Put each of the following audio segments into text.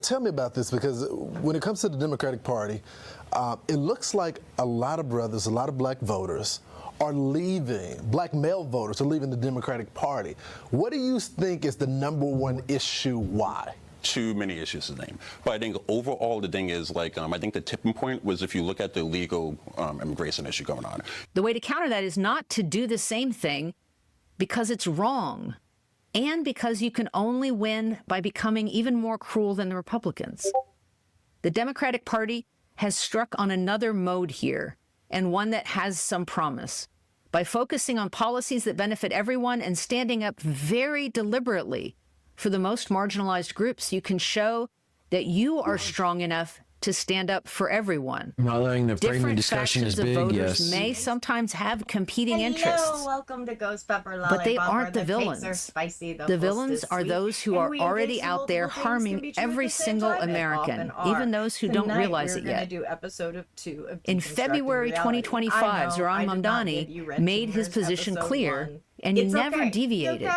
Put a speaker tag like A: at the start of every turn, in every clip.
A: Tell me about this, because when it comes to the Democratic Party, it looks like a lot of brothers, a lot of black voters are leaving, black male voters are leaving the Democratic Party. What do you think is the number one issue? Why?
B: Too many issues to name. But I think overall the thing is, like, I think the tipping point was if you look at the legal immigration issue going on.
C: The way to counter that is not to do the same thing because it's wrong, and because you can only win by becoming even more cruel than the Republicans. The Democratic Party has struck on another mode here, and one that has some promise. By focusing on policies that benefit everyone and standing up very deliberately for the most marginalized groups, you can show that you are strong enough to stand up for everyone.
D: Not letting the framing discussion is big,
C: voters
D: yes.
C: may sometimes have competing interests.
E: Welcome to Ghost Pepper Lollipop,
C: but they aren't
E: where
C: the villains.
E: cakes are spicy,
C: The villains are those who are already out there harming every single American, even those who don't realize it yet.
E: Do episode 2 of
C: In February 2025, Zoran Mamdani made his position clear, and you never deviated.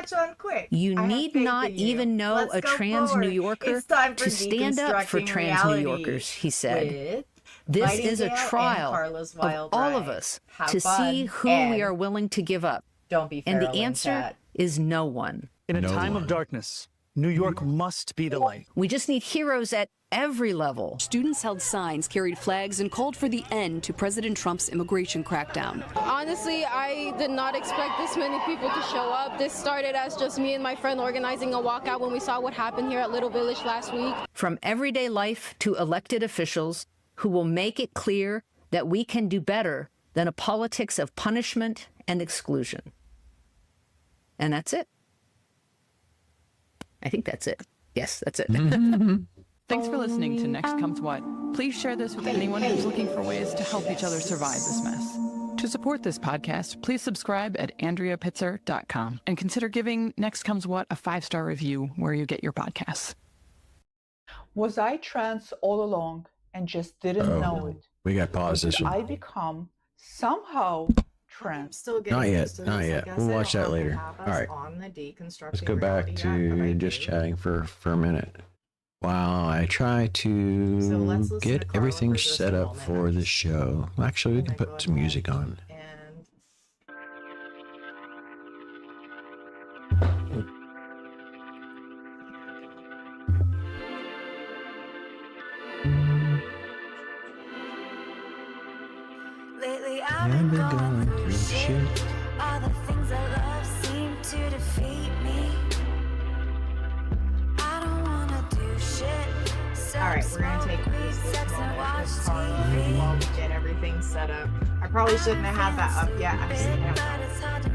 C: You need not even know a trans New Yorker to stand up for trans New Yorkers, he said. This is a trial of all of us to see who we are willing to give up. And the answer is no one.
F: In a time of darkness, New York must be the light.
C: We just need heroes at every level.
G: Students held signs, carried flags, and called for the end to President Trump's immigration crackdown.
H: Honestly, I did not expect this many people to show up. This started as just me and my friend organizing a walkout when we saw what happened here at Little Village last week.
C: From everyday life to elected officials who will make it clear that we can do better than a politics of punishment and exclusion. And that's it. I think that's it. Yes, that's it.
I: Thanks for listening to Next Comes What. Please share this with anyone who's looking for ways to help each other survive this mess. To support this podcast, please subscribe at AndreaPitzer.com and consider giving Next Comes What a 5-star review where you get your podcasts.
J: Was I trans all along and just didn't know it?
D: We got pauses.
J: I become somehow trans.
D: Not yet, not yet. We'll watch that later. All right. Let's go back to just chatting for a minute. While I try to get everything set up for the show. Actually, we can put some music on.
K: Lately I've been going through shit. All the things I love seem to defeat me. I don't wanna do shit.
E: Alright, we're gonna take this moment with Carla while we get everything set up. I probably shouldn't have had that up yet.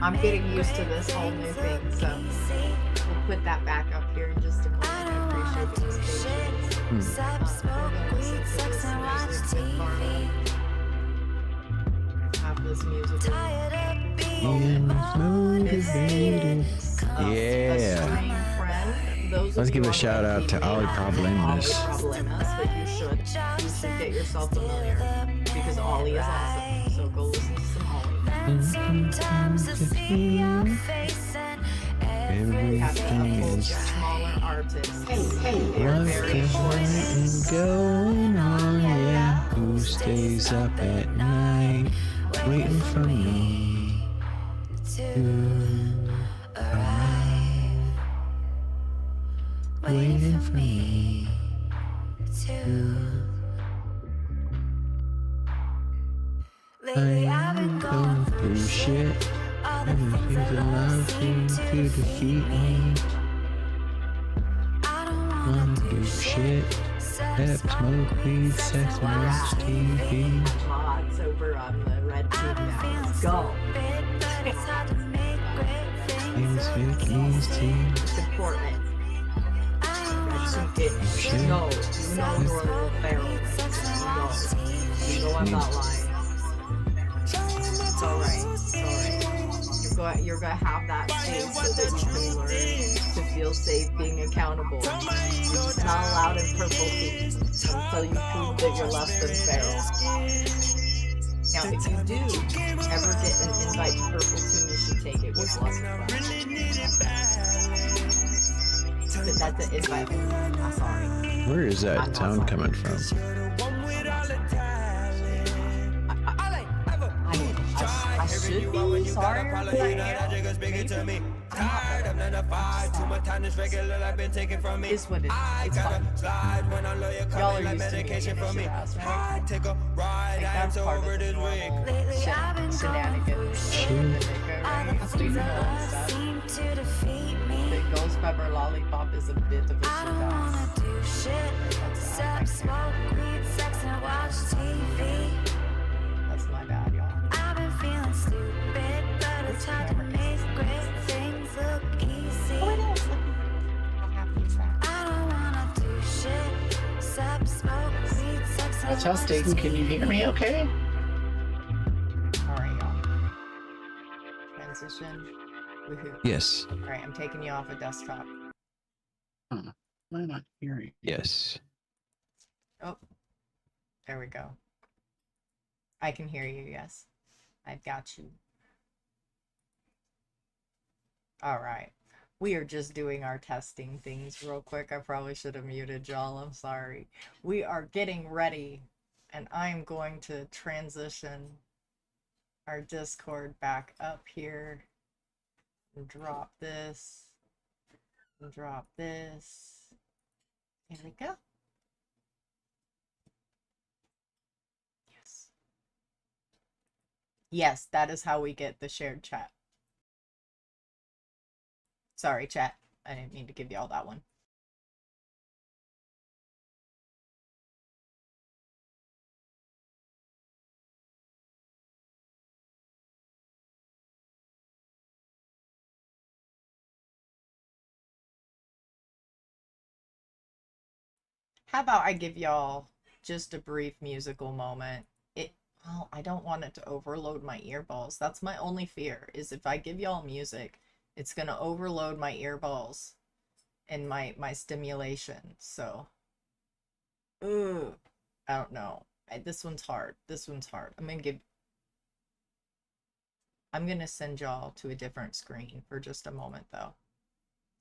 E: I'm getting used to this whole new thing, so we'll put that back up here in just a moment. I appreciate the patience. Have this music.
D: Yeah. Let's give a shout out to Ali Problemas.
E: But you should get yourself familiar because Ollie is awesome. So go listen to some Ollie.
K: Sometimes I see your face and
D: Everything is
E: smaller artists.
D: what's going on, yeah. Who stays up at night waiting for me to arrive, waiting for me to.
K: Lately I've been going through
D: shit.
K: all the things that love seem to defeat me. I don't wanna do shit.
D: Except smoke weed, sex, and watch TV.
E: Mods over on the red team now. Let's go. Support it. No, Northern Feral. You know I'm not lying. It's alright. It's alright. You're gonna have that space so that you can learn to feel safe being accountable. You're just not allowed in purple team until you prove that you're less than feral. Now, if you do ever get an invite to purple team, you should take it with less than But that's an invite. I'm sorry.
D: Where is that sound coming from?
E: I should be sorry, but I am. Maybe. It's what it is. It's fine. Y'all are used to me being a shit ass, right? Like that's part of the normal shenanigans of the makeover. Doing the whole stuff. The ghost pepper lollipop is a bit of a shit ass. That's my bad, y'all.
K: I've been feeling stupid, but it's hard to make great things look easy.
E: Oh, it is.
K: I don't wanna do shit except smoke weed, sex, and
L: Testing, can you hear me okay?
E: Alright, y'all. Transition. Woohoo.
D: Yes.
E: Alright, I'm taking you off a desktop.
L: Huh. Why not hearing?
D: Yes.
E: Oh. There we go. I can hear you, yes. I've got you. Alright. We are just doing our testing things real quick. I probably should have muted y'all. I'm sorry. We are getting ready, and I'm going to transition our Discord back up here. And drop this. And drop this. There we go. Yes. Yes, that is how we get the shared chat. Sorry, chat. I didn't mean to give y'all that one. How about I give y'all just a brief musical moment? Well, I don't want it to overload my earballs. That's my only fear, is if I give y'all music, it's gonna overload my earballs and my stimulation. So, ooh, I don't know. This one's hard. This one's hard. I'm gonna send y'all to a different screen for just a moment, though.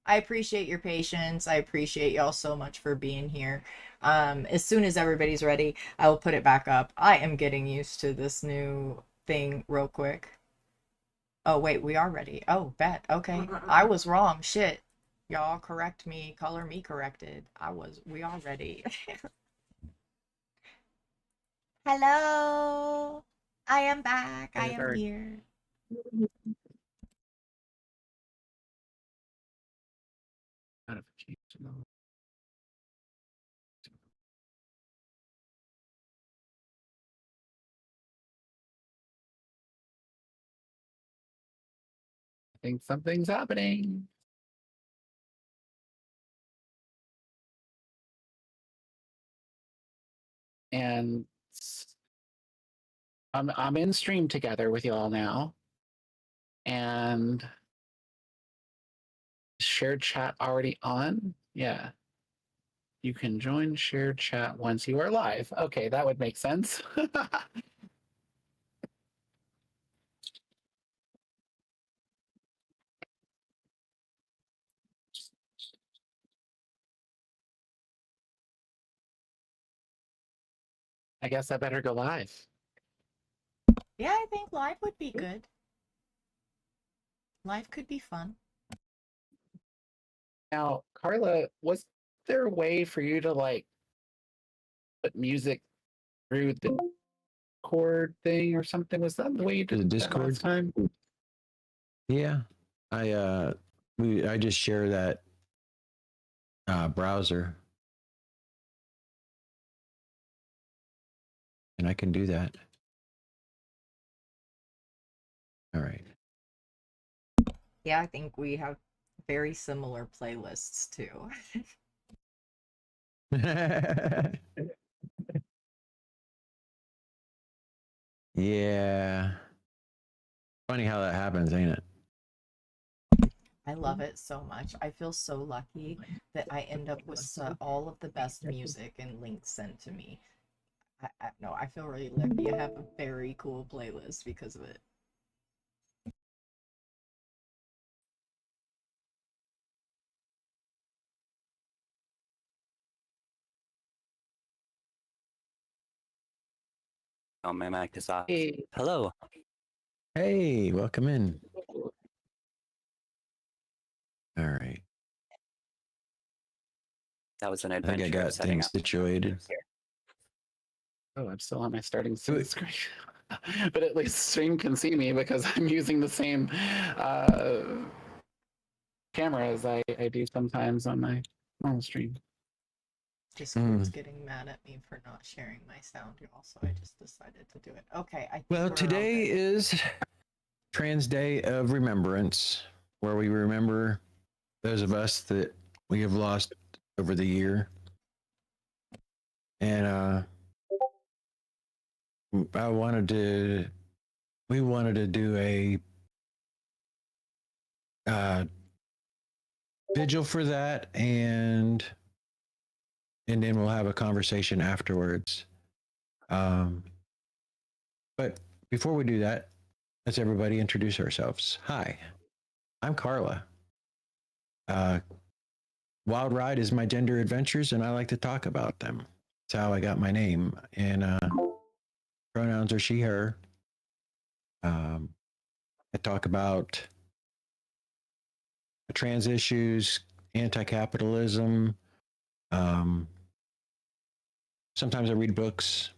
E: I appreciate your patience. I appreciate y'all so much for being here. As soon as everybody's ready, I will put it back up. I am getting used to this new thing real quick. Oh, wait, we are ready. Oh, bet. Okay. I was wrong. Shit. Y'all correct me. Color me corrected. We are ready. Hello. I am back. I am here.
L: I think something's happening. And I'm in stream together with y'all now. And shared chat already on? Yeah. You can join shared chat once you are live. Okay, that would make sense. I guess I better go live.
E: Yeah, I think live would be good. Live could be fun.
L: Now, Carla, was there a way for you to like put music through the Discord thing or something? Was that the way you did
D: The
L: that
D: Discord
L: last time?
D: Yeah. I just share that browser. And I can do that. All right.
E: Yeah, I think we have very similar playlists too.
D: Yeah. Funny how that happens, ain't it?
E: I love it so much. I feel so lucky that I end up with all of the best music and links sent to me. No, I feel really lucky. I have a very cool playlist because of it.
M: Oh, my mic is off.
L: Hey.
M: Hello.
D: Hey, welcome in. All right.
M: That was an
D: I think I
M: adventure of
D: got
M: setting
D: things
M: up.
D: situated.
L: Oh, I'm still on my starting screen. But at least stream can see me because I'm using the same camera as I do sometimes on my normal stream.
E: Discord's getting mad at me for not sharing my sound, y'all, so I just decided to do it. Okay, I think
D: Well,
E: we're all
D: today
E: good.
D: is Trans Day of Remembrance, where we remember those of us that we have lost over the year. And we wanted to do a vigil for that, and then we'll have a conversation afterwards. But before we do that, let's everybody introduce ourselves. Hi, I'm Carla. Wild Ride is my gender adventures, and I like to talk about them. That's how I got my name. And pronouns are she, her. I talk about trans issues, anti-capitalism. Sometimes I read books.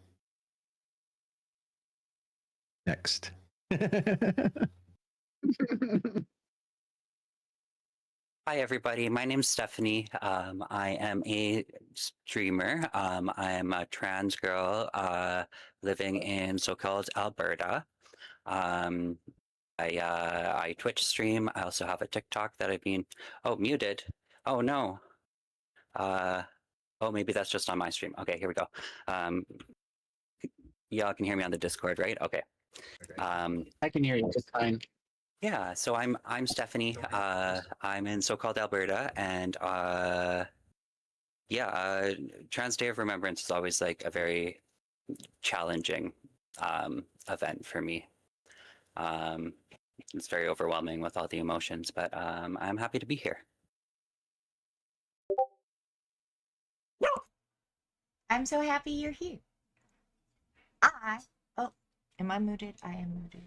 D: Next.
M: Hi, everybody. My name's Stephanie. I am a streamer. I am a trans girl living in so-called Alberta. I Twitch stream. I also have a TikTok that I've been muted. Oh no. Oh, maybe that's just on my stream. Okay, here we go. Y'all can hear me on the Discord, right? Okay.
L: I can hear you just fine.
M: Yeah, so I'm Stephanie. I'm in so-called Alberta, and Trans Day of Remembrance is always like a very challenging event for me. It's very overwhelming with all the emotions, but I'm happy to be here.
E: I'm so happy you're here. Am I muted? I am muted.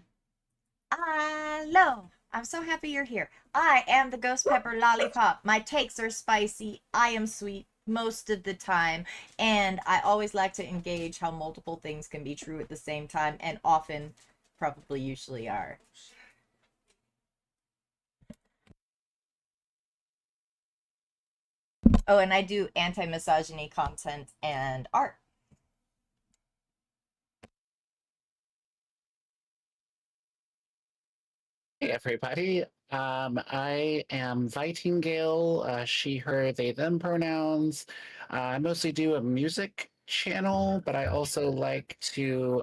E: Hello. I'm so happy you're here. I am the Ghost Pepper Lollipop. My takes are spicy. I am sweet most of the time. And I always like to engage how multiple things can be true at the same time, and often, probably usually are. Oh, and I do anti-misogyny content and art.
L: Hey, everybody. I am Vitingale, she, her, they, them pronouns. I mostly do a music channel, but I also like to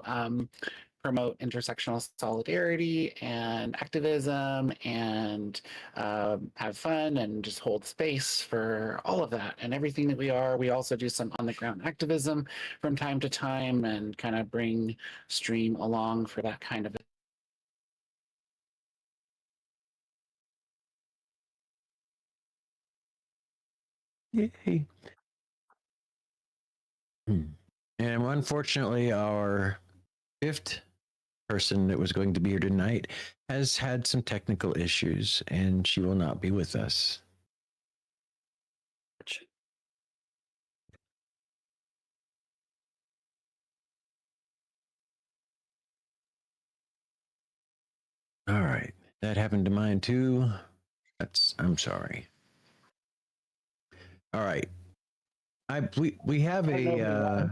L: promote intersectional solidarity and activism and have fun and just hold space for all of that and everything that we are. We also do some on the ground activism from time to time and kind of bring stream along for that kind of
D: Yay. And unfortunately, our fifth person that was going to be here tonight has had some technical issues, and she will not be with us. All right. That happened to mine too. I'm sorry. All right. We have a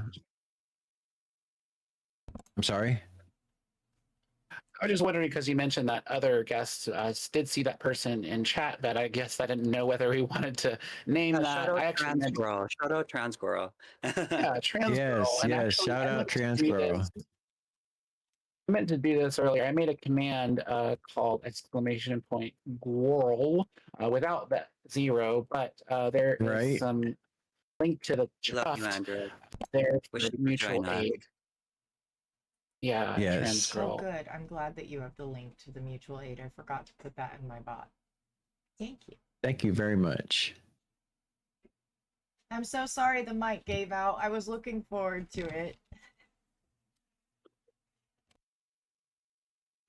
D: I'm sorry.
L: I was just wondering because you mentioned that other guests did see that person in chat, but I guess I didn't know whether we wanted to name that.
M: Shout out
L: I actually
M: Trans Girl. Shout out Trans Girl.
L: Yeah, Trans Girl.
D: Yes,
L: And
D: yes.
L: actually,
D: Shout
L: I
D: out
L: meant to
D: Trans
L: do
D: Girl.
L: this- I meant to do this earlier. I made a command called exclamation point girl without that zero, but there is
D: Right.
L: some link to the
M: Love you,
L: chuffed
M: Andrew.
L: there
M: Wish
L: for
M: you could
L: mutual
M: join us.
L: aid. Yeah,
D: Yes.
L: Trans Girl.
E: Oh, good. I'm glad that you have the link to the mutual aid. I forgot to put that in my bot. Thank you.
D: Thank you very much.
E: I'm so sorry the mic gave out. I was looking forward to it.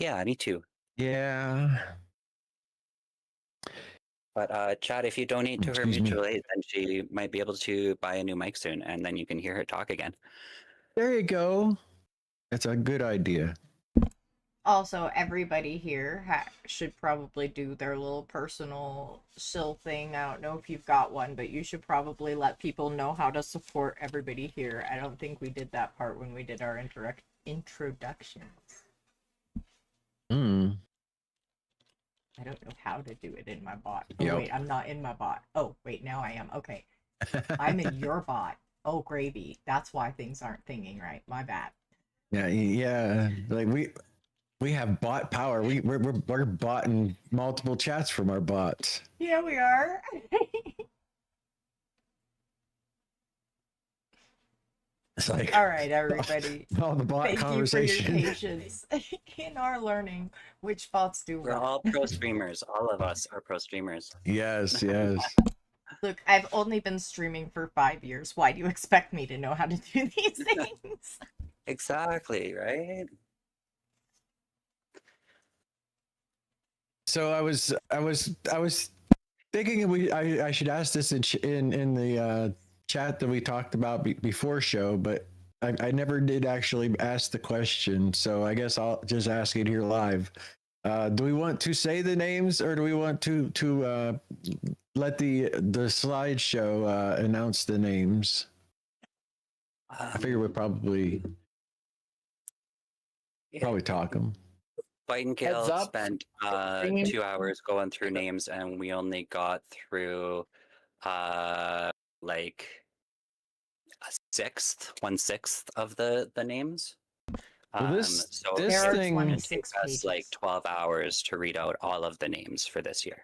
M: Yeah, me too.
D: Yeah.
M: But Chad, if you donate to her
D: Excuse me.
M: mutual aid, then she might be able to buy a new mic soon, and then you can hear her talk again.
D: There you go. That's a good idea.
E: Also, everybody here should probably do their little personal shill thing. I don't know if you've got one, but you should probably let people know how to support everybody here. I don't think we did that part when we did our introductions.
D: Mm.
E: I don't know how to do it in my bot. Oh,
D: Yep.
E: wait, I'm not in my bot. Oh, wait, now I am. Okay. I'm in your bot. Oh, gravy. That's why things aren't thinking right. My bad.
D: Yeah. Like we have bot power. We're botting multiple chats from our bots.
E: Yeah, we are.
D: It's like
E: all right, everybody.
D: all the bot
E: Thank
D: conversation.
E: you for your patience in our learning which bots do
M: We're
E: what.
M: all pro streamers. All of us are pro streamers.
D: Yes.
E: Look, I've only been streaming for 5 years. Why do you expect me to know how to do these things?
M: Exactly, right?
D: So I was thinking I should ask this in the chat that we talked about before show, but I never did actually ask the question. So I guess I'll just ask it here live. Do we want to say the names, or do we want to let the slideshow announce the names? I figure we'll probably talk them.
M: Bite and
L: Heads
M: Gale
L: up.
M: spent 2 hours going through names, and we only got through like one sixth of the names.
D: Well,
M: so
D: this
M: it's
D: thing
M: going to take us like 12 hours to read out all of the names for this year.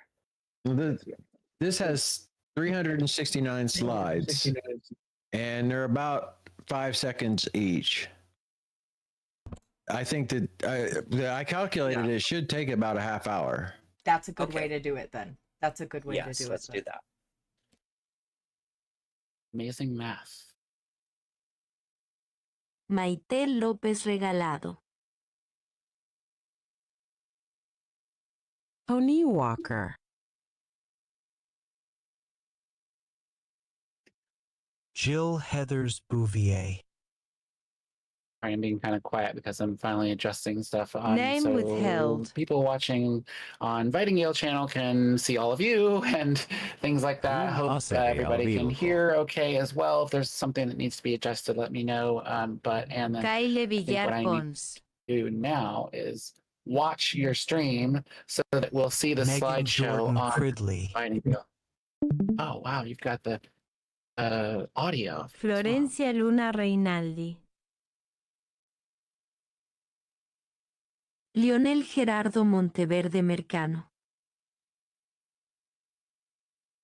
D: This has 369 slides, and they're about 5 seconds each. I think that I calculated it should take about a half hour.
E: That's a good way to do it then. That's a good way to do it.
M: Let's do that.
L: Amazing math.
K: Maite López Regalado. Tony Walker.
F: Jill Heathers Bouvier.
L: I am being kind of quiet because I'm finally adjusting stuff on.
K: Name
L: so
K: withheld.
L: People watching on Vitingale channel can see all of you and things like that. Hope everybody can hear okay as well. If there's something that needs to be adjusted, let me know. And then
K: Kyle
L: I think
K: Villar
L: what I need
K: Pons.
L: to do now is watch your stream so that we'll see the
F: Megan
L: slideshow
F: Jordan
L: on
F: Cridley.
L: Vitingale. Oh wow, you've got the audio.
K: Florencia Luna Reinaldi. Lionel Gerardo Monteverde Mercano.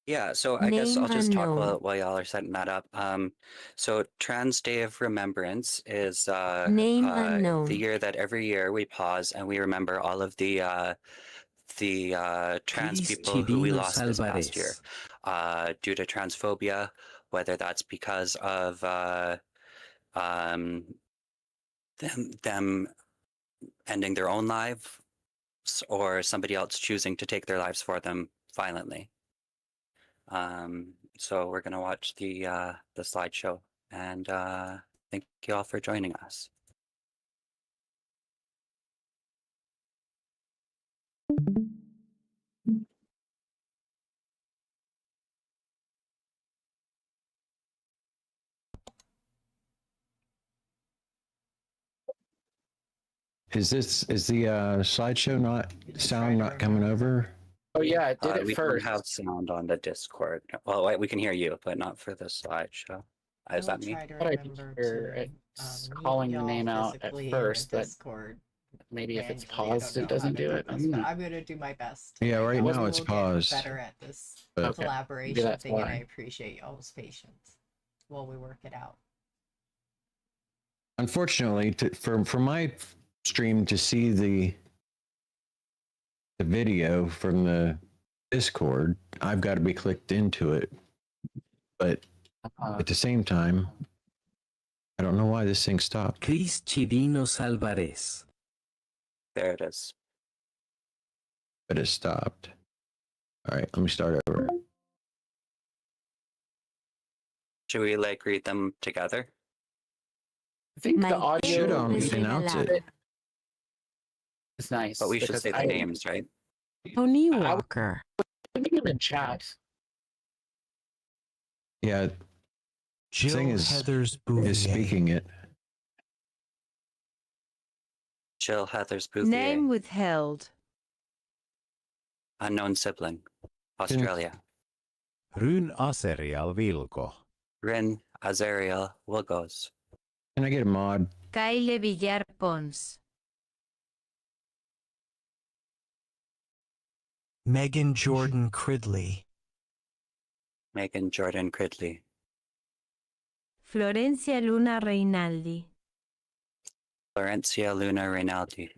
M: Yeah, so I guess I'll just talk
K: unknown.
M: while y'all are setting that up. So Trans Day of Remembrance is
K: Name unknown.
M: the year that every year we pause and we remember all of the trans
F: Please,
M: people who we
F: Chirino
M: lost this past year
F: Alvarez.
M: due to transphobia, whether that's because of them ending their own lives or somebody else choosing to take their lives for them violently. So we're gonna watch the slideshow, and thank you all for joining us.
D: Is the slideshow not coming over?
L: Oh yeah, it did it
M: We
L: first.
M: don't have sound on the Discord. Well, wait, we can hear you, but not for the slideshow. Is that me?
L: But I did hear it's calling the name out at first, but maybe if it's paused, it doesn't do it.
E: I'm gonna do my best.
D: Yeah, right now it's
E: We'll
D: paused.
E: get better at this
D: But-
E: collaboration
L: that's
E: thing, and I
L: why.
E: appreciate y'all's patience while we work it out.
D: Unfortunately, for my stream to see the video from the Discord, I've got to be clicked into it. But at the same time, I don't know why this thing stopped.
F: Chris Chirinos Alvarez.
M: There it is.
D: But it stopped. All right, let me start over.
M: Should we like read them together?
L: I think the audio
D: Should announce it.
L: It's nice.
M: But we should
L: because
M: say the names, right?
N: Tony Walker.
L: I think I'm in chat.
D: Yeah.
O: Jill
D: Thing is
O: Heathers-Bouvier.
D: speaking it.
M: Jill Heathers-Bouvier.
N: Name withheld.
M: Unknown sibling. Australia.
O: Ryn Aserial Vilko.
M: Rin Azariel Wilgos.
D: Can I get a mod?
N: Kyle Villar Pons.
O: Megan Jordan Cridley.
M: Megan Jordan Cridley.
N: Florencia Luna Reinaldi.
M: Florencia Luna Reinaldi.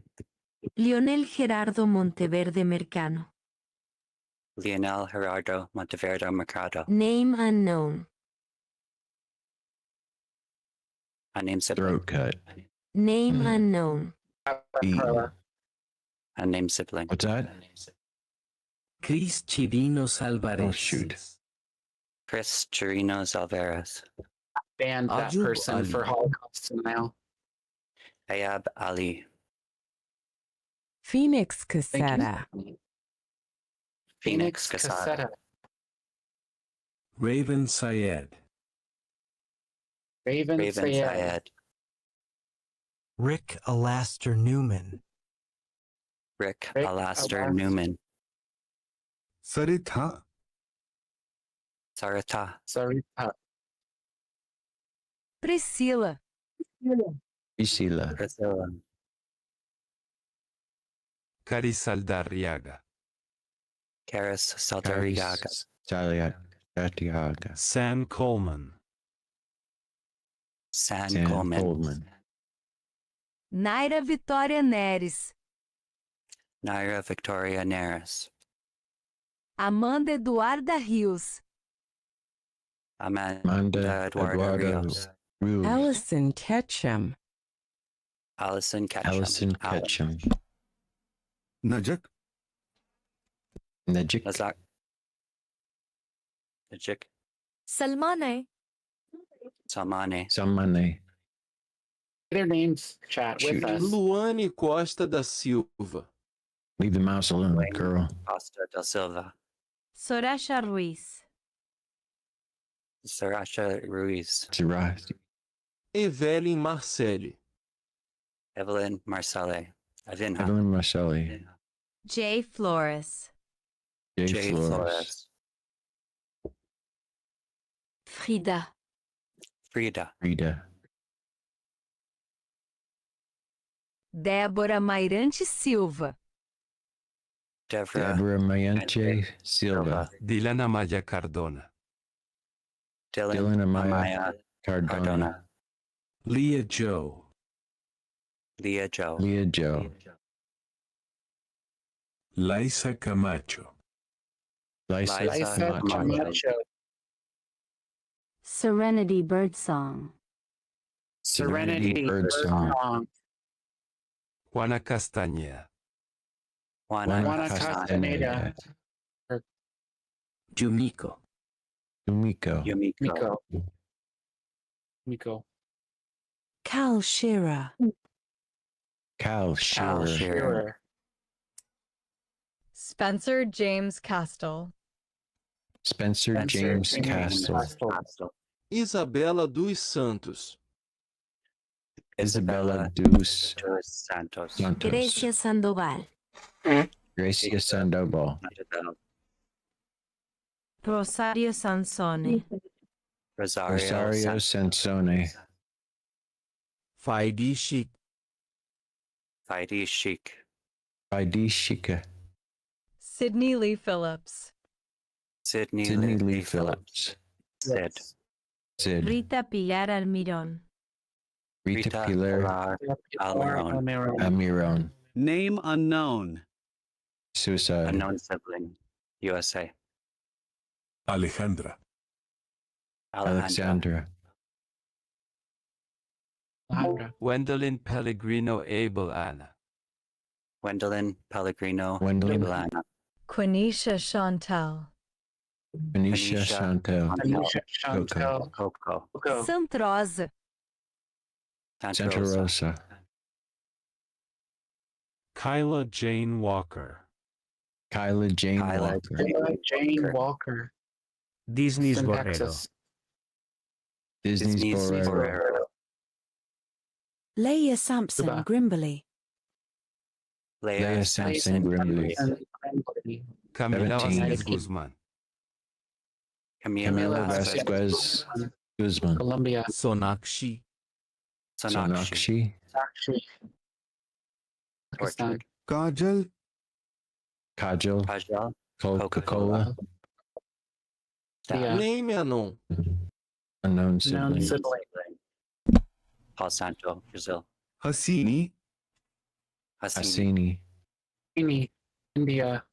N: Lionel Gerardo Monteverde Mercano.
M: Lionel Gerardo Monteverde Mercado.
N: Name unknown.
M: Unnamed sibling.
D: Throat cut.
N: Name unknown.
M: Unnamed sibling.
D: What's that?
O: Chris Chirinos Alvarez.
D: Oh, shoot.
M: Chris Chirinos Alvarez.
L: Banned that
O: Ayub
L: person
O: Ali.
L: for Holocaust denial.
M: Ayab Ali.
N: Phoenix
L: Thank
N: Casada.
L: you.
M: Phoenix Casada.
O: Raven Syed.
L: Raven
M: Raven
L: Syed.
M: Syed.
O: Rick Alastair Newman.
M: Rick
L: Rick
M: Alastair
L: Alastair.
M: Newman.
O: Sarita.
M: Sarita.
L: Sorry.
N: Priscila.
D: Priscilla.
M: Priscilla.
O: Carisaldarriaga.
M: Karis Saldarriaga.
D: Saldarriaga.
O: Sam Coleman.
M: San
D: Sam
M: Coleman.
D: Coleman.
N: Naira Vitória Neres.
M: Naira Victoria Neres.
N: Amanda Eduarda Rios.
M: Amanda Eduardo Rios.
D: Rios.
N: Allison Ketchum.
M: Allison Ketchum.
D: Allison Ketchum.
O: Najak.
D: Najik.
M: Nazak. Najik.
N: Salmane.
M: Samane.
D: Samane.
L: Their names chat with
D: Shoot.
L: us.
O: Luane Costa da Silva.
D: Leave the mouse alone, girl.
M: Costa da Silva.
N: Soraya Ruiz.
M: Sarasha Ruiz.
D: It's right.
O: Evelyn Marcelli.
M: Evelyn Marcelle. Evinha.
D: Evelyn Marcelli.
N: Jay Flores.
D: Jay Flores.
N: Frida.
M: Frida.
D: Rita.
N: Débora Mairante Silva.
D: Deborah Mayante Silva.
O: Dylan Amaya Cardona.
D: Dylan Amaya Cardona.
O: Leah Joe.
M: Leah Joe.
D: Leah Joe.
O: Liza Camacho.
D: Liza
M: Liza
D: Camacho.
N: Serenity Birdsong.
L: Serenity
D: Birdsong.
O: Juana Castañeda.
L: Juana Castaneda.
O: Yumiko.
D: Yumiko.
M: Yumiko.
L: Miko.
N: Cal Shearer.
D: Cal Shearer.
L: Shearer.
E: Spencer James Castle.
D: Spencer James Castle.
O: Isabela dos Santos.
D: Isabella dos
M: Santos.
N: Grecia Sandoval.
D: Gracia Sandoval.
N: Rosario Sansone.
D: Rosario Sansone.
O: Faidi Chic.
M: Faidi Chic.
D: Faidi Chica.
E: Sydney Lee Phillips.
M: Sydney
D: Lee Phillips.
M: Sid.
D: Sid.
N: Rita Pilar Almirón.
D: Rita Pilar Almiron.
F: Name unknown.
D: Suicide.
M: Unknown sibling. USA.
O: Alejandra.
D: Alexandra.
O: Gwendolyn Pellegrino Abel Anna.
M: Gwendolyn Pellegrino
D: Gwendolyn.
M: Gablana.
N: Quenisha Chantal.
D: Anisha Chantel.
L: Anisha Chantel
M: Coco.
N: Santa Rosa.
D: Santa Rosa.
O: Kyla Jane Walker.
D: Kyla Jane
M: Kyla
D: Walker.
L: Kyla Jane Walker.
F: Disney's
L: Houston,
F: Borrero.
L: Texas.
D: Disney's Borrero.
M: Borrero.
N: Leia Sampson
F: Diba?
N: Grimbley.
D: Leia Sampson Grimbley.
O: Camila
D: 17.
O: Vasquez Guzman.
D: Camila Vasquez Guzman.
L: Colombia.
O: Sonakshi.
D: Sonakshi.
L: Sakshi. Pakistan.
O: Kajal.
D: Kajal.
M: Kajal.
D: Coca-Cola.
L: Yeah.
O: Name Anon.
D: Unknown
L: Known
D: sibling.
L: sibling.
M: Paul Santo, Brazil.
O: Hassini.
D: Hassini.
L: India.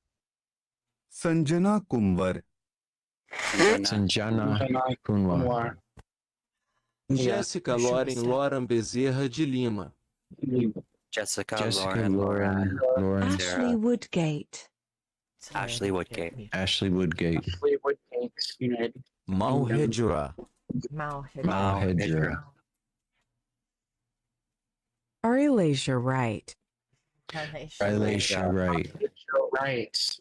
O: Sanjana Kumbar.
D: Sanjana Kunwar.
L: Kunwar. India.
O: Jéssica Lauren Bezerra de Lima.
M: Jessica
D: Lauren
N: Ashley Woodgate.
M: Ashley Woodgate.
D: Ashley Woodgate.
L: Ashley Woodgate, United.
O: Mal Hedra.
E: Mao
D: Mal Hedra.
N: Ari Leisure Wright.
D: Elisha Wright.
L: Right.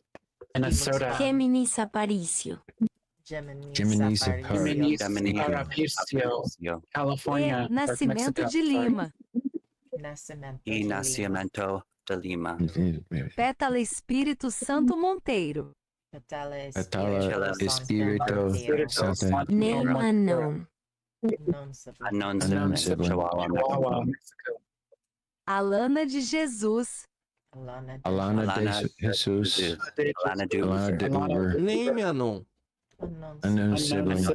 L: Minnesota.
N: Geminis Aparicio.
D: Geminis Aparicio.
L: Geminis Aparicio. California.
N: E Nascimento
L: Mexico.
N: de Lima.
M: E Nascimento de Lima.
N: Pétala Espírito Santo Monteiro.
D: Atala Espirito Santo.
N: Name unknown.
M: Unknown sibling.
L: Chihuahua, Mexico.
N: Alana de Jesus.
D: Alana de Jesus.
M: Alana
D: Alana de Uber.
O: Name Anon.
D: Unknown sibling.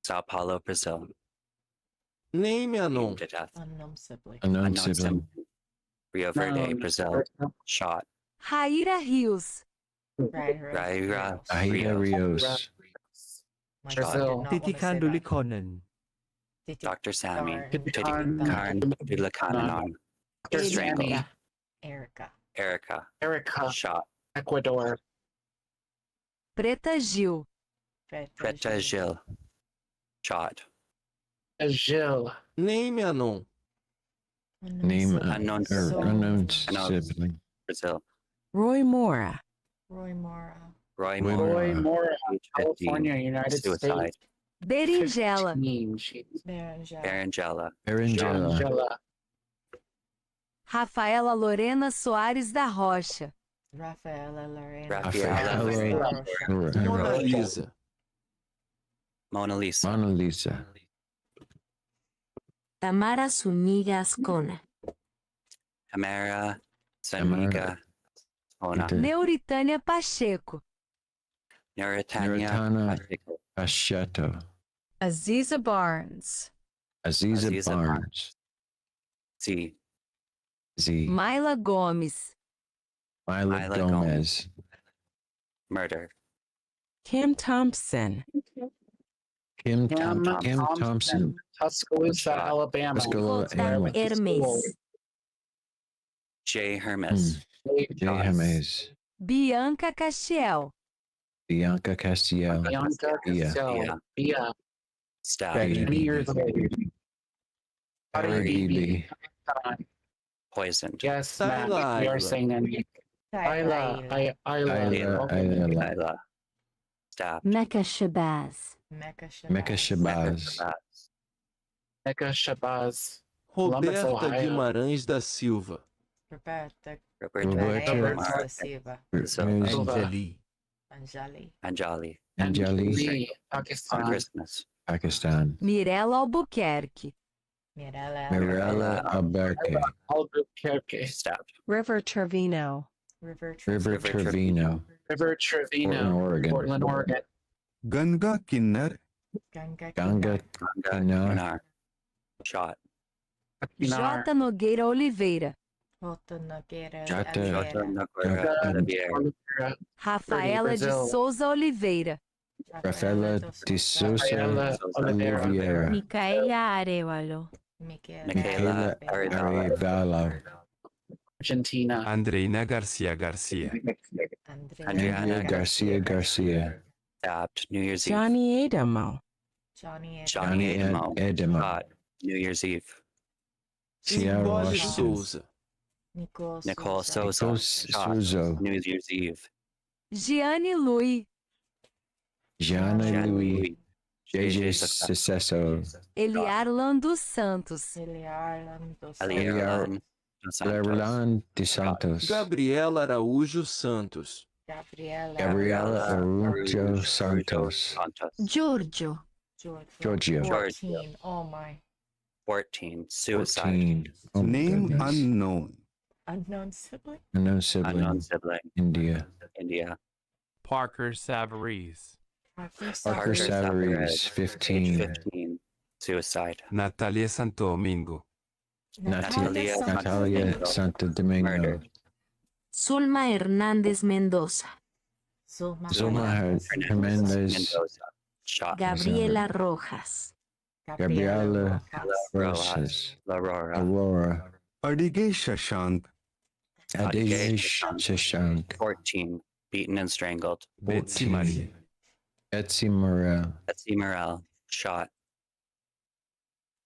M: Sao Paulo, Brazil.
O: Name Anon.
M: To death.
D: Unknown sibling.
M: Rio Verde, Brazil. Shot.
N: Raíra Rios.
M: Raira
D: Ahira Rios.
L: Brazil.
F: Titikan Dulikonen.
M: Dr. Sammy.
L: Titikan
M: Karn Dulakanon. Strangled. Erica. Shot.
L: Ecuador.
N: Preta Gil.
M: Preta Gil. Shot.
L: Gil.
O: Name Anon.
D: Name
M: Unknown
D: unknown sibling.
M: Brazil.
N: Roy Mora.
M: Roy
D: Roy
L: Roy
M: Moore.
L: Mora,
M: Age 15.
L: California, United
M: Suicide.
L: States.
N: Berinjela.
L: 15, jeez.
M: Berangela.
D: Berengela.
L: Angela.
N: Rafaela Lorena Soares da Rocha.
M: Rafaela.
O: Mona Lisa.
M: Mona Lisa.
D: Mona Lisa.
N: Tamara Suniga Ascona.
M: Tamara Saniga. Ona.
N: Neuritânia Pacheco.
M: Neuritania.
D: Neuritana Pacheco.
N: Aziza Barnes.
D: Aziza
M: Aziza
D: Barnes.
M: Z.
D: Z.
N: Myla Gomes.
D: Myla
M: Myla
D: Gomez.
M: Murder.
N: Kim Thompson.
D: Kim Thompson.
L: Tuscaloosa, Alabama.
D: Tuscaloosa,
L: Where I went to school.
N: Hermes.
M: J. Hermes.
D: J. Hermes.
N: Bianca Castiel.
D: Bianca Castiel.
L: Bianca
D: Bia.
L: Castiel. Bia.
M: Stab.
L: 20 years old.
D: Cardi B.
M: Poisoned.
L: Yes, Matt, we are saying that. Isla.
M: Isla. Stab.
N: Mecca Shabazz.
D: Mecca Shabazz.
L: Mecca Shabazz. Columbus,
O: Roberta
L: Ohio.
O: Guimarães da Silva.
M: Roberta.
O: Anjali.
M: Anjali.
D: Anjali.
L: Pakistan.
M: Christmas.
D: Pakistan.
N: Mirella Albuquerque.
D: Mirella Albuquerque.
L: Albuquerque.
M: Stabbed.
N: River Trevino.
D: River Trevino.
L: River Trevino.
D: Portland, Oregon.
O: Ganga Kinnar.
D: Ganga Kinar.
M: Pinar. Shot.
N: J. Nogueira Oliveira.
D: Jota
M: Oliveira.
N: Rafaela de Souza Oliveira.
D: Rafaela de Souza Oliveira.
N: Micaela Arevalo.
M: Michaela
D: Arevalo.
L: Argentina.
O: Andreina Garcia Garcia.
D: Andrea Garcia Garcia.
M: Stabbed New Year's Eve.
N: Johnny Adamo.
M: Johnny
D: Adamo.
M: Shot New Year's Eve.
D: Ciara
O: Nicole
D: Washington.
O: Souza.
M: Nicole Souza.
D: Nicole
M: Shot
D: Souza.
M: New Year's Eve.
N: Gianni Lui.
D: Gianna Louis.
M: Louis.
D: JJ Sucesso.
N: Eliarlan dos Santos.
M: Eliarlan dos Santos.
D: Lerolan de Santos.
O: Gabriela Araújo Santos.
D: Gabriela Araújo Santos.
N: Giorgio.
D: Giorgio.
E: 14. Oh my.
M: 14. Suicide.
D: 14. Oh, my
O: Name
D: goodness.
O: unknown.
E: Unknown sibling?
D: Unknown sibling.
M: Unknown sibling.
D: India.
M: India.
P: Parker Savarese.
D: Parker Savarese. 15.
M: 15. Suicide.
O: Natalia Santo Domingo.
D: Natalia Santo Domingo.
M: Murdered.
N: Zulma Hernández Mendoza.
D: Zulma Hernandez.
M: Mendoza. Shot.
N: Gabriela Rojas.
D: Gabriela Rosas. Aurora.
O: Adige Shashank.
D: Adige Shashank.
M: 14. Beaten and strangled.
O: Betsy Marie.
D: Etsy Morel.
M: Betsy Morel. Shot.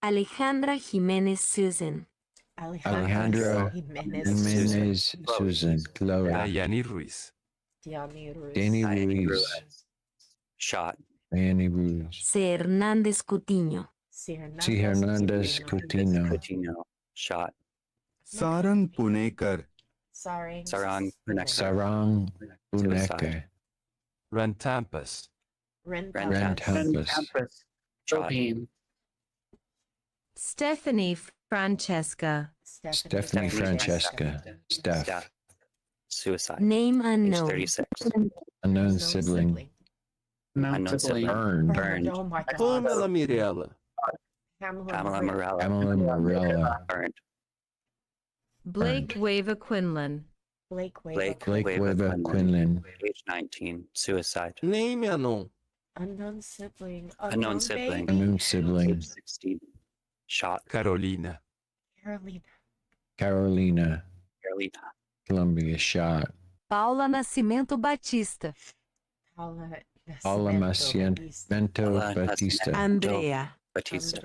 N: Alejandra Jiménez Susan.
D: Alejandra Jimenez Susan. Chloe.
O: Dayani Ruiz.
D: Danny Ruiz.
M: Shot.
D: Danny Ruiz.
N: C. Hernández Cutiño.
D: C. Hernandez Coutinho.
M: Coutinho. Shot.
O: Sarang Punekar.
M: Sarang Punekar.
D: Sarang Punekar.
O: Rantampas.
D: Rantampas.
L: Philippines.
N: Stephanie Francesca.
D: Stephanie Francesca. Steph.
M: Suicide.
N: Name
M: Age
N: unknown.
M: 36.
D: Unknown sibling.
M: Unknown sibling. Burned.
E: Oh my god.
O: Pamela Mirella.
M: Pamela Morella.
D: Pamela Morella.
M: Burned.
N: Blake Wava Quinlan.
E: Blake
D: Weber Quinlan.
M: Age 19. Suicide.
O: Name unknown.
E: Unknown sibling.
M: Unknown sibling.
D: Unknown sibling.
M: Age 16. Shot.
O: Carolina.
D: Carolina.
M: Carolina.
D: Columbia shot.
N: Paula Nascimento Batista.
D: Paula Nascimento Batista.
N: Andrea.
M: Batista.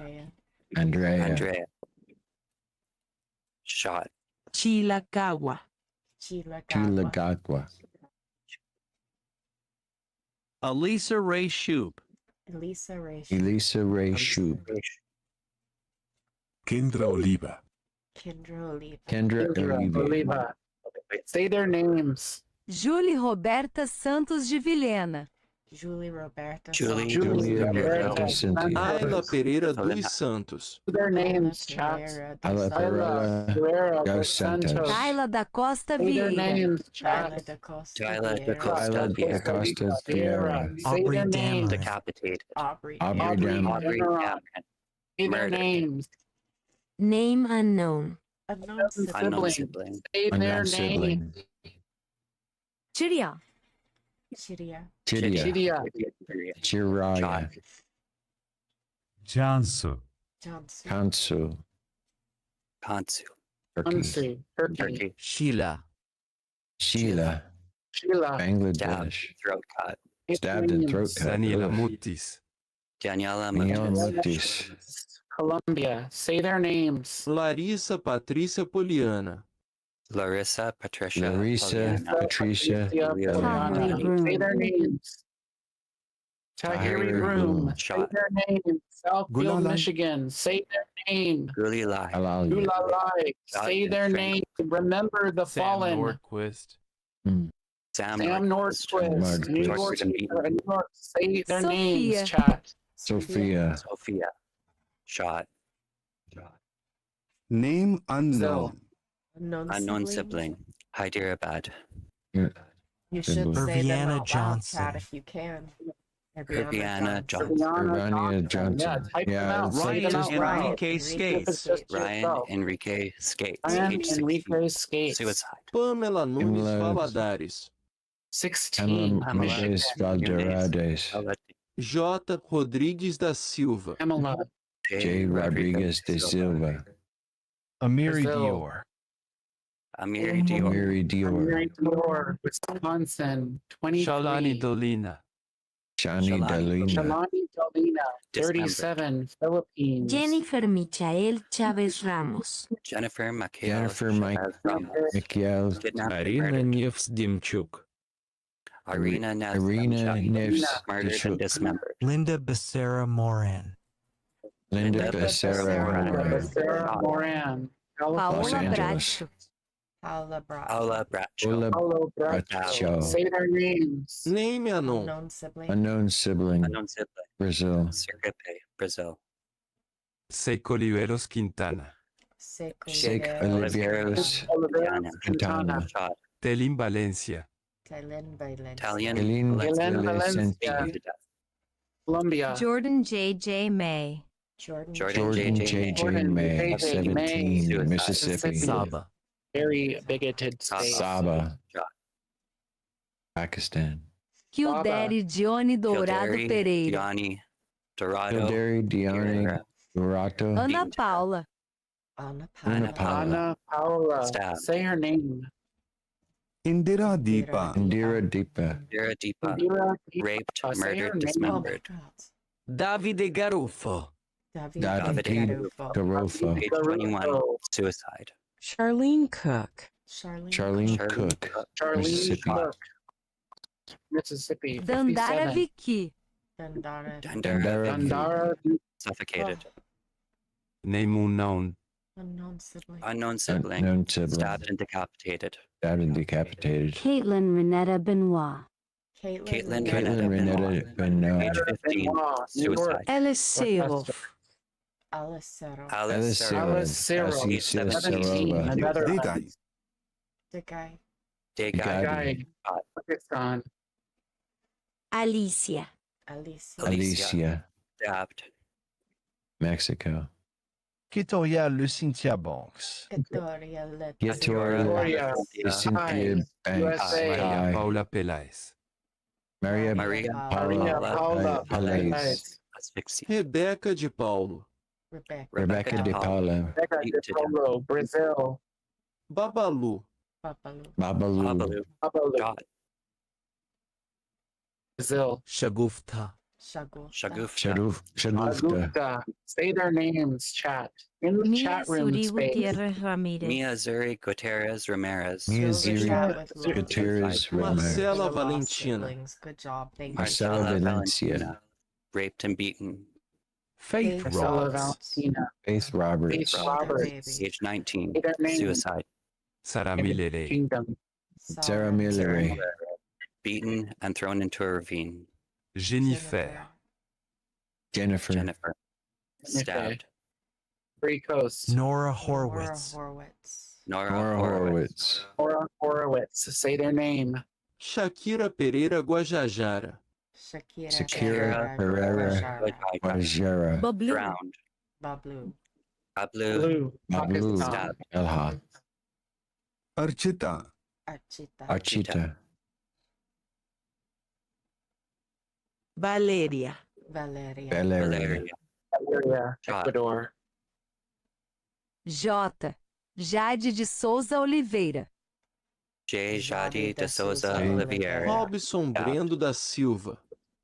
D: Andrea.
M: Shot.
N: Chilagawa.
D: Chilagagua.
F: Elisa Ray Shoup.
E: Elisa
D: Ray Shoup.
O: Kendra Oliva.
D: Kendra Oliva.
L: Say their names.
N: Julie Roberta Santos de Vilhena.
D: Julia
L: Roberta
D: Santos.
O: Ayla Pereira dos Santos.
L: Their names, chat.
D: Ayla Pereira dos Santos.
N: Kyla da Costa
L: Say their
N: Vieira.
L: names, chat.
M: Tyler
D: Ayla
M: DaCosta.
D: Acosta Vieira.
L: Say their names.
M: Decapitated.
D: Aubrey
L: Aubrey
D: Dameron.
M: Aubrey
L: Dameron.
M: Dameron.
L: Say their
M: Murdered.
L: names.
N: Name unknown.
M: Unknown sibling.
L: Say their
D: Unknown
L: names.
D: sibling.
N: Chiria.
D: Chiria.
L: Chidia.
D: Chiraya.
O: Jansu.
D: Kansu.
M: Kansu.
D: Turkey.
L: Turkey.
F: Sheila.
D: Sheila.
L: Sheila.
D: Bangladesh.
M: Throat cut.
D: Stabbed and throat cut.
O: Daniela
D: Ugh.
O: Mutis.
M: Daniela
D: Daniela
M: Mutis.
D: Mutis.
L: Colombia. Say their names.
O: Larissa Patrícia Poliana.
M: Larissa Patricia.
D: Larissa
M: Poliana.
D: Patricia
L: Poliana.
N: Tahiri
L: Say their names. Tahiri
D: Tahiri
L: Room.
D: Room.
L: Say their names. Southfield,
O: Gulalai.
L: Michigan. Say their name.
M: Guli Lai.
D: Halal.
L: Gulalai. Say their name. Remember the
P: Sam
L: fallen.
P: Nordquist.
M: Sam
L: Sam Nordquist. New York.
M: Nordquist.
L: New York. Say their
N: Sophia.
L: names, chat.
D: Sophia.
M: Sophia. Shot.
O: Name unknown.
M: Unknown sibling. Hyderabad.
E: You should say them
F: Irviana
E: out loud,
F: Johnson.
E: chat, if you can.
M: Irviana Johnson.
D: Irvania Johnson.
L: Yeah, type them
D: Yeah,
L: out.
D: it's
L: Write
F: Ryan
L: them out loud.
F: Enrique Skates.
M: Ryan Enrique Skates.
L: Ryan
M: Age 16.
L: Enrique Skates.
M: Suicide.
O: Pamela Nunes
D: Pamela-
O: Valadares.
L: 16.
D: Pamela Mendes Valderrades.
O: J. Rodrigues da Silva.
L: Pamela.
D: J. Rodriguez de Silva.
F: Amiri
L: Brazil.
F: Dior.
M: Amiri Dior.
D: Amiri Dior.
L: Amiri Dior, Wisconsin, 23.
P: Shalani Dolina.
D: Shani
M: Shalani
D: Dalina.
L: Shalani Dolina,
M: Dismembered.
L: 37, Philippines.
N: Jennifer Michael Chavez Ramos.
M: Jennifer Michael
D: Jennifer
M: Chavez Ramos.
D: Michael.
M: Kidnapped and
P: Arina
M: murdered.
P: Nevsdimchuk.
M: Irina
D: Irina
M: Nevsdimchuk. Murdered
D: Nevsdimchuk.
M: and dismembered.
F: Linda Becerra Moran.
D: Linda Becerra Moran.
L: Becerra Moran,
D: Los
N: Paola
D: Angeles.
N: Bracho.
H: Paula Bracho.
M: Paula Bracho.
D: Paula
L: Paulo Bracho.
D: Bracho.
L: Say their names.
O: Name unknown.
H: Unknown sibling.
D: Unknown sibling.
M: Unknown sibling.
D: Brazil.
M: Sergipe, Brazil.
P: Seiko Oliveros Quintana.
H: Sick
D: Sheikh
H: Oliveros.
D: Oliveros
L: Oliveros
D: Quintana.
M: Shot.
P: Telin Valencia.
H: Thailand Valencia.
M: Italian.
D: Helen
L: Helen
D: Valencia.
L: Valencia,
M: Beaten to death.
L: Colombia.
N: Jordan J.J. May.
H: Jordan.
M: Jordan
D: Jordan
M: J.J.
D: J.J. May,
L: J.J. May.
D: 17,
M: Suicide.
D: Mississippi.
F: Saba.
L: Very bigoted state.
D: Saba,
M: Shot.
D: Pakistan.
N: Kildare Dione Dourado
M: Kildare,
N: Pereira.
M: Diani, Dorado.
D: Kildare Dione
M: Pereira.
D: Dorato.
N: Ana Paula.
H: Anna
D: Ana
H: Paula.
D: Paula.
L: Ana Paula.
M: Stabbed.
L: Say her name.
O: Indira Deepa.
D: Indira Deepa.
M: Indira Deepa.
L: Indira
M: Raped,
L: Say her
M: murdered,
L: name.
M: dismembered.
F: Davide Garuffo.
D: Davide Garofo.
M: Page 21. Suicide.
N: Charlene Cook.
D: Charlene Cook.
L: Charlene
D: Mississippi.
L: Cook. Mississippi.
N: Dandara
L: 57.
N: Vicky.
H: Dandara.
L: Dandara.
M: Suffocated.
P: Name unknown.
H: Unknown sibling.
M: Unknown sibling.
D: Unknown sibling.
M: Stabbed and decapitated.
D: Stabbed and decapitated.
N: Caitlin Renetta Benoit.
M: Caitlin
D: Caitlin
M: Renetta
D: Renetta
M: Benoit.
D: Benoit.
M: Age 15. Suicide.
N: Alice Serov.
H: Alicero.
D: Alice
L: Alice
D: Serov.
L: Serov.
D: Alice
L: 17.
D: Serova.
L: Netherlands.
H: The guy.
M: Degai.
L: Guy. Pakistan.
N: Alicia.
D: Alicia.
M: Stabbed.
D: Mexico.
F: Kitoya Lucintia Banks.
H: Victoria
D: Victoria Cynthia Banks.
L: USA.
P: Maria
D: Hi.
P: Paula Peláez.
D: Maria
M: Maria
D: Paula Palais.
M: Asphyxia.
O: Rebeca de Paulo.
D: Rebecca de Paula.
L: Becca de Paulo, Brazil.
O: Babalu.
D: Babalu.
L: Babalu.
M: Shot.
L: Brazil.
F: Shagufta.
M: Shagufta.
D: Shagufta.
L: Agupta. Say their names, chat. In the
N: Mia
L: chat room
N: Suri
L: space.
N: Gutierrez Ramirez.
M: Mia Zuri Gutierrez Ramirez.
D: Mia
H: Zuri
D: Ziri Gutierrez Ramirez.
O: Marcela Valentina.
H: Good job. Thank you.
D: Marcela Valencia.
M: Raped and beaten.
F: Faith
L: Marcela
F: Roberts.
L: Valentina.
D: Faith Roberts.
L: Faith Roberts.
M: Age 19.
L: Say their names.
M: Suicide.
P: Sara Milere.
L: Kingdom.
D: Sarah Millery.
M: Beaten and thrown into a ravine.
P: Jennifer.
D: Jennifer.
M: Jennifer. Stabbed.
L: Free Coast.
F: Nora Horwitz.
M: Nora
D: Nora
M: Horowitz.
D: Horowitz.
L: Nora Horowitz. Say their name.
O: Shakira Pereira Guajajara.
D: Shakira Pereira Guajara.
M: Drowned.
H: Bablu.
M: Bablu.
D: Bablu
M: Stabbed.
D: Elha.
O: Archita.
D: Archita.
N: Valeria.
H: Valeria.
D: Valeria.
L: Valeria.
M: Shot.
L: Ecuador.
N: J. Jade de Souza Oliveira.
M: J. Jadi de Souza
D: J.
M: Oliveira.
O: Robson Brendo da Silva.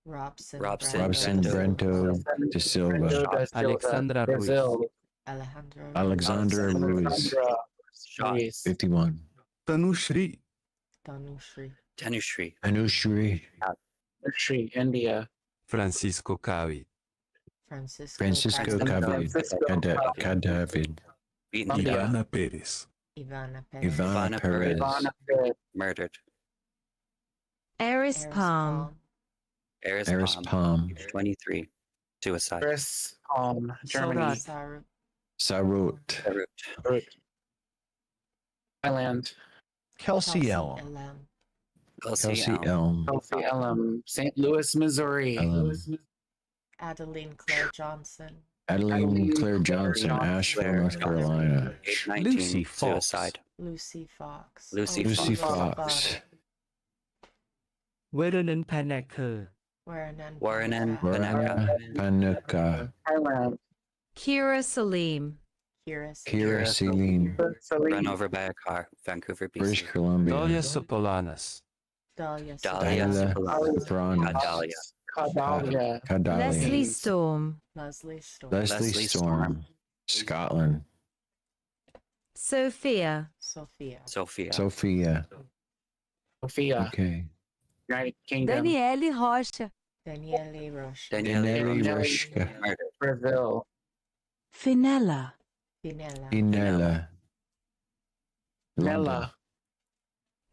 H: Robson
D: Robson Brento de Silva.
P: Alexandra Ruiz.
L: Brazil.
D: Alexandra Ruiz.
M: Shot.
L: Ruiz.
D: 51.
O: Tanushri.
M: Tanushri.
D: Anushri.
L: Shri, India.
P: Francisco Cavi.
D: Francisco Cabi. Cadavid.
M: Beaten to death.
P: Ivana Pérez.
D: Ivana Perez.
L: Ivana Perez.
M: Murdered.
N: Eris Palm.
D: Eris Palm.
M: 23. Suicide.
L: Paris, Germany.
D: Sarut.
M: Beirut.
L: Thailand.
F: Kelsey Elm.
M: Kelsey
D: Elm.
L: Kelsey Elm. St. Louis, Missouri.
H: Adeline Claire Johnson.
D: Adeline Claire Johnson, Asheville, North Carolina.
M: Age 19.
F: Lucy Fox.
M: Suicide.
H: Lucy Fox.
D: Lucy Fox.
F: Weranan Paneker.
M: Waranan
D: Warana
M: Banaka.
D: Panuka.
L: Thailand.
N: Kira Salim.
D: Kira Celine,
M: Run over by a car. Vancouver,
D: British
M: BC.
D: Columbia.
P: Dalia Sopolanas.
M: Dahlia
D: Sopranos.
L: Cadalia.
D: Cadalia.
N: Leslie Storm.
E: Leslie Storm.
D: Leslie Storm. Scotland.
N: Sophia.
E: Sophia.
D: Sophia. Okay.
L: United Kingdom.
N: Daniele Rocha.
E: Daniele Roche.
D: Daniele Rushka.
L: Brazil.
N: Finella.
E: Finella.
D: Inella.
L: Nella.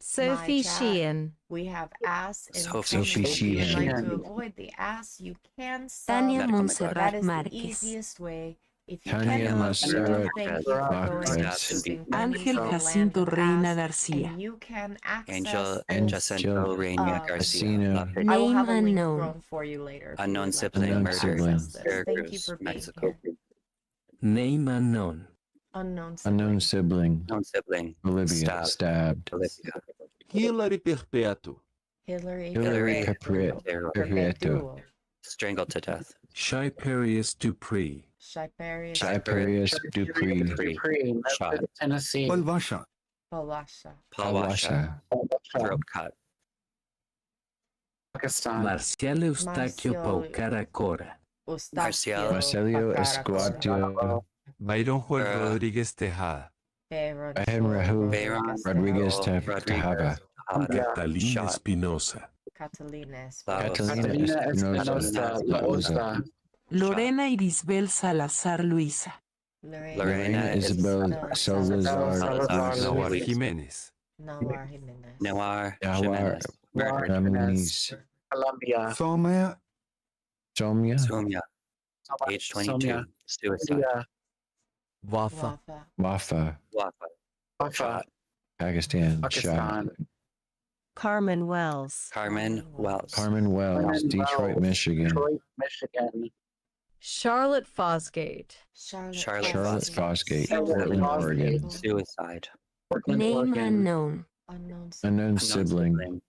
N: Sophie
E: My chat,
N: Sheehan.
E: We have ass in
M: Sophie
E: comments. If you would like
L: Sheehan.
E: to avoid the ass, you can sub.
N: Tania
M: Medical
N: Montserrat
E: That is the
N: Marquez.
E: easiest way. If you
D: Tania
E: cannot,
D: Montserrat
E: thank you for going and
D: Marquez.
E: scooping
N: Ángel
E: pennies in the land
N: Jacinto
E: of
N: Reina
E: ass,
N: Garcia.
E: and you can
M: Angel
E: access
M: and
E: this.
M: Jacinto Reina Garcia.
D: Casino.
M: Love it.
E: I will
N: Name
E: have a link
N: unknown.
E: thrown for you later. if you
M: Unknown
E: would like to
M: sibling
D: Unknown
E: access
D: sibling.
E: this.
M: murdered.
E: Thank you for being
M: Mexico.
E: here.
O: Name unknown.
E: Unknown
D: Unknown
E: sibling.
D: sibling.
M: Unknown sibling.
D: Olivia. Stabbed.
M: Olivia.
O: Hillary Perpétuo.
E: Hillary
D: Hillary
E: Perpetuo.
D: Perpetuo.
M: Strangled to death.
O: Shiperius Dupree.
E: Shiperius
D: Cyprius Dupree.
L: Dupree.
M: Shot.
L: Tennessee.
O: Palvasha.
E: Palasha.
M: Palwasha. Throat cut.
L: Pakistan.
O: Marcial Eustachio
E: Marcial-
O: Paucara Cora.
D: Marcelio Escuatio.
P: Byron Juan Rodríguez Tejada.
D: Bayron Rahul Rodriguez Tejada.
O: Catalina
M: Shot.
O: Espinosa.
E: Catalina
D: Catalina Espinosa.
L: La Osa.
N: Lorena Irisbel Salazar Luisa.
D: Lorena Isabel Salazar.
P: Nawar
M: Luis.
P: Jiménez.
E: Nawar Jimenez.
M: Nawar
D: Nawar
M: Jimenez. Murdered.
D: Ramirez.
L: Colombia.
O: Somaya.
D: Somia.
M: Sumya. Age 22.
L: Somia.
M: Suicide.
L: India.
O: Wafa.
D: Wafa.
M: Wafa.
L: Wafa.
D: Pakistan.
L: Pakistan.
D: Shot.
N: Carmen Wells.
M: Carmen Wells.
D: Carmen Wells. Detroit, Michigan.
L: Detroit, Michigan.
N: Charlotte Fosgate.
D: Charlotte Fosgate.
L: Portland,
D: Oregon.
M: Suicide.
L: Portland,
N: Name
L: Oregon.
N: unknown.
D: Unknown sibling.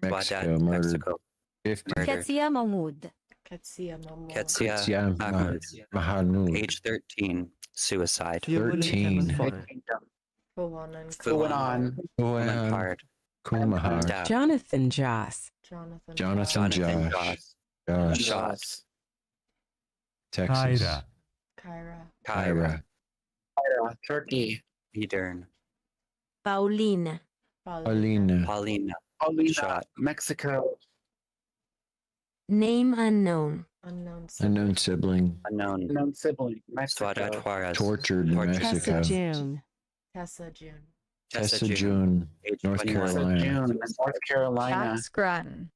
D: Mexico. Murdered.
M: Mexico.
D: 50.
M: Murder.
N: Ketsia Mahmood.
E: Ketsia Mahmoud.
M: Ketsia Mahmoud.
D: Mahmoud.
M: Age 13. Suicide.
D: 13.
L: Fuanan.
M: Woman hard.
D: Kumahar.
M: Death.
N: Jonathan Joss.
D: Jonathan Josh. Josh.
L: Shots.
D: Texas.
E: Kyra.
D: Kyra.
L: Turkey.
M: Edern.
N: Paulina.
D: Paulina.
M: Paulina.
L: Paulina.
M: Shot.
L: Mexico.
N: Name unknown.
D: Unknown sibling.
M: Unknown.
L: Unknown sibling.
M: Suarez
L: Mexico.
M: Juarez.
D: Tortured in Mexico.
N: Tessa June.
E: Tessa June.
D: Tessa June.
M: Age
D: North
M: 21.
D: Carolina.
L: June. North Carolina.
N: Jack Scranton.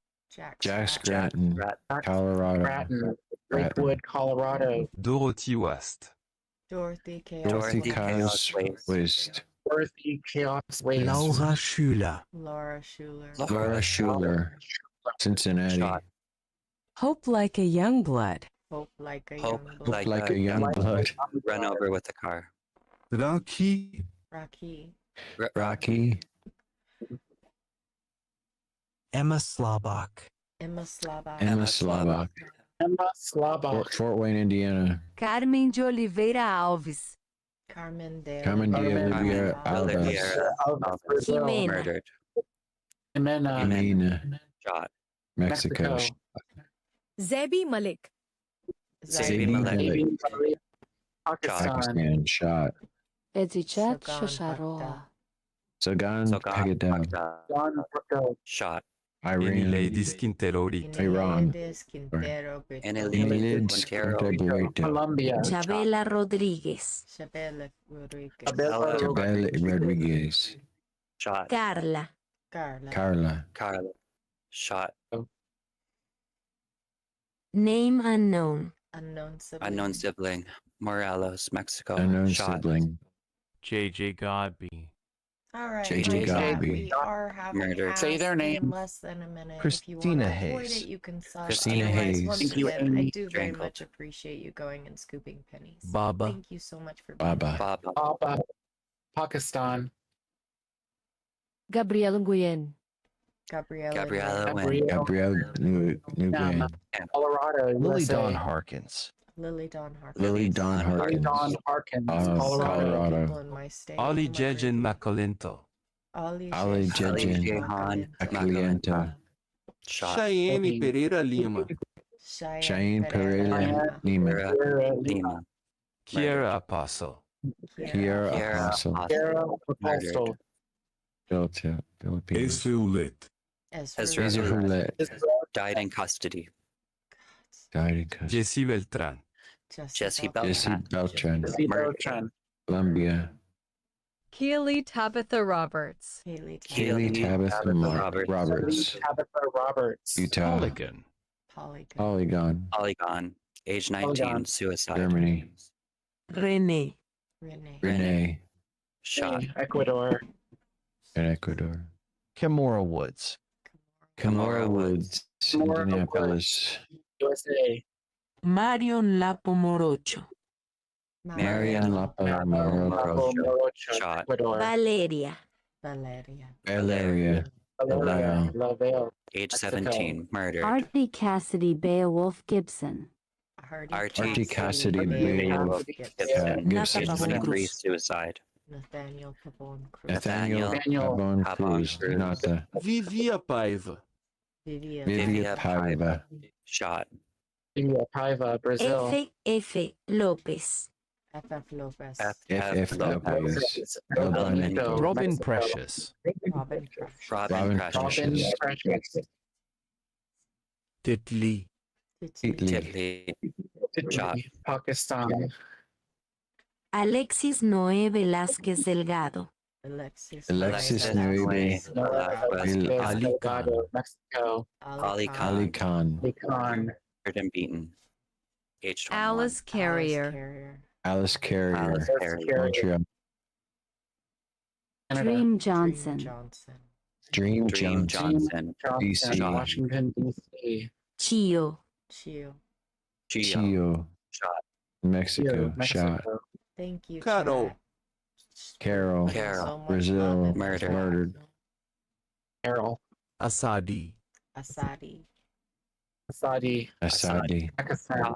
D: Jack Scranton. Colorado.
L: Stratton. Lakewood, Colorado.
P: Dorothy West.
E: Dorothy Chaos.
D: Dorothy
M: Chaos
D: Chaos West.
L: Dorothy Chaos Waste.
O: Laura Schüler.
E: Laura Schuler.
D: Laura Schuler. Cincinnati.
M: Shot.
N: Hope like a young blood.
E: Hope like a
M: Hope
E: young blood.
D: Like a young blood.
M: Run over with a car.
O: Rocky.
E: Rocky.
D: Rocky.
O: Emma Slabak.
E: Emma Slava.
D: Emma Slavak.
L: Emma Slabak.
D: Fort Wayne, Indiana.
N: Carmen de Oliveira Alves.
E: Carmen de
D: Carmen de Oliveira
M: Oliveira
D: Alves.
L: Brazil.
N: Jimena.
M: Murdered.
L: Jimena.
D: Jimena.
M: Shot.
D: Mexico.
L: Mexico.
N: Zebi Malik.
D: Zabi
M: Malik.
D: Malik.
L: Pakistan.
D: Pakistan. Shot.
N: Edichat
E: Sogan
N: Shosharoa.
D: Sagan
M: Sogan
D: Pagadaw.
M: Baghdad.
L: John Brooke.
M: Shot.
D: Iran.
P: Ladies Quinterori.
D: Iran.
E: Inelides Quintero Brito.
M: Enelides
D: Quintero.
M: Quintero.
L: Colombia.
N: Chabela Rodriguez.
E: Chabela Rodriguez.
L: Abel
D: Jabel Rodriguez.
M: Shot.
N: Carla.
E: Carla.
D: Carla.
M: Carla. Shot.
N: Name unknown.
E: Unknown sibling.
M: Unknown sibling. Morelos, Mexico.
D: Unknown
M: Shot.
D: sibling.
O: JJ Godby.
E: All right.
D: JJ
E: my chat,
D: Godby.
E: We are having
M: Murdered.
E: ass
L: Say their
E: in
L: name.
E: less than a minute.
O: Christina
E: if you wanna
O: Hayes.
E: avoid it, you can sub.
D: Christina
E: Otherwise,
D: Hayes.
E: Once
L: Thank you,
E: again, I
L: Amy.
E: do very
M: Strangled.
E: much appreciate you going and scooping pennies.
O: Baba.
E: Thank you so much for being
D: Baba.
E: here.
M: Baba.
L: Papa. Pakistan.
N: Gabriel Nguyen.
E: Gabriella.
M: Gabriella Wynn.
L: Gabriel.
D: Gabrielle Nguyen.
L: Colorado.
O: Lily
L: USA.
O: Dawn Harkins.
E: Lily Dawn Harkins.
D: Lily Dawn
L: Lily
D: Harkins.
L: Dawn Harkins,
E: So many
L: Colorado.
E: people in my state.
O: Ali
E: immigrated.
O: Jejen Makolinto.
E: Ali
D: Ali
E: Jejen
D: Jejen
E: Makalenta.
D: Acalienta.
O: Cheyenne Pereira Lima.
D: Cheyenne Pereira Lima.
M: Lima.
O: Kiera Apostle.
D: Kiera Apostle.
L: Kiera Apostle.
D: Philippines.
P: Esfeulet.
M: Ezra
D: Ezra
M: Houlet
D: Houlet.
M: died in custody.
D: Died in custody.
O: Jesse Beltran.
M: Jesse
D: Jesse
M: Beltran.
D: Beltran. Colombia.
Q: Keely Tabitha Roberts.
D: Keely Tabitha Roberts.
L: Tabitha Roberts.
D: Utah.
O: Polygon.
D: Polygon.
M: Polygon. Age 19. Suicide.
D: Germany.
N: René.
D: Renee.
M: Shot.
L: Ecuador.
D: In Ecuador.
F: Kimora Woods.
D: Kamora Woods. Indianapolis.
L: USA.
N: Marion Lapo Morocho.
D: Marian Lapa Morocho.
M: Shot.
L: Ecuador.
N: Valeria.
D: Valeria. Laval.
L: Laval.
M: Age 17. Murdered.
N: Artie Cassidy Beowulf Gibson.
D: Artie Cassidy Beowulf
M: Gibson.
D: Gibson.
M: Age 23. Suicide.
E: Nathaniel Pavone Cruz.
D: Nathaniel Pavone Cruz. Nata.
O: Vivia Paiva.
D: Vivia Paiva.
M: Shot.
L: Vivia Paiva, Brazil.
N: F. Lopez.
E: FF Lopez.
D: F. Lopez.
L: Mexico.
O: Robin
L: Mexico.
O: Precious.
E: Robin Precious.
M: Robin Precious.
L: Precious.
O: Titli.
D: Italy.
M: Shot.
L: Pakistan.
N: Alexis Noé Velázquez Delgado.
E: Alexis
D: Nueve.
L: Ali Khan. Mexico.
M: Ali
D: Ali
M: Khan.
D: Khan.
M: Murdered and beaten. Age 21.
Q: Alice Carrier.
D: Alice Carrier.
M: Alice Carrier.
D: Montreal.
N: Dream Johnson.
D: Dream
M: Dream
D: Johnson.
M: Johnson.
D: DC.
L: Washington, D.C.
N: Chio.
M: Gio.
D: Chio.
M: Shot.
D: Mexico. Shot.
E: Thank you.
O: Carol.
D: Carol.
M: Carol.
D: Brazil.
M: Murdered.
L: Carol.
O: Asadi.
E: Asadi.
L: Asadi. Pakistan.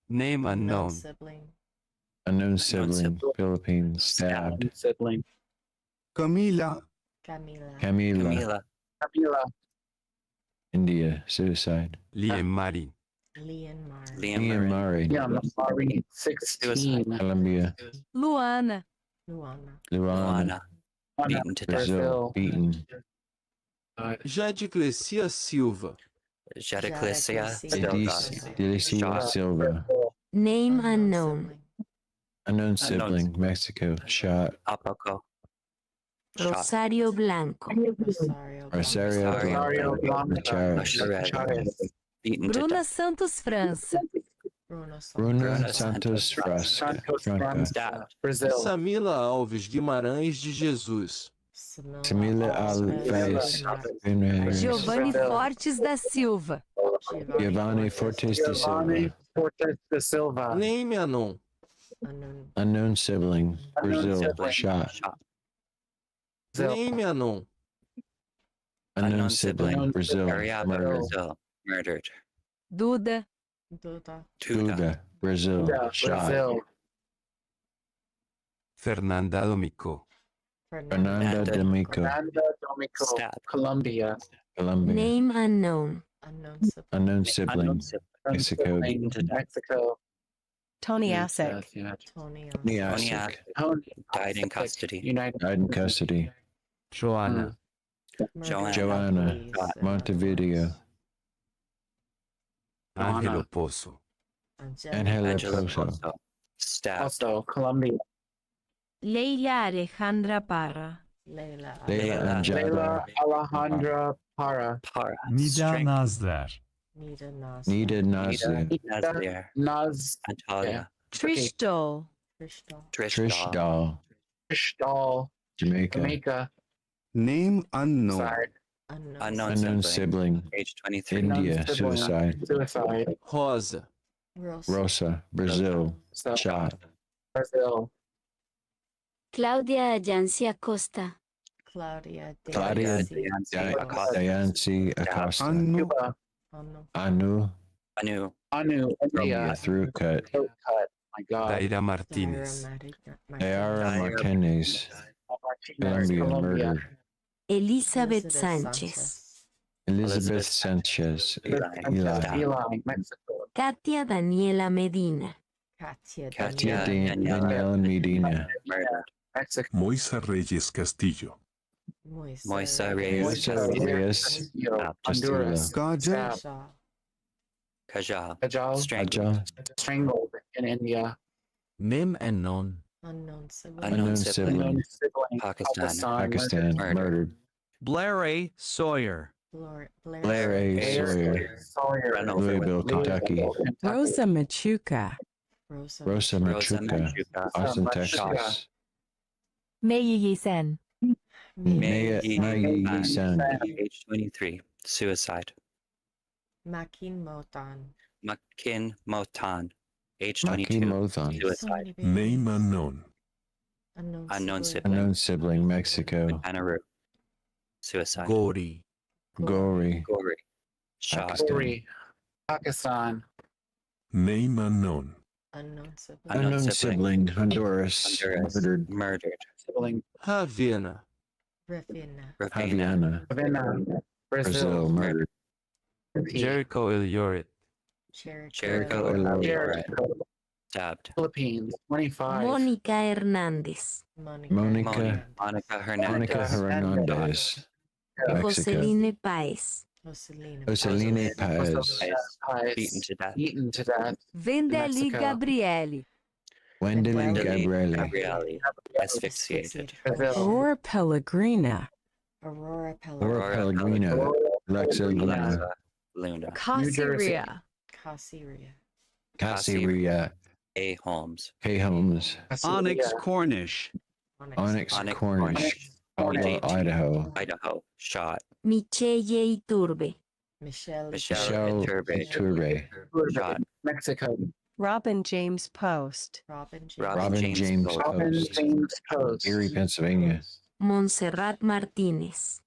O: Name unknown.
E: Sibling.
D: Unknown sibling. Philippines. Stabbed.
L: Sibling.
P: Camila.
D: Camila.
L: Camila.
D: India. Suicide.
O: Liam Marin.
E: Liam Murray.
D: Ian Murray.
L: Yeah, Mari, 16.
D: Colombia.
Q: Luana.
D: Luana.
M: Beaten to death.
D: Brazil. Beaten.
O: Jade Clecia Silva.
M: Jada Clecia
D: Delicia Silva.
N: Name unknown.
D: Unknown sibling. Mexico. Shot.
M: Apoco.
N: Rosario Blanco.
D: Rosario Blanco.
M: Chavez. Beaten to
Q: Bruna
M: death.
Q: Santos França.
D: Bruna Santos Franca.
M: Stabbed.
L: Brazil.
O: Samila Alves Guimarães de Jesus.
D: Camila Alves.
Q: Giovanni Fortes da Silva.
D: Giovanni Fortes de Silva.
L: Fortes de Silva.
O: Name unknown.
D: Unknown sibling. Brazil.
L: sibling.
D: Shot.
O: Name unknown.
D: Unknown sibling. Brazil.
M: Ariaba,
D: Murdered.
M: Brazil. Murdered.
Q: Duda.
D: Duda. Brazil. Shot.
L: Brazil.
O: Fernanda Domico.
D: Fernanda D'Amico.
L: Fernanda Domico.
M: Stabbed.
L: Colombia.
D: Colombia.
N: Name unknown.
D: Unknown sibling. Mexico.
L: Mexico.
Q: Tony Asek.
E: Tony
D: Niasek.
M: Died in custody.
L: United.
D: Died in custody.
O: Joanna.
D: Joanna. Montevideo.
O: Angelo Pozo.
D: Angela Pozo.
M: Stabbed.
L: Also, Colombia.
Q: Leila Alejandra Parra.
D: Leila
L: Leila
D: Anjada.
L: Alejandra Para.
O: Nida Nazar.
D: Nida Nazir.
M: Nazir.
L: Naz.
M: Antalya.
Q: Trish Doll.
D: Trish Dahl.
L: Trish Dahl.
D: Jamaica.
L: Jamaica.
P: Name unknown.
L: Sorry.
D: Unknown sibling.
M: Age 23.
D: India.
L: Sibling.
D: Suicide.
L: Suicide.
O: Rosa.
D: Rosa. Brazil. Shot.
L: Brazil.
N: Claudia Ayansi Acosta.
E: Claudia
D: Claudia
E: Dayansi
D: Dayansi Acosta.
P: Anu.
L: Cuba.
D: Anu
L: Anu,
D: Colombia
L: India.
D: through cut.
L: Throat cut. My God.
O: Daira Martínez.
D: Daira Martinez. Colombia murdered.
N: Elizabeth Sánchez.
D: Elizabeth Sanchez. Eli.
L: Eli, Mexico.
N: Katia Daniela Medina.
C: Katia
D: Daniela Medina.
M: Murdered.
L: Mexico.
P: Moisa Reyes Castillo.
M: Moisa Reyes
D: Reyes.
L: Honduras.
P: Kaja.
L: Stabbed.
M: Kajal.
L: Kajal.
M: Strangled.
L: Strangled in India.
O: Mem and non.
C: Unknown sibling.
M: Unknown sibling.
L: Unknown sibling.
M: Pakistan.
D: Murdered.
O: Blair A. Sawyer.
D: Blair A. Sawyer. Louisville, Kentucky.
Q: Rosa Machuca.
D: Rosa Machuca. Austin, Texas.
Q: Mei Yisen.
D: Maya San.
M: Age 23. Suicide.
C: Makin Motan.
M: Makin Motan. Age
D: Maki
M: 22.
D: Mothan.
M: Suicide.
P: Name unknown.
M: Unknown sibling.
D: Unknown sibling, Mexico.
M: Anaru. Suicide.
O: Gori.
D: Gori.
M: Gori. Shot.
D: Pakistan.
L: Gori. Pakistan.
P: Name unknown.
D: Unknown sibling, Honduras. Murdered.
M: Murdered.
L: Sibling.
O: Havana.
D: Havana.
L: Havana.
D: Brazil. Murdered.
O: Jericho Iliorit.
M: Jericho.
L: Jericho.
M: Stabbed.
L: Philippines. 25.
N: Mónica Hernández.
D: Monica
M: Hernandez.
D: Hernandez. Mexico.
N: Joseline Páez.
D: Joseline Paez.
M: Beaten to death.
L: Beaten to death.
Q: Vendeli
L: Mexico.
Q: Gabriele.
D: Wendell Gabriele.
M: Gabriele. Asphyxiated.
L: Brazil.
Q: Aurora Pellegrina.
D: Laura Pellegrino. Lexa Luna.
M: Luna.
Q: Casiria.
D: Cassiria.
M: A. Holmes.
D: K. Holmes.
O: Onyx Cornish.
D: Onyx Cornish. Caldwell, Idaho.
M: Idaho. Shot.
N: Michelle Iturbe.
M: Michelle
D: Iturbe.
M: Shot.
L: Mexico.
Q: Robin James Post.
D: Robin James
L: Robin
D: Post.
L: James Post.
D: Erie, Pennsylvania.
N: Montserrat Martínez.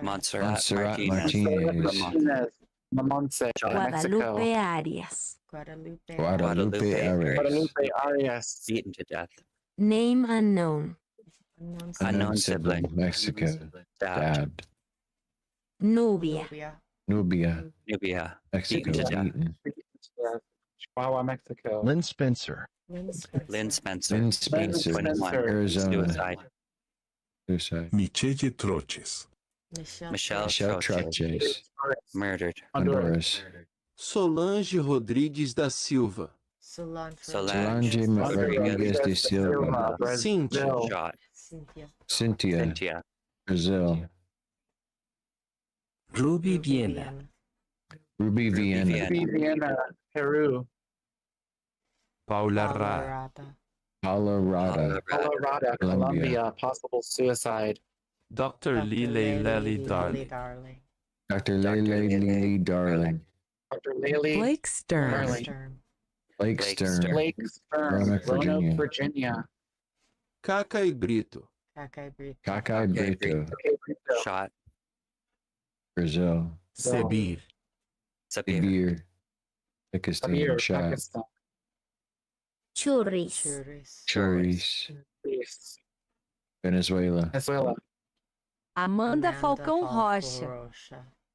M: Montserrat
D: Martinez.
L: Martinez. Monse. Mexico.
N: Guadalupe Arias.
D: Guadalupe Arias.
L: Guadalupe Arias.
M: Beaten to death.
N: Name unknown.
M: Unknown sibling.
D: Mexico. Stabbed.
N: Nubia.
D: Nubia. Mexico.
M: Beaten to death.
D: Beaten.
L: Chihuahua, Mexico.
O: Lynn Spencer.
M: Lynn Spencer.
D: Lynn Spencer.
M: 21.
D: Arizona.
M: Suicide.
D: Suicide.
P: Michelle Troches.
M: Michelle
D: Michelle
M: Troches.
D: Troches.
M: Murdered.
D: Honduras.
O: Solange Rodrigues da Silva.
D: Solange Rodriguez de Silva.
O: Cynthia.
M: Shot.
D: Cynthia. Brazil.
O: Ruby Viena.
D: Ruby Vienna.
L: Vienna, Peru.
O: Paula Ra.
D: Colorado.
L: Colorado, Colombia. Possible suicide.
O: Dr. Lele Lely Darling.
D: Dr. Lele Darling.
L: Dr. Lely
Q: Blake Stern.
L: Darling.
D: Blake Stern.
L: Blake Stern,
D: Roanoke,
L: Roanoke,
D: Virginia.
L: Virginia.
O: Caca e Brito.
D: Cacai Brito.
M: Shot.
D: Brazil.
O: Sebir.
D: Sabir. Pakistan.
L: Kabir,
D: Shot.
L: Pakistan.
N: Churris.
D: Choriz.
L: Greece.
D: Venezuela.
L: Venezuela.
Q: Amanda Falcão Rocha.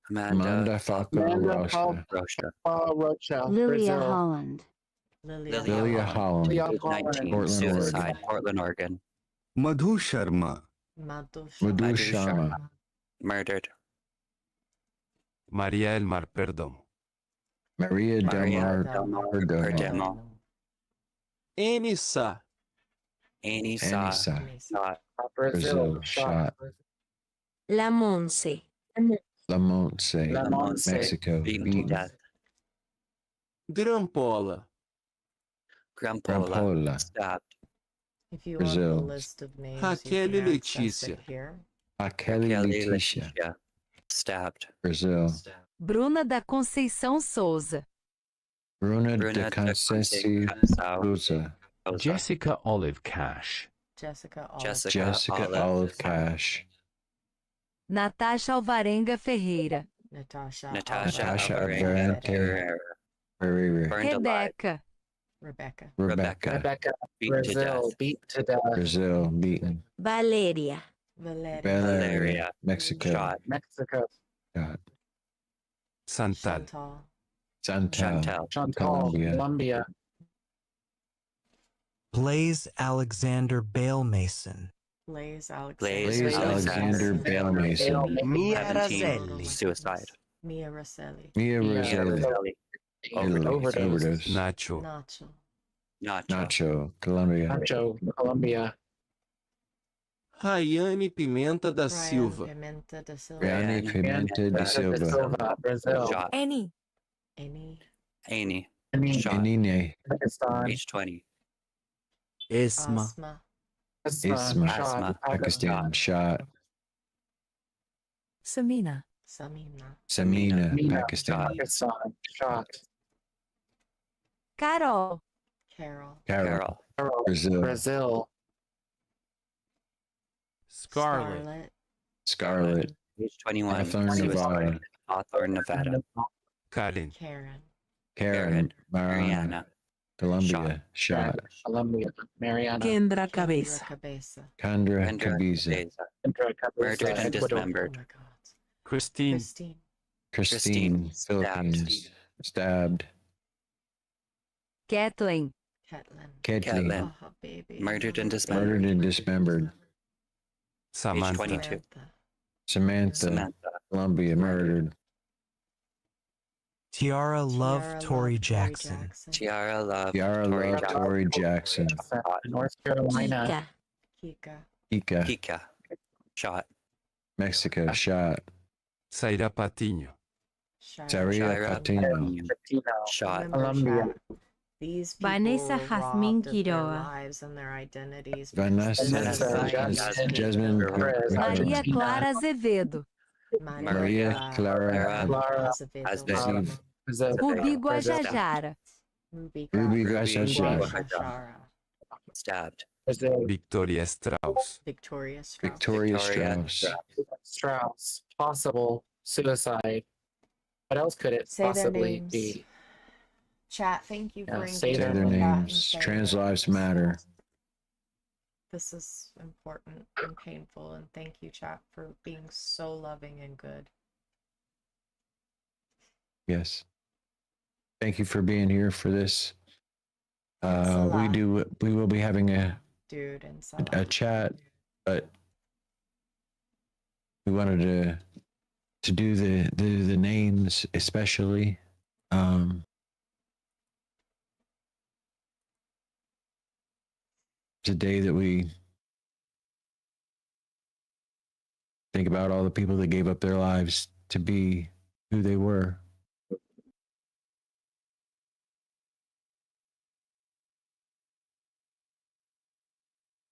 D: Amanda Falco Rocha.
L: Rocha.
N: Lilia
L: Brazil.
N: Holland.
D: Lilia Holland.
L: Lilia
M: 19.
D: Portland,
M: Suicide.
D: Oregon.
M: Portland, Oregon.
P: Madhu Sharma.
D: Madhu
M: Madhu
D: Sharma.
M: Murdered.
O: Maria Elmar Perdão.
D: Maria Del Mar Perdomo.
M: Perdomo.
O: Enissa.
M: Anissa. Shot.
D: Brazil. Shot.
N: La Monse.
D: La Monte.
L: La Monse.
D: Mexico.
M: Beaten to
D: Beaten.
M: death.
O: Grampola.
M: Grampola.
D: Grampola.
M: Stabbed.
D: Brazil.
O: Raquel e Letícia.
D: Kelly
M: Kelly
D: Leticia.
M: Leticia. Stabbed.
D: Brazil.
Q: Bruna da Conceição Souza.
D: Bruna de
M: Bruna
D: Conceição Souza.
O: Jessica Olive Cash.
D: Jessica Olive Cash.
Q: Natasha Alvarenga Ferreira.
M: Natasha
D: Natasha
M: Alvarenga
D: Alvarenga
M: Ferreira. Burned alive.
E: Rebecca.
L: Rebecca.
M: Beaten to
L: Brazil.
M: death.
L: Beat to death.
D: Brazil, beaten.
N: Valeria.
D: Valeria, Mexico.
M: Shot.
L: Mexico.
D: Shot.
O: Santal.
D: Chantal,
L: Chantal.
D: Colombia.
L: Colombia.
F: Blaze Alexander Bale Mason.
E: Blaze
D: Blaze Alexander Bale Mason.
F: Mia
M: 17,
F: Razelli.
M: Suicide.
E: Mia Rosselli.
D: Mia
M: Mia
D: Rosselli.
M: Rosselli.
D: Overdose.
O: Nacho.
D: Nacho, Colombia.
L: Nacho. Colombia.
O: Rayane Pimenta da Silva.
E: Pimenta da Silva.
D: Rayane Pimenta da Silva.
L: Brazil.
M: Shot.
N: Any.
M: Annie. Shot.
D: Enine.
L: Pakistan.
M: Age 20.
F: Isma.
D: Isma.
L: Shot.
D: Pakistan. Shot.
Q: Samina.
D: Samina,
L: Mina.
D: Pakistan.
L: Pakistan. Shot.
Q: Carol.
D: Carol. Brazil. Scarlet.
M: Age 21.
D: Hawthorne,
M: Suicide.
D: Nevada.
M: Hawthorne, Nevada.
O: Karen.
D: Karen. Mariana.
M: Mariana.
D: Colombia. Shot.
L: Colombia. Mariana.
Q: Kendra Cabeça.
D: Condra
M: Kendra
D: Cabeza.
M: Murdered and dismembered.
O: Christine.
D: Christine, Philippines. Stabbed.
Q: Kathleen.
D: Kathleen.
M: Murdered and dismembered.
D: Murdered and dismembered.
M: Age
O: Samantha.
M: 22.
D: Samantha. Colombia. Murdered.
F: Tiara Love Tory Jackson.
M: Tiara Love.
D: Tory Jackson.
L: North Carolina.
D: Ica.
M: Kika. Shot.
D: Mexico. Shot.
O: Zaira Patiño.
D: Zaria Patino.
M: Shot.
L: Colombia.
E: These people
Q: Vanessa
E: were
Q: Jasmine
E: robbed of their
Q: Quiroga.
E: lives and their identities.
D: Vanessa. Jasmine.
Q: Maria Clara Azevedo.
D: Maria Clara
E: Azevedo.
Q: Rubi Guajajara.
D: Ruby Guajajara.
M: Stabbed.
O: Victoria Strauss.
E: Victoria Strauss.
D: Victoria Strauss.
L: Strauss. Possible suicide. What else could it
E: Say their
L: possibly
E: names.
L: be?
E: Chat, thank you for
L: say
E: engaging
D: Say their
E: with that and
D: names.
E: saying
D: Trans
E: it.
D: lives matter.
E: This is important and painful, and thank you, chat, for being so loving and good.
D: Yes. Thank you for being here for this. We will be having a chat, but we wanted to do the names especially. It's a day that we think about all the people that gave up their lives to be who they were.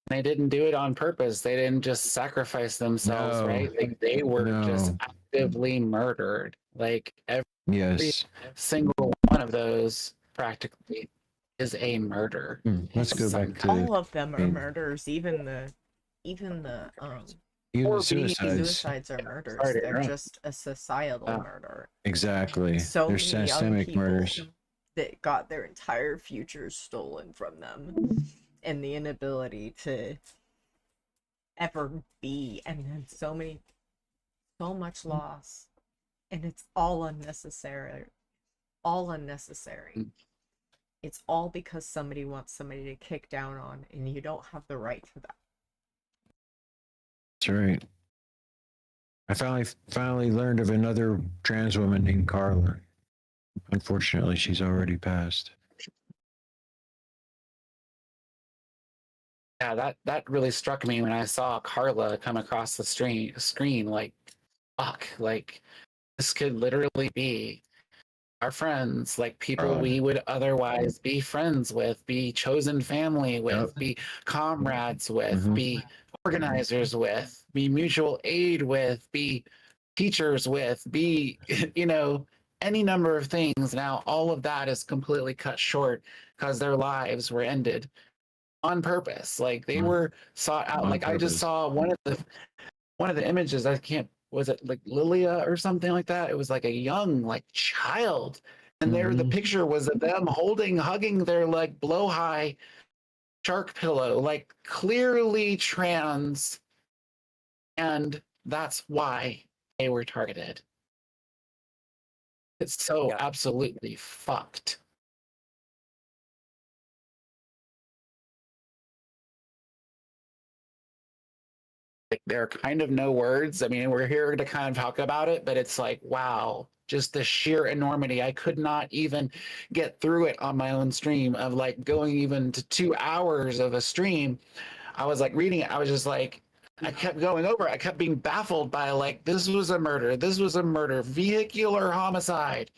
L: They didn't do it on purpose. They didn't just sacrifice themselves,
D: No.
L: right? They were just actively murdered. Like every single one of those practically is a murder.
D: Let's go back to
E: all of them are murders. Even the suicides are murders. They're just a societal murder.
D: Exactly.
E: So
D: They're
E: many young
D: systemic
E: people
D: murders.
E: that got their entire futures stolen from them, and the inability to ever be, and then so much loss, and it's all unnecessary. It's all because somebody wants somebody to kick down on, and you don't have the right to that.
D: That's right. I finally learned of another trans woman named Carla. Unfortunately, she's already passed.
L: Yeah, that really struck me when I saw Carla come across the screen. Like, fuck, like this could literally be our friends, like people we would otherwise be friends with, be chosen family with, be comrades with, be organizers with, be mutual aid with, be teachers with, be, any number of things. Now, all of that is completely cut short because their lives were ended on purpose. Like they were sought out. Like I just saw one of the images. Was it like Lilia or something like that? It was like a young child And there, the picture was of them hugging their like blow high shark pillow, like clearly trans. And that's why they were targeted. It's so absolutely fucked. Like, there are kind of no words. I mean, we're here to kind of talk about it, but it's like, wow, just the sheer enormity. I could not even get through it on my own stream of like going even to 2 hours of a stream. I was like reading it. I was just like, I kept going over it. I kept being baffled by like, this was a murder. This was a murder, vehicular homicide.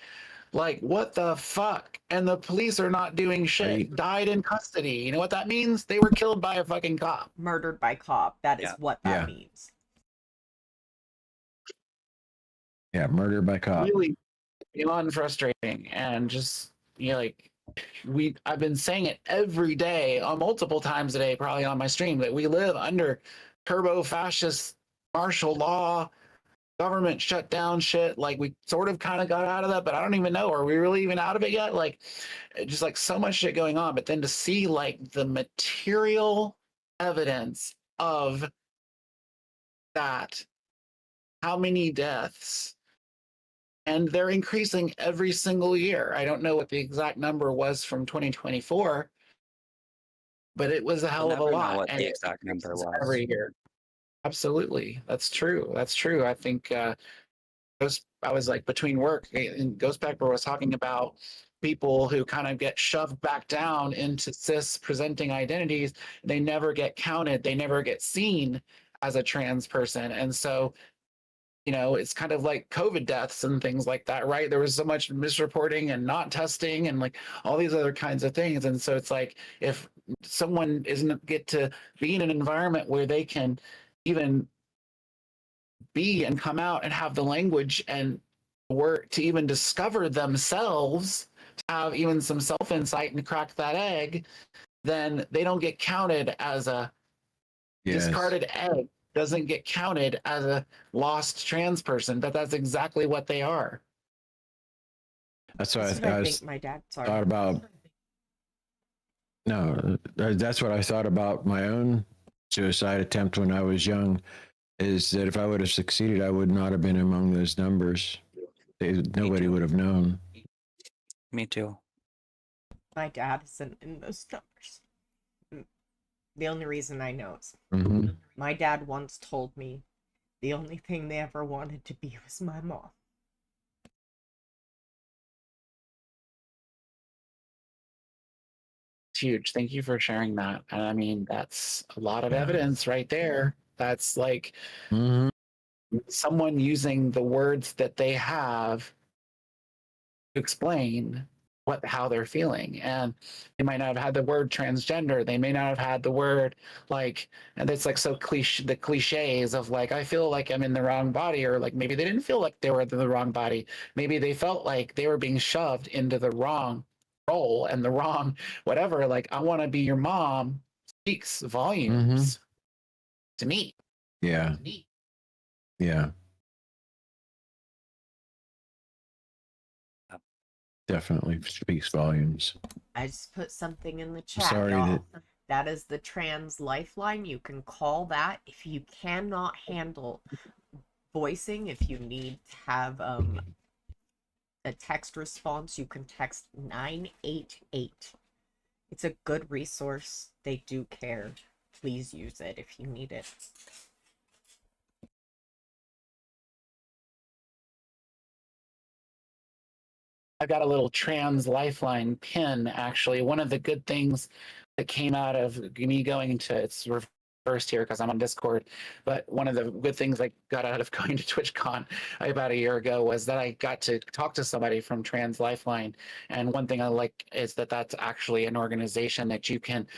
L: Like, what the fuck? And the police are not doing shit. Died in custody. You know what that means? They were killed by a fucking cop.
E: Murdered by cop. That is what that means.
D: Yeah, murder by cop.
L: Really beyond frustrating. And just, you know, like, I've been saying it every day, multiple times a day, probably on my stream, that we live under turbo fascist martial law, government shutdown shit. Like, we sort of kind of got out of that, but I don't even know, are we really even out of it yet? Like, just like so much shit going on. But then to see like the material evidence of that, how many deaths, and they're increasing every single year. I don't know what the exact number was from 2024, but it was a hell of a lot.
M: Know what
L: and
M: the exact number was
L: every year. Absolutely. That's true. That's true. I think I was like between work, and Ghost Pepper was talking about people who kind of get shoved back down into cis presenting identities. They never get counted. They never get seen as a trans person. And so, you know, it's kind of like COVID deaths and things like that, right? There was so much misreporting and not testing and like all these other kinds of things. And so it's like, if someone isn't get to be in an environment where they can even be and come out and have the language and work to even discover themselves, to have even some self-insight and crack that egg, then they don't get counted as a discarded egg, doesn't get counted as a lost trans person, but that's exactly what they are.
D: That's what
E: I think my dad
D: thought about. No, that's what I thought about my own suicide attempt when I was young, is that if I would have succeeded, I would not have been among those numbers. Nobody would have known.
M: Me too.
E: My dad isn't in those numbers. The only reason I know is my dad once told me the only thing they ever wanted to be was my mom.
L: Huge. Thank you for sharing that. And I mean, that's a lot of evidence right there. That's like someone using the words that they have to explain how they're feeling. And they might not have had the word transgender. They may not have had the word like, and it's like so cliche, the cliches of like, I feel like I'm in the wrong body, or like maybe they didn't feel like they were in the wrong body. Maybe they felt like they were being shoved into the wrong role and the wrong whatever. Like, I want to be your mom speaks volumes to me.
D: Yeah. Yeah. Definitely speaks volumes.
E: I just put something in the chat.
D: Sorry
E: that is the trans lifeline. You can call that if you cannot handle voicing. If you need to have a text response, you can text 988. It's a good resource. They do care. Please use it if you need it.
L: I've got a little trans lifeline pin, actually. One of the good things that came out of me going to, it's reversed here because I'm on Discord, but one of the good things I got out of going to TwitchCon about a year ago was that I got to talk to somebody from Trans Lifeline. And one thing I like is that that's actually an organization that you can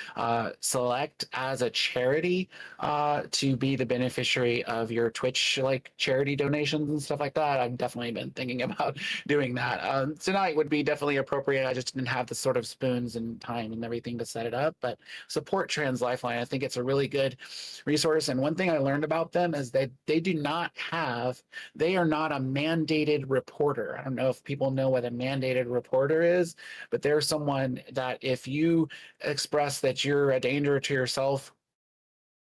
L: select as a charity to be the beneficiary of your Twitch like charity donations and stuff like that. I've definitely been thinking about doing that. Tonight would be definitely appropriate. I just didn't have the sort of spoons and time and everything to set it up, but support Trans Lifeline. I think it's a really good limited resource. And one thing I learned about them is that they are not a mandated reporter. I don't know if people know what a mandated reporter is, but they're someone that if you express that you're a danger to yourself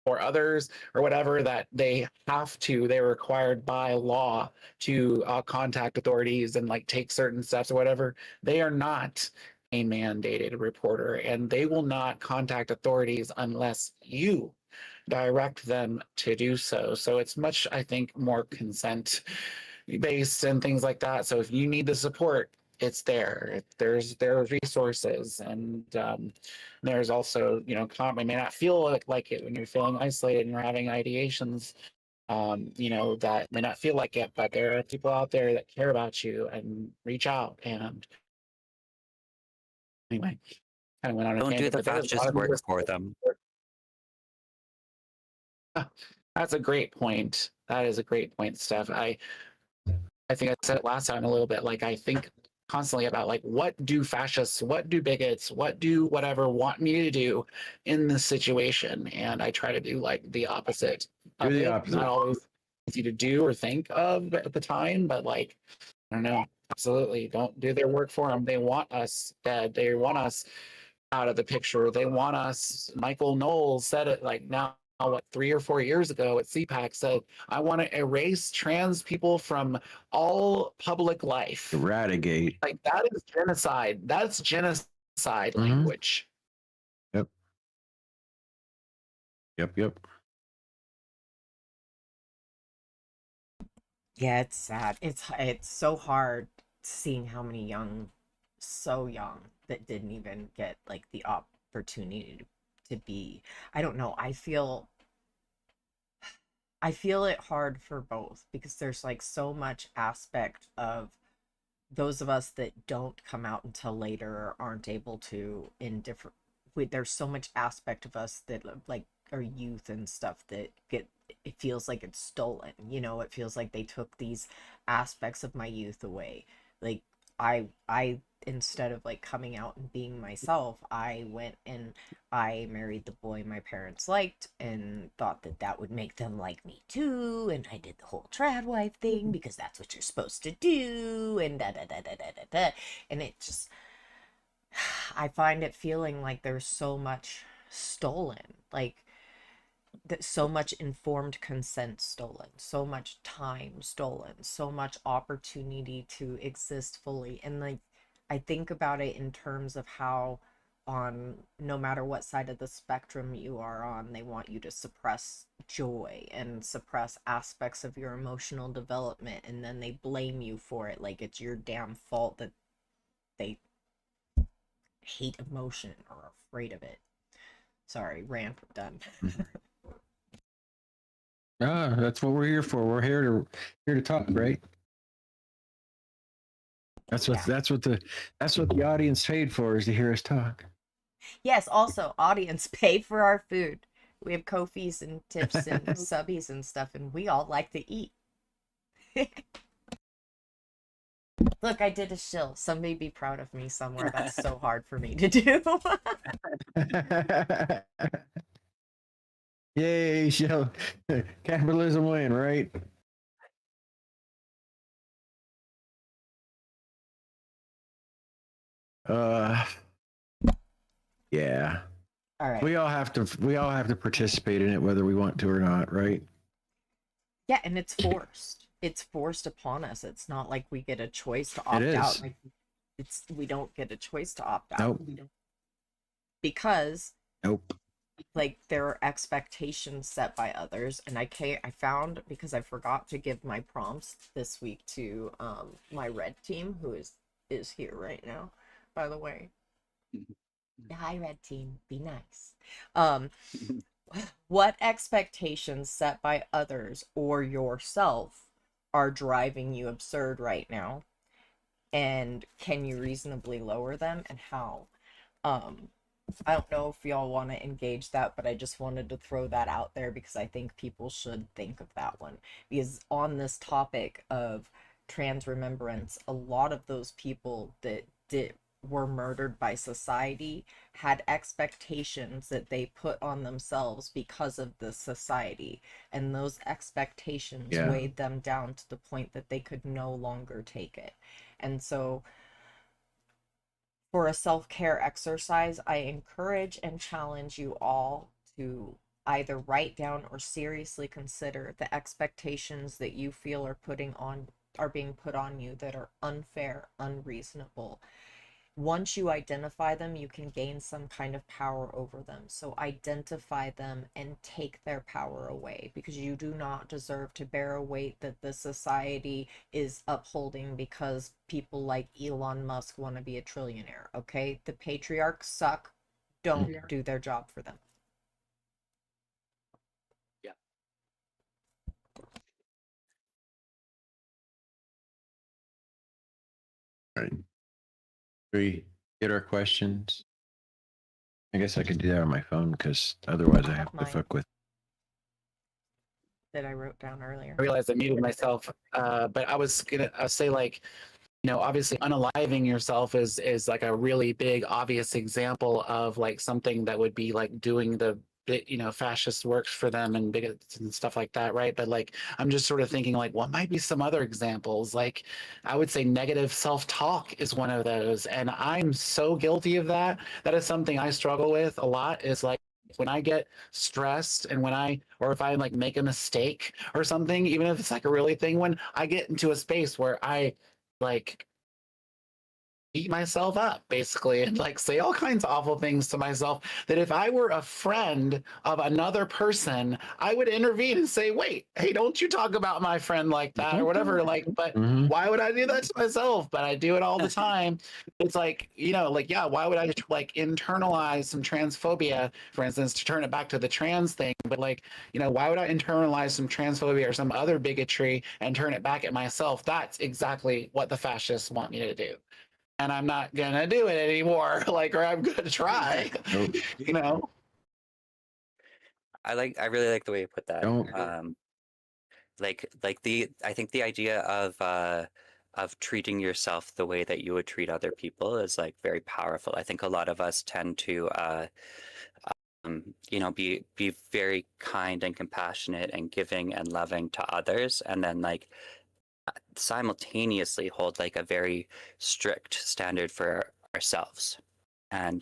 L: or others or whatever, that they're required by law to contact authorities and like take certain steps or whatever. They are not a mandated reporter, and they will not contact authorities unless you direct them to do so. So it's much, I think, more consent based and things like that. So if you need the support, it's there. There's resources, and there's also, it may not feel like it when you're feeling isolated and you're having ideations. That may not feel like it, but there are people out there that care about you and reach out. And anyway, kind of went on a
M: Don't do
L: tangent,
M: the
L: but there's a lot
M: fascist
L: of
M: work for them.
L: That's a great point. That is a great point, Steph. I think I said it last time a little bit. Like, I think constantly about like, what do fascists, what do bigots, what do whatever want me to do in this situation? And I try to do like the opposite.
D: Do the
L: It.
D: opposite.
L: Not always easy to do or think of at the time, but like, I don't know. Absolutely, don't do their work for them. They want us dead. They want us out of the picture. They want us. Michael Knowles said it like now, what, 3 or 4 years ago at CPAC, said, I want to erase trans people from all public life.
D: Eradicate.
L: Like, that is genocide. That's genocide language.
D: Yep. Yep.
E: Yeah, it's sad. It's so hard seeing how many so young that didn't even get like the opportunity to be. I don't know. I feel it hard for both because there's like so much aspect of those of us that don't come out until later or aren't able to in different there's so much aspect of us that like our youth and stuff that it feels like it's stolen. It feels like they took these aspects of my youth away. Like I instead of like coming out and being myself, I went and I married the boy my parents liked and thought that that would make them like me too, and I did the whole trad wife thing because that's what you're supposed to do, and da da da da da da da. And it just, I find it feeling like there's so much stolen, like that, so much informed consent stolen, so much time stolen, so much opportunity to exist fully. And like, I think about it in terms of how on no matter what side of the spectrum you are on, they want you to suppress joy and suppress aspects of your emotional development, and then they blame you for it like it's your damn fault that they hate emotion or are afraid of it. Sorry, rant done.
D: That's what we're here for. We're here to talk, right? That's what the audience paid for, is to hear us talk.
E: Yes, also, audience, pay for our food. We have Ko-fis and tips and subbies and stuff, and we all like to eat. Look, I did a shill. Somebody be proud of me somewhere. That's so hard for me to do.
D: Yay, show. Capitalism win, right? Yeah.
E: All right.
D: We all have to participate in it whether we want to or not, right?
E: Yeah, and it's forced. It's forced upon us. It's not like we get a choice to opt out. Like, we don't get a choice to opt out.
D: Nope.
E: Because
D: nope.
E: Like, there are expectations set by others, and I found, because I forgot to give my prompts this week to my red team, who is here right now, by the way. Hi, red team, be nice. What expectations set by others or yourself are driving you absurd right now, and can you reasonably lower them, and how? I don't know if y'all want to engage that, but I just wanted to throw that out there because I think people should think of that one. Because on this topic of trans remembrance, a lot of those people that were murdered by society had expectations that they put on themselves because of the society, and those expectations weighed them down to the point that they could no longer take it. And so for a self-care exercise, I encourage and challenge you all to either write down or seriously consider the expectations that you feel are being put on you that are unfair, unreasonable. Once you identify them, you can gain some kind of power over them. So identify them and take their power away, because you do not deserve to bear a weight that the society is upholding because people like Elon Musk want to be a trillionaire. Okay? The patriarchs suck. Don't do their job for them.
M: Yeah.
D: All right. We get our questions. I guess I could do that on my phone because otherwise I have to fuck with.
E: That I wrote down earlier.
L: I realized I muted myself, but I was gonna say, like, you know, obviously unaliving yourself is like a really big obvious example of like something that would be like doing the, you know, fascist works for them and bigots and stuff like that, right? But like I'm just sort of thinking like what might be some other examples. Like I would say negative self-talk is one of those, and I'm so guilty of that. That is something I struggle with a lot, is like when I get stressed and or if I like make a mistake or something, even if it's like a really thing, when I get into a space where I like beat myself up basically and like say all kinds of awful things to myself, that if I were a friend of another person, I would intervene and say, wait, hey, don't you talk about my friend like that or whatever. Like, but why would I do that to myself? But I do it all the time. It's like, you know, like, yeah, why would I like internalize some transphobia, for instance, to turn it back to the trans thing? But like, you know, why would I internalize some transphobia or some other bigotry and turn it back at myself? That's exactly what the fascists want me to do. And I'm not gonna do it anymore. Like, or I'm gonna try. You know.
M: I really like the way you put that. I think the idea of treating yourself the way that you would treat other people is like very powerful. I think a lot of us tend to you know, be very kind and compassionate and giving and loving to others, and then like simultaneously hold like a very strict standard for ourselves. And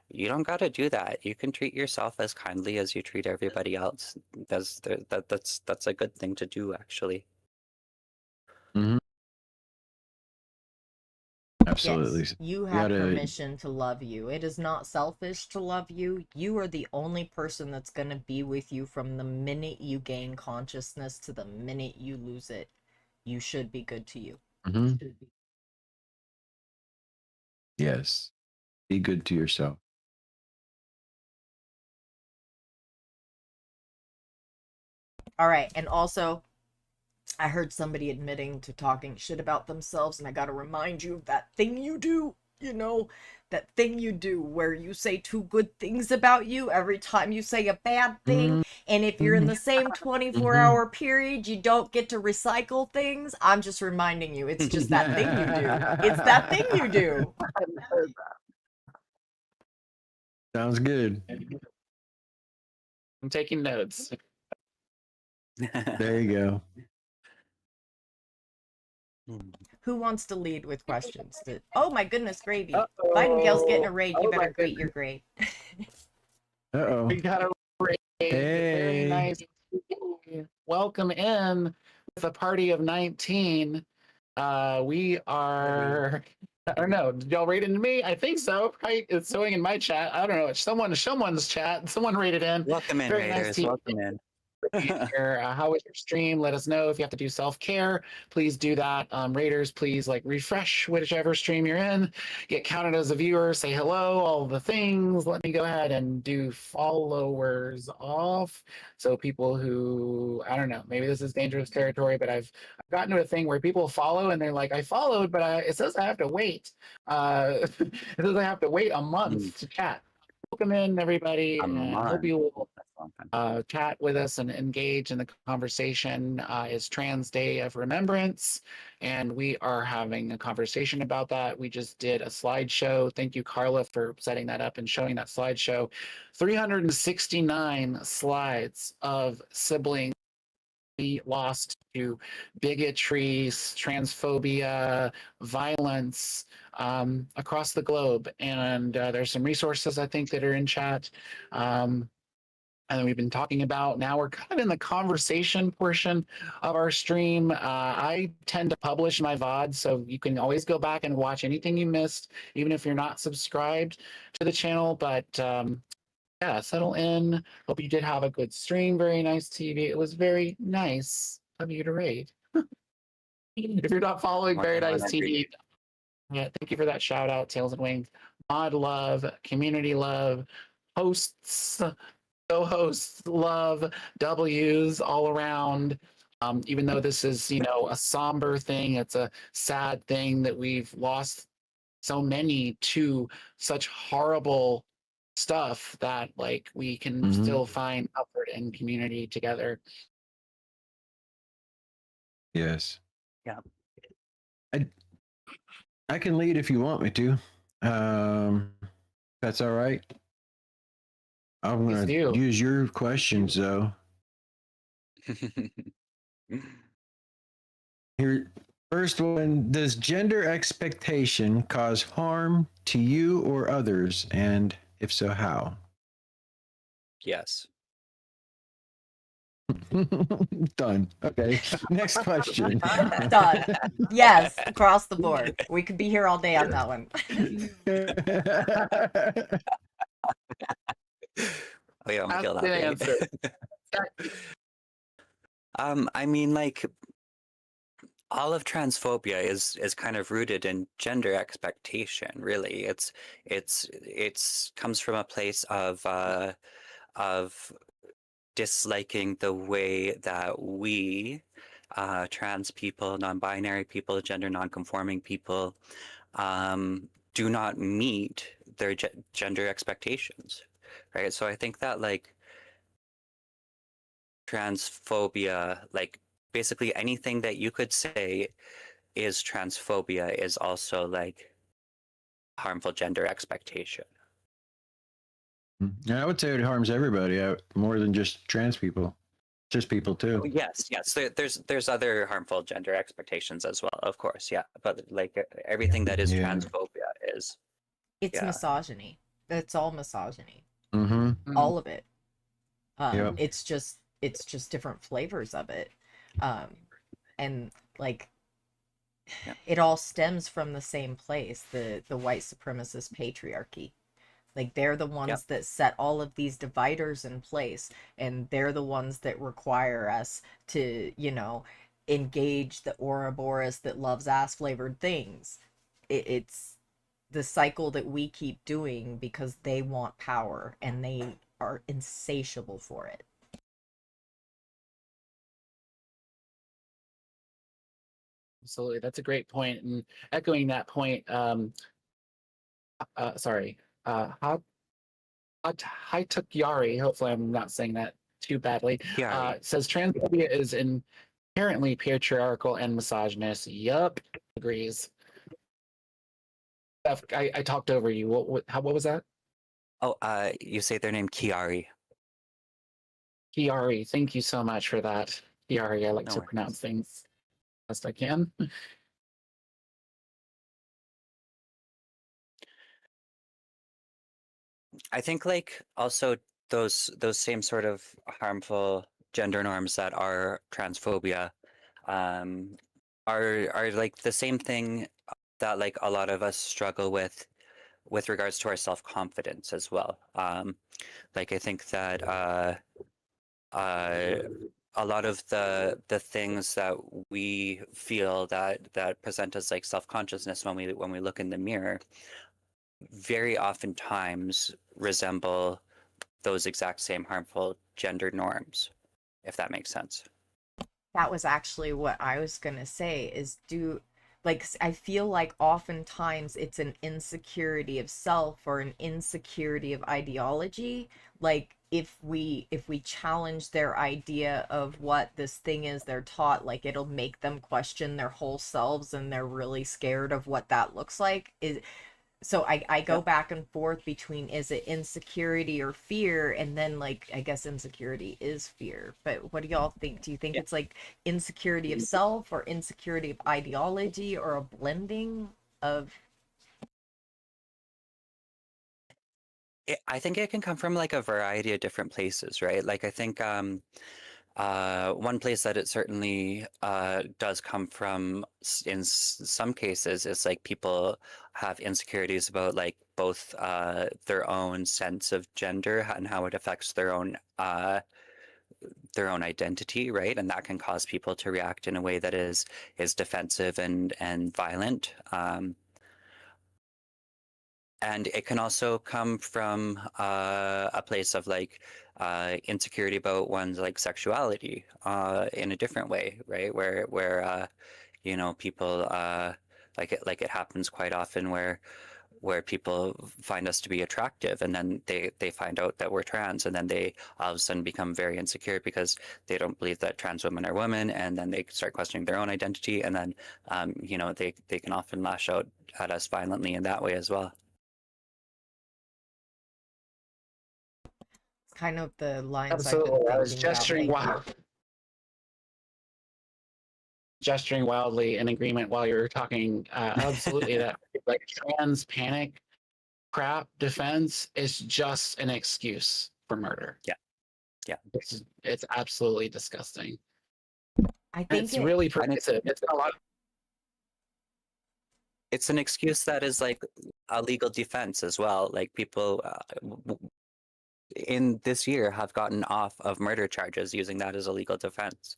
M: you don't got to do that. You can treat yourself as kindly as you treat everybody else. That's a good thing to do, actually.
D: Absolutely.
E: Yes, you have permission to love you. It is not selfish to love you. You are the only person that's going to be with you from the minute you gain consciousness to the minute you lose it. You should be good to you.
D: Yes. Be good to yourself.
E: All right. And also, I heard somebody admitting to talking shit about themselves, and I got to remind you of that thing you do, you know, that thing you do where you say two good things about you every time you say a bad thing. And if you're in the same 24-hour period, you don't get to recycle things. I'm just reminding you, it's just that thing you do. It's that thing you do.
D: Sounds good.
L: I'm taking notes.
D: There you go.
E: Who wants to lead with questions? Oh my goodness, gravy. Biden Gale's getting a raid. You better greet your grade.
D: Uh-oh.
L: We got a raid. Very nice. Welcome in with a party of 19. We are, I don't know, did y'all rate into me? I think so, right? It's showing in my chat. I don't know. It's someone's chat. Someone rated in.
M: Welcome in,
L: Very
M: Raiders.
L: nice
M: Welcome in.
L: How was your stream? Let us know. If you have to do self-care, please do that. Raiders, please like refresh whichever stream you're in, get counted as a viewer, say hello, all the things. Let me go ahead and do followers off. So people who, I don't know, maybe this is dangerous territory, but I've gotten to a thing where people follow and they're like, I followed, but it says I have to wait. It says I have to wait a month to chat. Welcome in, everybody, and hope you will chat with us and engage in the conversation is Trans Day of Remembrance, and we are having a conversation about that. We just did a slideshow. Thank you, Carla, for setting that up and showing that slideshow. 369 slides of siblings lost to bigotry, transphobia, violence across the globe. And there's some resources I think that are in chat. And we've been talking about. Now we're kind of in the conversation portion of our stream. I tend to publish my VOD, so you can always go back and watch anything you missed, even if you're not subscribed to the channel. But yeah, settle in. Hope you did have a good stream. Very nice TV. It was very nice of you to raid. If you're not following Very Nice TV, yeah, thank you for that shout out, Tails and Wings. Mod love, community love, hosts, co-hosts love, W's all around. Even though this is, a somber thing, it's a sad thing that we've lost so many to such horrible stuff that like we can still find comfort and community together.
D: Yes.
M: Yeah.
D: I can lead if you want me to. That's all right. I'm going to use your questions though. Here, first one: does gender expectation cause harm to you or others, and if so, how?
M: Yes.
D: Done. Okay. Next question.
E: Done. Yes, across the board. We could be here all day on that one.
M: Oh yeah, I'm kill that. I mean, like, all of transphobia is kind of rooted in gender expectation. Really, it's comes from a place of disliking the way that we, trans people, non-binary people, gender non-conforming people, do not meet their gender expectations, right? So I think that like transphobia, like basically anything that you could say is transphobia is also like harmful gender expectation.
D: Yeah, I would say it harms everybody more than just trans people, just people too.
M: Yes. There's other harmful gender expectations as well, of course. Yeah, but like everything that is transphobia is.
E: It's misogyny. It's all misogyny.
D: Mm-hmm.
E: All of it. It's just different flavors of it, and like it all stems from the same place, the white supremacist patriarchy. Like they're the ones that set all of these dividers in place, and they're the ones that require us to, engage the Ouroboros that loves ass flavored things. It's the cycle that we keep doing because they want power and they are insatiable for it.
L: Absolutely, that's a great point. And echoing that point, Haitukyari, hopefully I'm not saying that too badly, says transphobia is inherently patriarchal and misogynist. Yup, agrees. I talked over you. What was that?
M: Oh, you say their name Kiari.
L: Kiari, thank you so much for that. Kiari, I like to pronounce things best I can.
M: I think like also those same sort of harmful gender norms that are transphobia are like the same thing that like a lot of us struggle with regards to our self-confidence as well. Like I think that a lot of the things that we feel that present as like self-consciousness when we look in the mirror very oftentimes resemble those exact same harmful gender norms, if that makes sense.
E: That was actually what I was going to say is like I feel like oftentimes it's an insecurity of self or an insecurity of ideology. Like if we challenge their idea of what this thing is they're taught, like it'll make them question their whole selves, and they're really scared of what that looks like. So I go back and forth between, is it insecurity or fear? And then like I guess insecurity is fear. But what do y'all think? Do you think it's like insecurity of self or insecurity of ideology or a blending of?
M: I think it can come from like a variety of different places, right? Like I think one place that it certainly does come from in some cases is like people have insecurities about like both their own sense of gender and how it affects their own identity, right? And that can cause people to react in a way that is defensive and violent. And it can also come from a place of like insecurity about one's like sexuality in a different way, right? Where you know, people like it happens quite often where people find us to be attractive, and then they find out that we're trans, and then they all of a sudden become very insecure because they don't believe that trans women are women, and then they start questioning their own identity, and then you know, they can often lash out at us violently in that way as well.
E: Kind of the lines I've
L: Absolutely.
E: been
L: I was
E: thinking about. Thank you.
L: Gesturing wildly in agreement while you were talking. Absolutely, that like trans panic crap defense is just an excuse for murder.
M: Yeah, yeah.
L: It's absolutely disgusting.
E: I think
L: it's really pervasive. It's a lot.
M: It's an excuse that is like a legal defense as well. Like people in this year have gotten off of murder charges using that as a legal defense.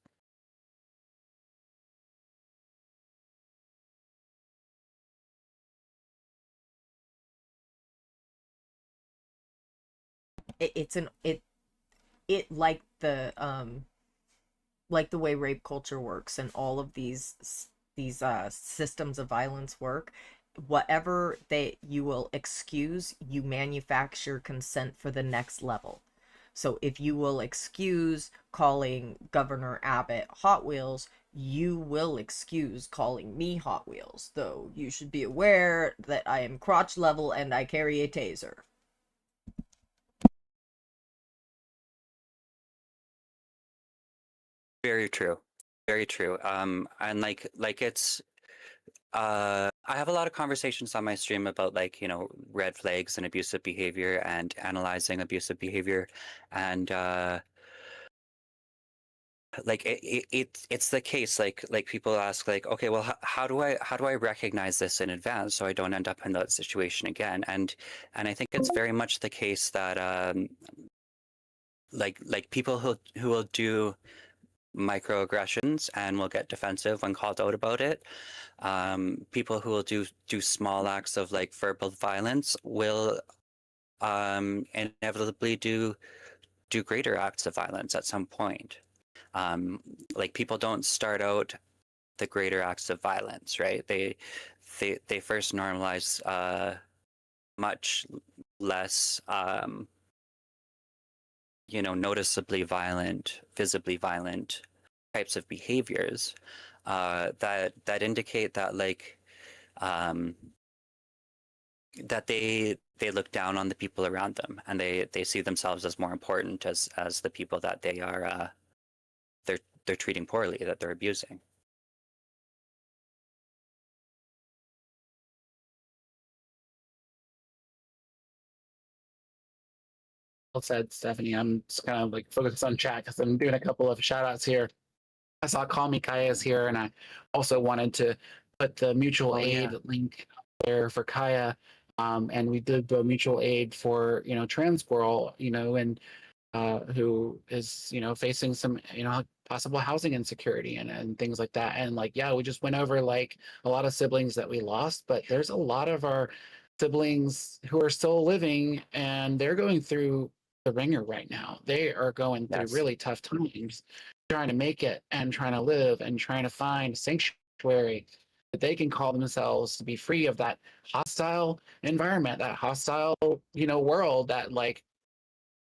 E: It like the way rape culture works and all of these systems of violence work. Whatever that you will excuse, you manufacture consent for the next level. So if you will excuse calling Governor Abbott Hot Wheels, you will excuse calling me Hot Wheels, though you should be aware that I am crotch level and I carry a taser.
M: Very true. Very true. And like it's I have a lot of conversations on my stream about like, you know, red flags and abusive behavior and analyzing abusive behavior. And like it's the case, like people ask like, okay, well, how do I recognize this in advance so I don't end up in that situation again? And I think it's very much the case that like people who will do microaggressions and will get defensive when called out about it. People who will do small acts of like verbal violence will inevitably do greater acts of violence at some point. Like people don't start out the greater acts of violence, right? They first normalize much less you know, noticeably violent, visibly violent types of behaviors that indicate that like that they look down on the people around them, and they see themselves as more important as the people that they are they're treating poorly, that they're abusing.
L: Well said, Stephanie. I'm just kind of like focused on chat because I'm doing a couple of shout outs here. I saw Call Me Kaya is here, and I also wanted to put the mutual aid link there for Kaya. And we did the mutual aid for, you know, Trans Girl, you know, and who is, you know, facing some, you know, possible housing insecurity and things like that. And like, yeah, we just went over like a lot of siblings that we lost, but there's a lot of our siblings who are still living, and they're going through the ringer right now. They are going through really tough times, trying to make it and trying to live and trying to find sanctuary. that they can call themselves to be free of that hostile environment, that hostile, world that like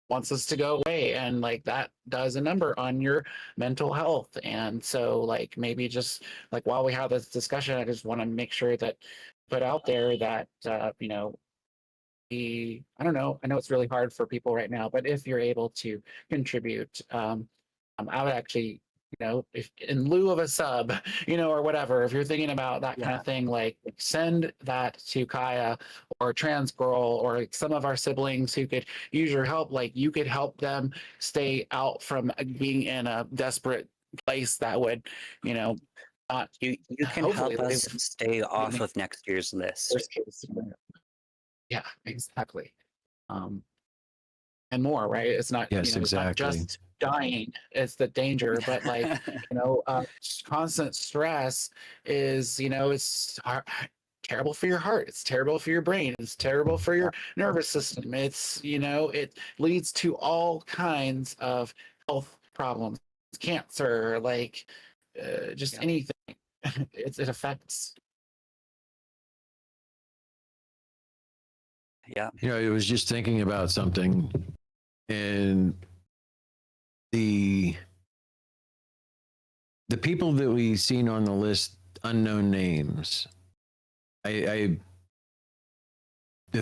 L: wants us to go away, and like that does a number on your mental health. And so like maybe just like while we have this discussion, I just want to make sure that put out there that I don't know, I know it's really hard for people right now, but if you're able to contribute, I would actually, if in lieu of a sub, or whatever, if you're thinking about that kind of thing, like send that to Kaya or Trans Girl or like, some of our siblings who could use your help. Like you could help them stay out from being in a desperate place that would, not.
M: You can help us stay off of next year's list.
L: Worst case scenario. Yeah, exactly. And more, right? It's not,
D: Yes,
L: it's not
D: exactly.
L: just dying, it's the danger, but like, constant stress is, it's terrible for your heart. It's terrible for your brain. It's terrible for your nervous system. It's, it leads to all kinds of health problems, cancer, like just anything. It affects.
M: Yeah.
D: I was just thinking about something, and the people that we've seen on the list, unknown names. The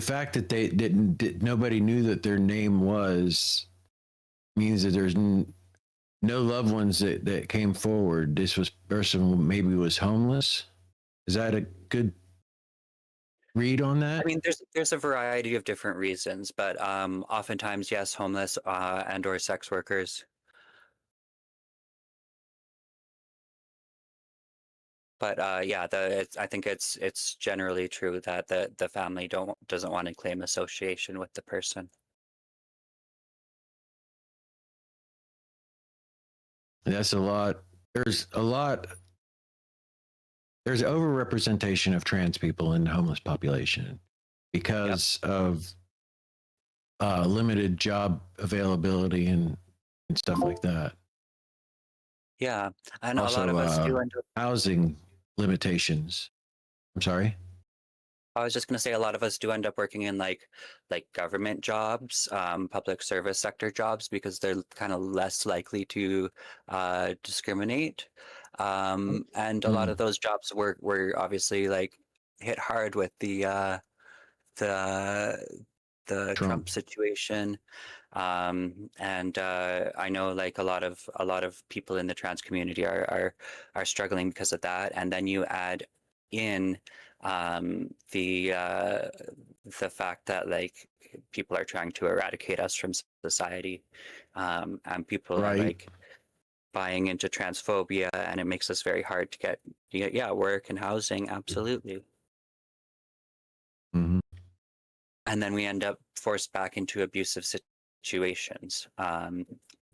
D: fact that they didn't, nobody knew that their name was, means that there's no loved ones that came forward. This person maybe was homeless. Is that a good read on that?
M: I mean, there's a variety of different reasons, but oftentimes, yes, homeless and or sex workers. But yeah, I think it's generally true that the family doesn't want to claim association with the person.
D: That's a lot. There's overrepresentation of trans people in the homeless population because of limited job availability and stuff like that.
M: Yeah, and
D: Also,
M: a lot of us do end up.
D: housing limitations. I'm sorry.
M: I was just going to say a lot of us do end up working in like government jobs, public service sector jobs, because they're kind of less likely to discriminate. And a lot of those jobs were obviously like hit hard with the Trump situation. And I know like a lot of people in the trans community are struggling because of that. And then you add in the fact that like people are trying to eradicate us from society, and people are like buying into transphobia, and it makes us very hard to get work and housing. Absolutely.
D: Mm-hmm.
M: And then we end up forced back into abusive situations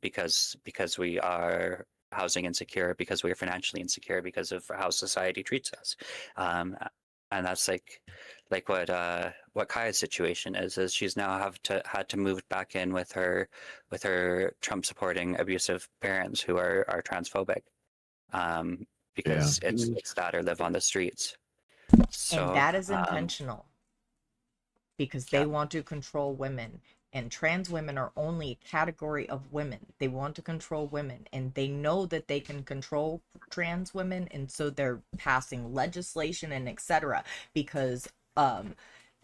M: because we are housing insecure, because we are financially insecure, because of how society treats us. And that's like what Kaya's situation is she's now had to move back in with her Trump supporting abusive parents who are transphobic, because it's that or live on the streets. So,
E: and that is intentional, because they want to control women, and trans women are only a category of women. They want to control women, and they know that they can control trans women, and so they're passing legislation and etc. because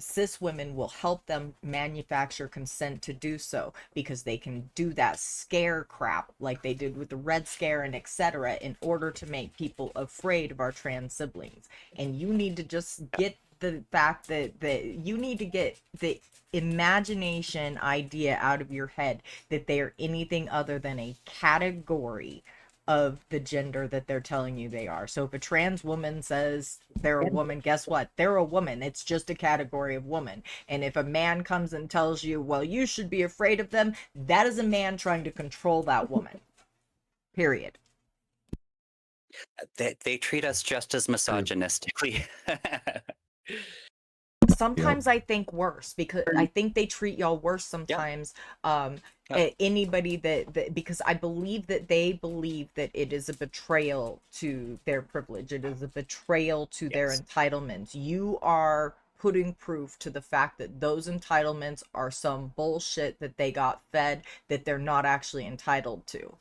E: cis women will help them manufacture consent to do so, because they can do that scare crap like they did with the Red Scare and etc. in order to make people afraid of our trans siblings. And you need to just get the fact that you need to get the imagination idea out of your head that they are anything other than a category of the gender that they're telling you they are. So if a trans woman says they're a woman, guess what? They're a woman. It's just a category of woman. And if a man comes and tells you, well, you should be afraid of them, that is a man trying to control that woman. Period.
M: They treat us just as misogynistically.
E: sometimes I think worse, because I think they treat y'all worse sometimes. Anybody that because I believe that they believe that it is a betrayal to their privilege. It is a betrayal to their entitlements. You are putting proof to the fact that those entitlements are some bullshit that they got fed, that they're not actually entitled to.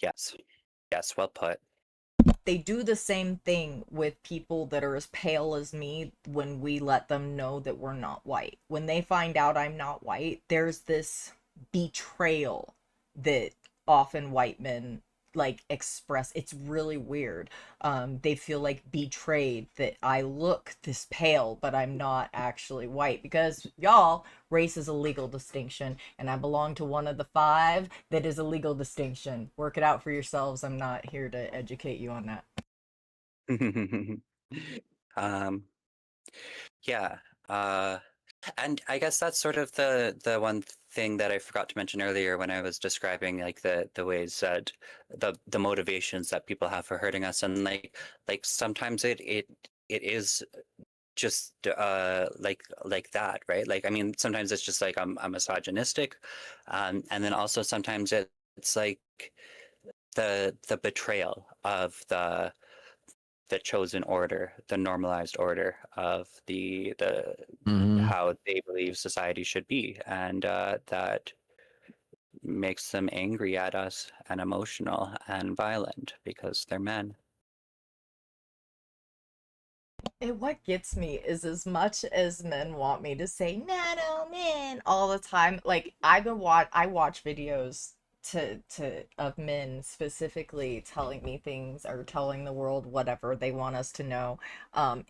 M: Yes. Yes, well put.
E: They do the same thing with people that are as pale as me when we let them know that we're not white. When they find out I'm not white, there's this betrayal that often white men like express. It's really weird. They feel like betrayed that I look this pale, but I'm not actually white, because y'all, race is a legal distinction, and I belong to one of the 5 that is a legal distinction. Work it out for yourselves. I'm not here to educate you on that.
M: Yeah. And I guess that's sort of the one thing that I forgot to mention earlier when I was describing like the ways that the motivations that people have for hurting us, and like sometimes it is just like that, right? Like, I mean, sometimes it's just like I'm misogynistic, and then also sometimes it's like the betrayal of the chosen order, the normalized order of the how they believe society should be, and that makes them angry at us and emotional and violent because they're men.
E: And what gets me is, as much as men want me to say not all men all the time, like I watch videos of men specifically telling me things, or telling the world whatever they want us to know,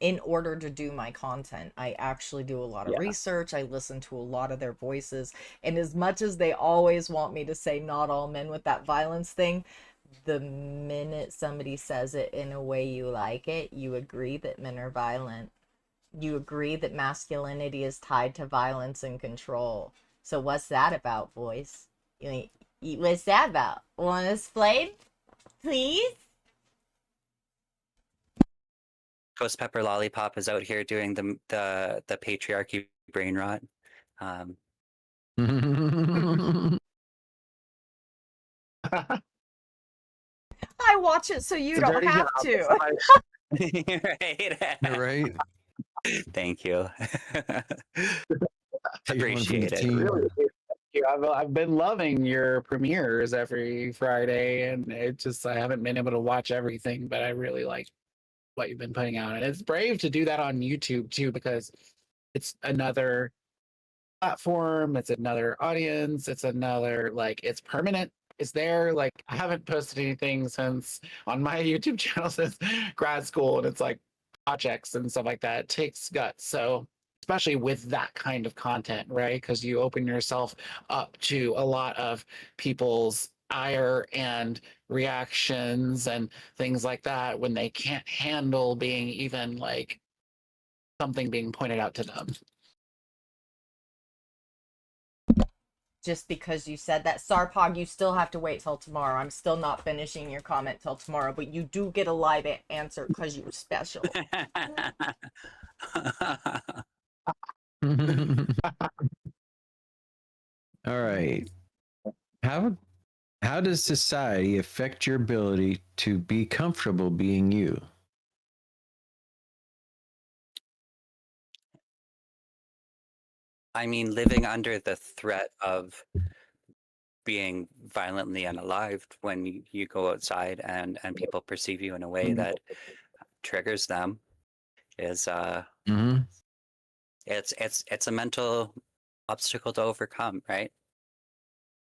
E: in order to do my content. I actually do a lot of research. I listen to a lot of their voices, and as much as they always want me to say not all men with that violence thing, the minute somebody says it in a way you like it, you agree that men are violent. You agree that masculinity is tied to violence and control. So what's that about, boys? What's that about? Want to explain, please?
M: Ghost Pepper Lollipop is out here doing the patriarchy brain rot.
E: I watch it so you
L: It's a
E: don't
L: dirty
E: have
L: job.
E: to.
M: Right. Thank you. Appreciate it.
L: Really, thank you. I've been loving your premieres every Friday, and I haven't been able to watch everything, but I really like what you've been putting out. And it's brave to do that on YouTube too, because it's another platform, it's another audience, it's another, like, it's permanent. It's there. Like, I haven't posted anything since on my YouTube channel since grad school, and it's like projects and stuff like that. It takes guts. So especially with that kind of content, right? Because you open yourself up to a lot of people's ire and reactions and things like that when they can't handle being even like something being pointed out to them.
E: Just because you said that, Sarpog, you still have to wait till tomorrow. I'm still not finishing your comment till tomorrow, but you do get a live answer because you're special.
D: All right. How does society affect your ability to be comfortable being you?
M: I mean, living under the threat of being violently unalived when you go outside and people perceive you in a way that triggers them is it's a mental obstacle to overcome, right?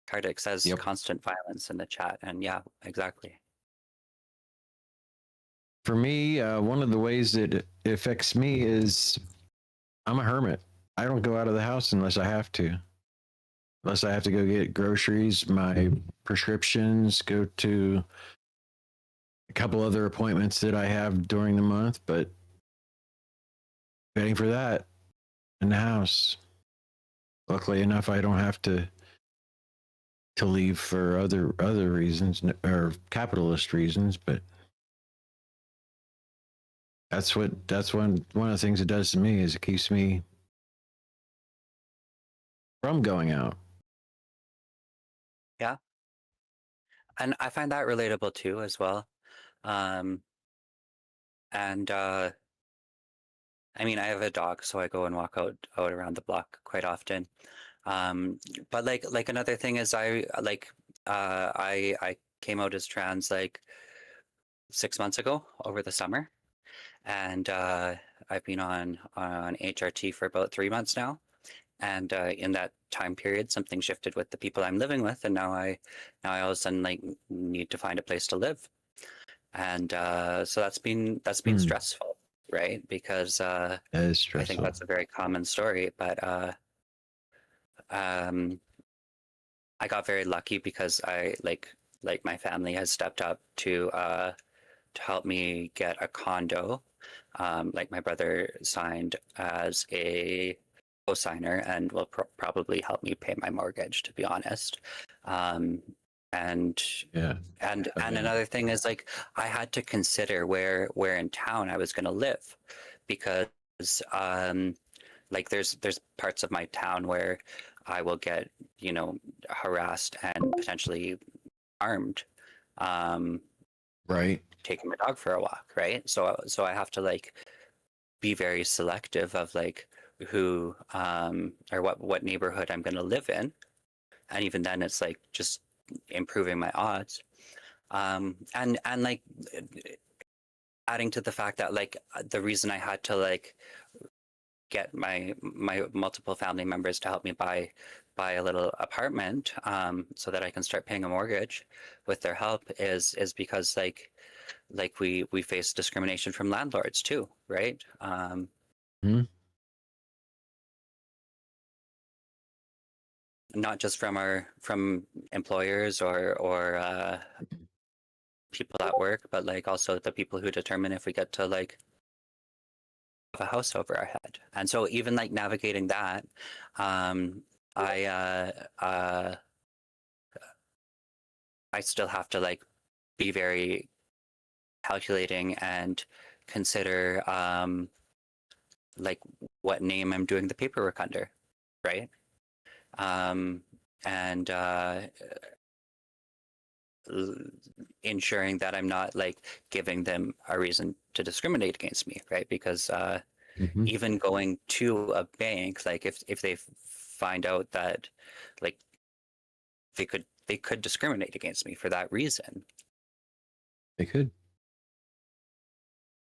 M: Kardec says constant violence in the chat, and yeah, exactly.
D: For me, one of the ways that it affects me is I'm a hermit. I don't go out of the house unless I have to. Unless I have to go get groceries, my prescriptions, go to a couple other appointments that I have during the month, but waiting for that in the house. Luckily enough, I don't have to leave for other reasons or capitalist reasons, but That's one of the things it does to me is it keeps me from going out.
M: Yeah. And I find that relatable too, as well. Um, and I mean, I have a dog, so I go and walk out around the block quite often. But like another thing is I came out as trans like 6 months ago over the summer, and I've been on HRT for about 3 months now. And in that time period, something shifted with the people I'm living with, and now I all of a sudden like need to find a place to live, and so that's been stressful, right? Because
D: that is
M: I think
D: stressful.
M: that's a very common story, but I got very lucky because I like my family has stepped up to help me get a condo. Like my brother signed as a co-signer and will probably help me pay my mortgage, to be honest. And
D: Yeah.
M: and another thing is like I had to consider where in town I was going to live, because like there's parts of my town where I will get, you know, harassed and potentially harmed.
D: Right.
M: Taking my dog for a walk, right? So I have to like be very selective of like who or what neighborhood I'm going to live in, and even then it's like just improving my odds. And like adding to the fact that like the reason I had to like get my multiple family members to help me buy a little apartment, so that I can start paying a mortgage with their help is because like we face discrimination from landlords too, right? Not just from employers or people at work, but like also the people who determine if we get to like have a house over our head. And so even like navigating that, I still have to like be very calculating and consider like what name I'm doing the paperwork under, right? And ensuring that I'm not like giving them a reason to discriminate against me, right? Because even going to a bank, like if they find out that like they could discriminate against me for that reason.
D: They could.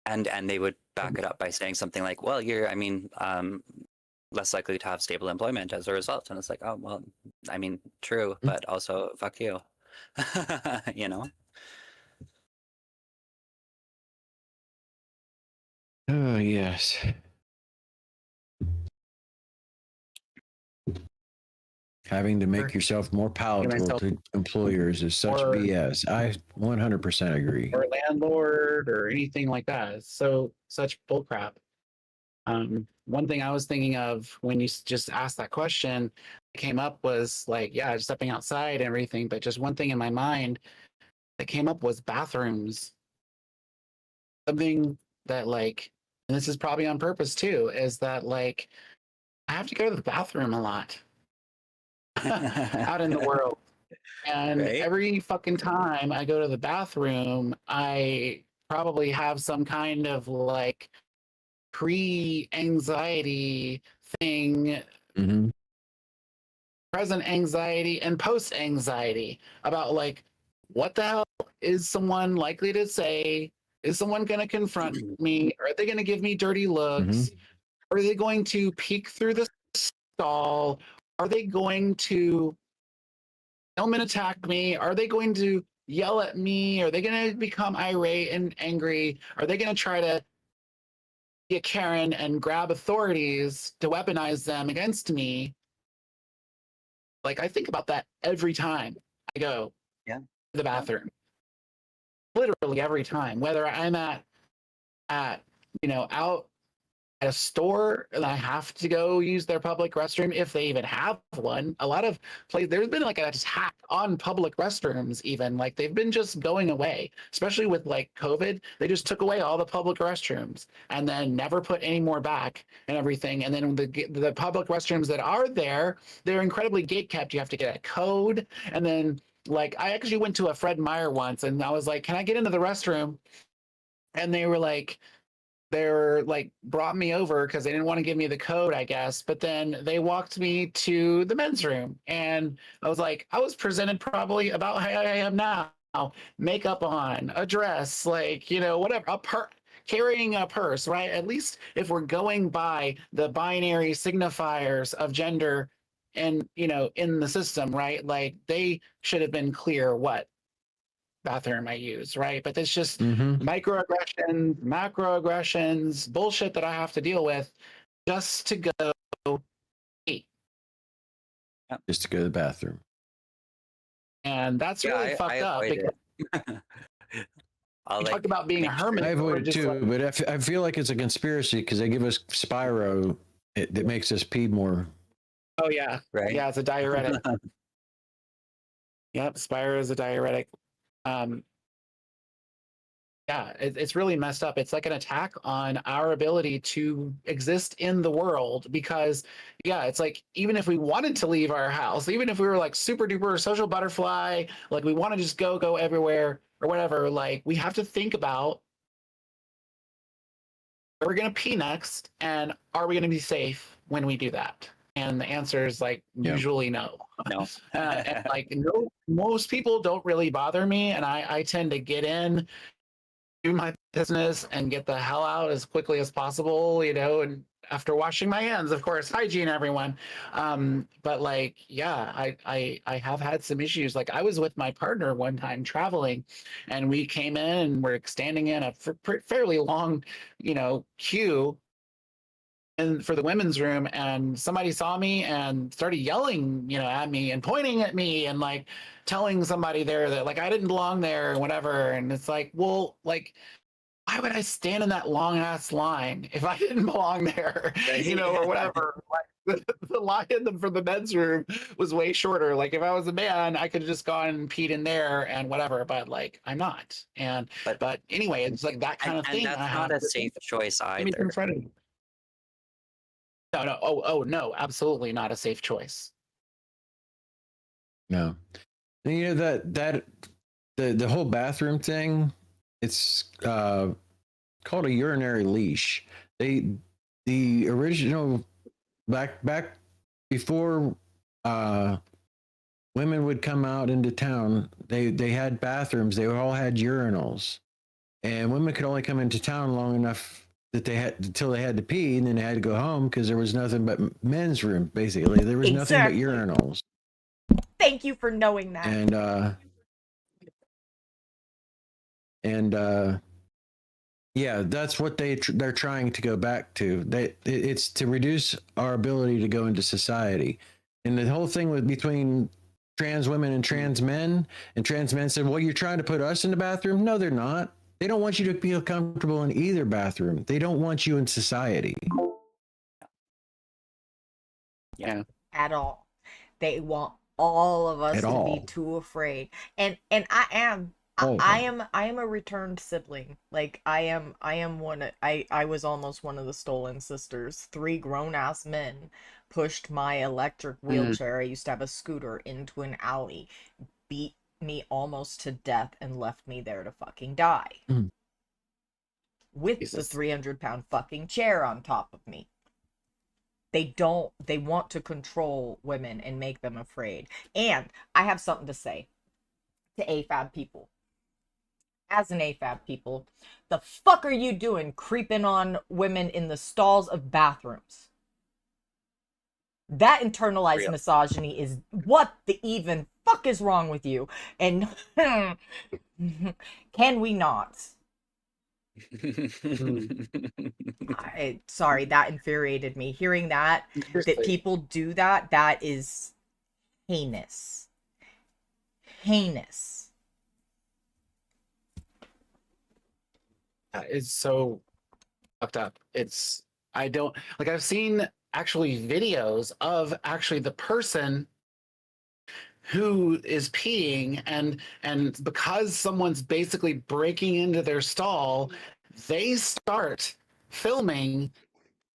M: And they would back it up by saying something like, well, you're, I mean, less likely to have stable employment as a result. And it's like, oh, well, I mean, true, but also fuck you, you know?
D: Oh, yes. Having to make yourself more palatable to employers is such BS. I 100% agree.
L: Or landlord or anything like that. It's such bullcrap. One thing I was thinking of when you just asked that question came up was like, yeah, stepping outside and everything. But just one thing in my mind that came up was bathrooms. Something that like, and this is probably on purpose too, is that like I have to go to the bathroom a lot out in the world. And every fucking time I go to the bathroom, I probably have some kind of like pre-anxiety thing, present anxiety and post-anxiety about like, what the hell is someone likely to say? Is someone going to confront me? Are they going to give me dirty looks? Are they going to peek through the stall? Are they going to film and attack me? Are they going to yell at me? Are they going to become irate and angry? Are they going to try to be a Karen and grab authorities to weaponize them against me? Like, I think about that every time I go to the bathroom. Literally every time, whether I'm at you know, out at a store and I have to go use their public restroom, if they even have one. A lot of places, there's been like a attack on public restrooms, even like they've been just going away, especially with like COVID. They just took away all the public restrooms and then never put any more back and everything. And then the public restrooms that are there, they're incredibly gate kept. You have to get a code. And then like I actually went to a Fred Meyer once and I was like, can I get into the restroom? And they're like brought me over because they didn't want to give me the code, I guess. But then they walked me to the men's room, and I was like, I was presented probably about how I am now, makeup on, a dress, like whatever, carrying a purse, right? At least if we're going by the binary signifiers of gender, and in the system, right? Like they should have been clear what bathroom I use, right? But it's just microaggressions, macroaggressions, bullshit that I have to deal with just to go eat.
D: Just to go to the bathroom.
L: And that's really fucked up. Because talk about being a hermit.
D: I avoid it too,
L: like,
D: but I feel like it's a conspiracy because they give us Spyro that makes us pee more.
L: Oh yeah,
M: right.
L: Yeah, it's a diuretic. Yep, Spyro is a diuretic. Yeah, it's really messed up. It's like an attack on our ability to exist in the world because, yeah, it's like even if we wanted to leave our house, even if we were like super duper social butterfly, like we want to just go everywhere or whatever, like we have to think about where we're going to pee next and are we going to be safe when we do that? And the answer is like usually no.
M: No.
L: And like no, most people don't really bother me, and I tend to get in, do my business, and get the hell out as quickly as possible. And after washing my hands, of course, hygiene, everyone. But like, yeah, I have had some issues. Like I was with my partner one time traveling, and we came in and we're standing in a fairly long, queue and for the women's room, and somebody saw me and started yelling at me and pointing at me and like telling somebody there that like I didn't belong there and whatever. And it's like, well, like why would I stand in that long ass line if I didn't belong there? Or whatever. Like the line for the men's room was way shorter. Like if I was a man, I could have just gone and peed in there and whatever, but like I'm not. And but anyway, it's like that kind of thing.
M: And that's not a safe choice either.
L: In front of me. No. Oh, no, absolutely not a safe choice.
D: No. And that the whole bathroom thing, it's called a urinary leash. The original back before women would come out into town, they had bathrooms, they all had urinals. And women could only come into town long enough that they had until they had to pee, and then they had to go home because there was nothing but men's room. Basically, there was nothing but urinals.
E: Thank you for knowing that.
D: And yeah, that's what they're trying to go back to. It's to reduce our ability to go into society. And the whole thing between trans women and trans men said, well, you're trying to put us in the bathroom. No, they're not. They don't want you to feel comfortable in either bathroom. They don't want you in society.
L: Yeah.
E: At all. They want all of us to be too afraid. And I am a returned sibling. Like I was almost one of the stolen sisters. 3 grown-ass men pushed my electric wheelchair. I used to have a scooter into an alley, beat me almost to death, and left me there to fucking die. With the 300-pound fucking chair on top of me. They want to control women and make them afraid. And I have something to say to AFAB people. As an AFAB people, the fuck are you doing creeping on women in the stalls of bathrooms? That internalized misogyny is what the even fuck is wrong with you? And can we not? Sorry, that infuriated me. Hearing that people do that is heinous. Heinous.
L: It's so fucked up. It's I don't like. I've seen actually videos of actually the person who is peeing, and because someone's basically breaking into their stall, they start filming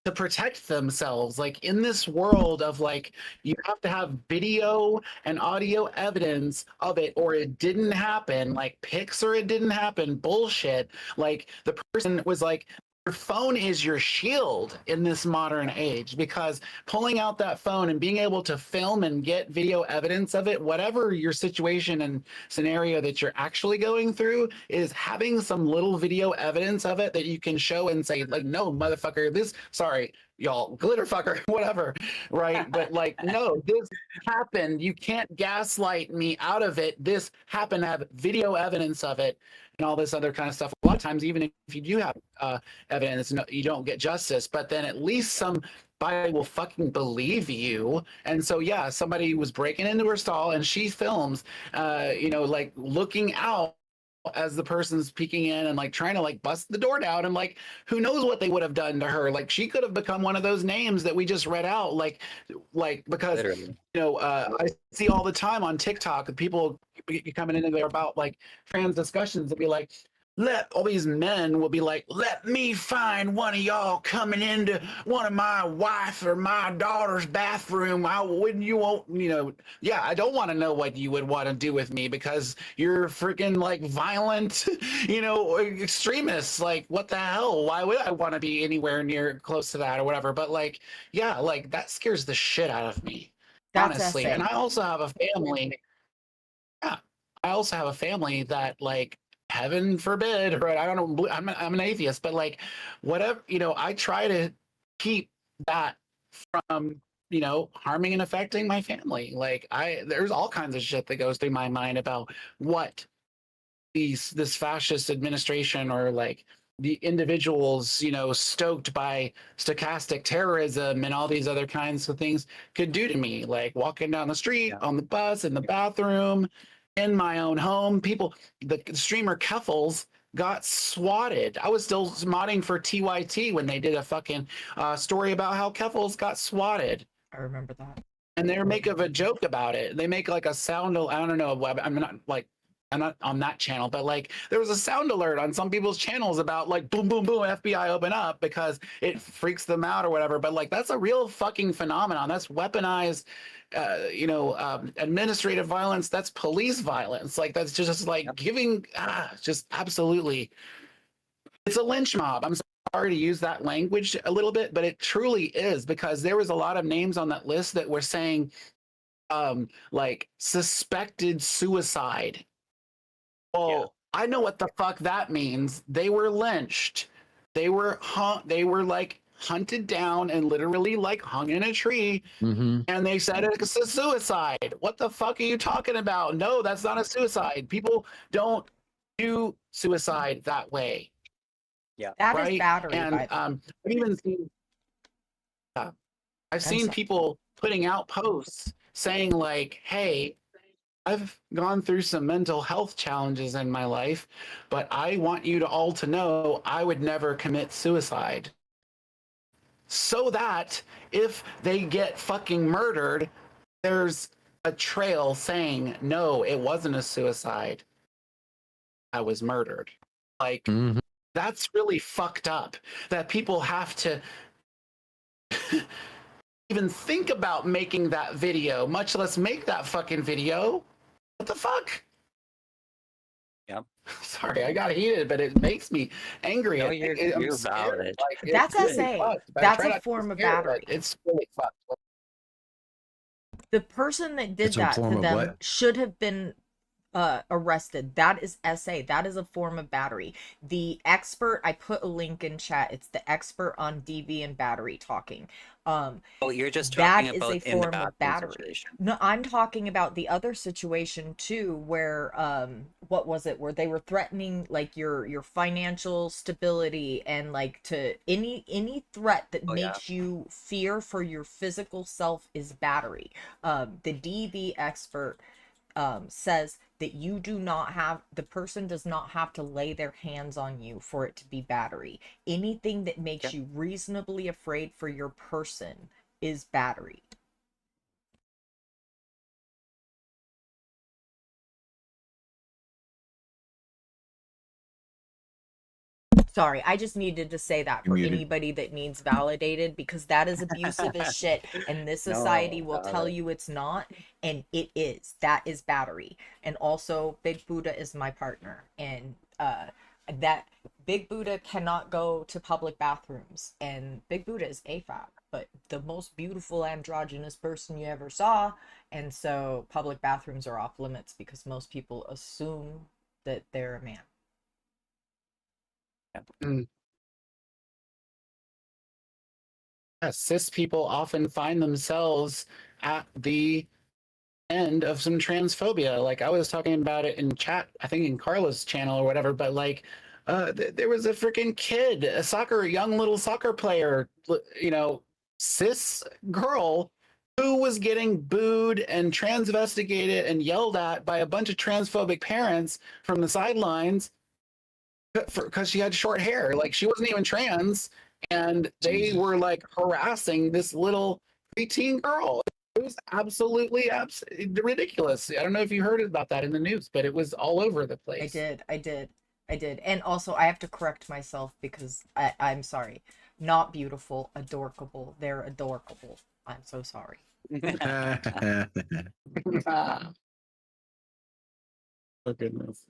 L: to protect themselves. Like in this world of like, you have to have video and audio evidence of it or it didn't happen, like pics or it didn't happen bullshit. Like the person was like, your phone is your shield in this modern age, because pulling out that phone and being able to film and get video evidence of it, whatever your situation and scenario that you're actually going through, is having some little video evidence of it that you can show and say, like, no, motherfucker, this, sorry, y'all, glitter fucker, whatever, right? But like, no, this happened. You can't gaslight me out of it. This happened. Have video evidence of it and all this other kind of stuff. A lot of times, even if you do have evidence, no, you don't get justice, but then at least somebody will fucking believe you. And so, yeah, somebody was breaking into her stall and she films, like looking out as the person's peeking in and like trying to like bust the door down, and like who knows what they would have done to her. Like she could have become one of those names that we just read out, like because
M: Literally.
L: I see all the time on TikTok people coming in there about like trans discussions and be like, let all these men will be like, let me find one of y'all coming into one of my wife or my daughter's bathroom. I wouldn't, you won't, yeah, I don't want to know what you would want to do with me because you're freaking like violent, extremists. Like, what the hell? Why would I want to be anywhere near close to that or whatever? But like, yeah, like that scares the shit out of me, honestly. And I also have a family. Yeah, I also have a family that like, heaven forbid, right? I don't know. I'm an atheist, but like, whatever, I try to keep that from, harming and affecting my family. Like there's all kinds of shit that goes through my mind about what this fascist administration or like the individuals, stoked by stochastic terrorism and all these other kinds of things could do to me, like walking down the street, on the bus, in the bathroom, in my own home. People, the streamer Keffels got swatted. I was still modding for TYT when they did a fucking story about how Keffels got swatted.
E: I remember that.
L: And they make a joke about it. They make like a sound, I don't know, I'm not on that channel, but like there was a sound alert on some people's channels about like boom, boom, boom, FBI open up because it freaks them out or whatever. But like that's a real fucking phenomenon. That's weaponized, administrative violence. That's police violence. Like that's just like giving, just absolutely. It's a lynch mob. I'm sorry to use that language a little bit, but it truly is, because there was a lot of names on that list that were saying like suspected suicide. Oh, I know what the fuck that means. They were lynched. They were like hunted down and literally like hung in a tree.
D: Mm-hmm.
L: And they said it's a suicide. What the fuck are you talking about? No, that's not a suicide. People don't do suicide that way.
M: Yeah,
E: that
L: right?
E: is battery.
L: And I've even seen, I've seen people putting out posts saying like, "Hey, I've gone through some mental health challenges in my life, but I want you to all to know I would never commit suicide." So that if they get fucking murdered, there's a trail saying, no, it wasn't a suicide. I was murdered. Like, that's really fucked up that people have to even think about making that video, much less make that fucking video. What the fuck?
M: Yep.
L: Sorry, I got heated, but it makes me angry.
M: No, you're valid.
L: Like,
E: That's
L: really
E: SA.
L: fucked, but I
E: That's
L: try
E: a
L: not to
E: form of
L: scare,
E: battery.
L: but it's really fucked.
E: The person that did
D: It's a
E: that
D: form
E: to
D: of
E: them
D: what?
E: should have been arrested. That is SA. That is a form of battery. The expert, I put a link in chat. It's the expert on DV and battery talking.
M: Oh, you're just
E: That
M: talking
E: is
M: about
E: a
M: in the
E: form of
M: bathroom
E: battery.
M: situation.
E: No, I'm talking about the other situation too, where what was it? Where they were threatening like your financial stability and like to any threat that makes you fear for your physical self is battery. The DV expert says that you do not have, the person does not have to lay their hands on you for it to be battery. Anything that makes you reasonably afraid for your person is battery. Sorry, I just needed to say that for anybody that needs validated, because that is abusive as shit, and this society will tell you it's not, and it is. That is battery. And also, Big Buddha is my partner, and that Big Buddha cannot go to public bathrooms, and Big Buddha is AFAB, but the most beautiful androgynous person you ever saw, and so public bathrooms are off limits because most people assume that they're a man.
L: Cis people often find themselves at the end of some transphobia. Like, I was talking about it in chat, I think in Carla's channel or whatever, but like there was a freaking kid, a young little soccer player, you know, cis girl, who was getting booed and transvestigated and yelled at by a bunch of transphobic parents from the sidelines because she had short hair. Like, she wasn't even trans, and they were like harassing this little preteen girl. It was absolutely ridiculous. I don't know if you heard about that in the news, but it was all over the place.
E: I did. And also, I have to correct myself because I'm sorry. Not beautiful, adorkable. They're adorkable. I'm so sorry.
L: Oh, goodness.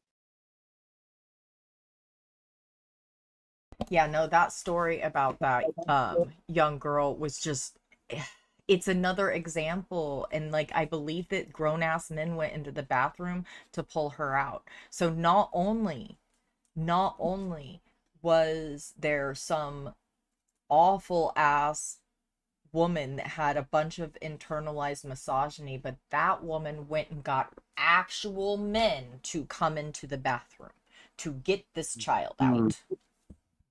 E: Yeah, no, that story about that young girl was just, it's another example. And like, I believe that grown-ass men went into the bathroom to pull her out. So not only was there some awful ass woman that had a bunch of internalized misogyny, but that woman went and got actual men to come into the bathroom to get this child out.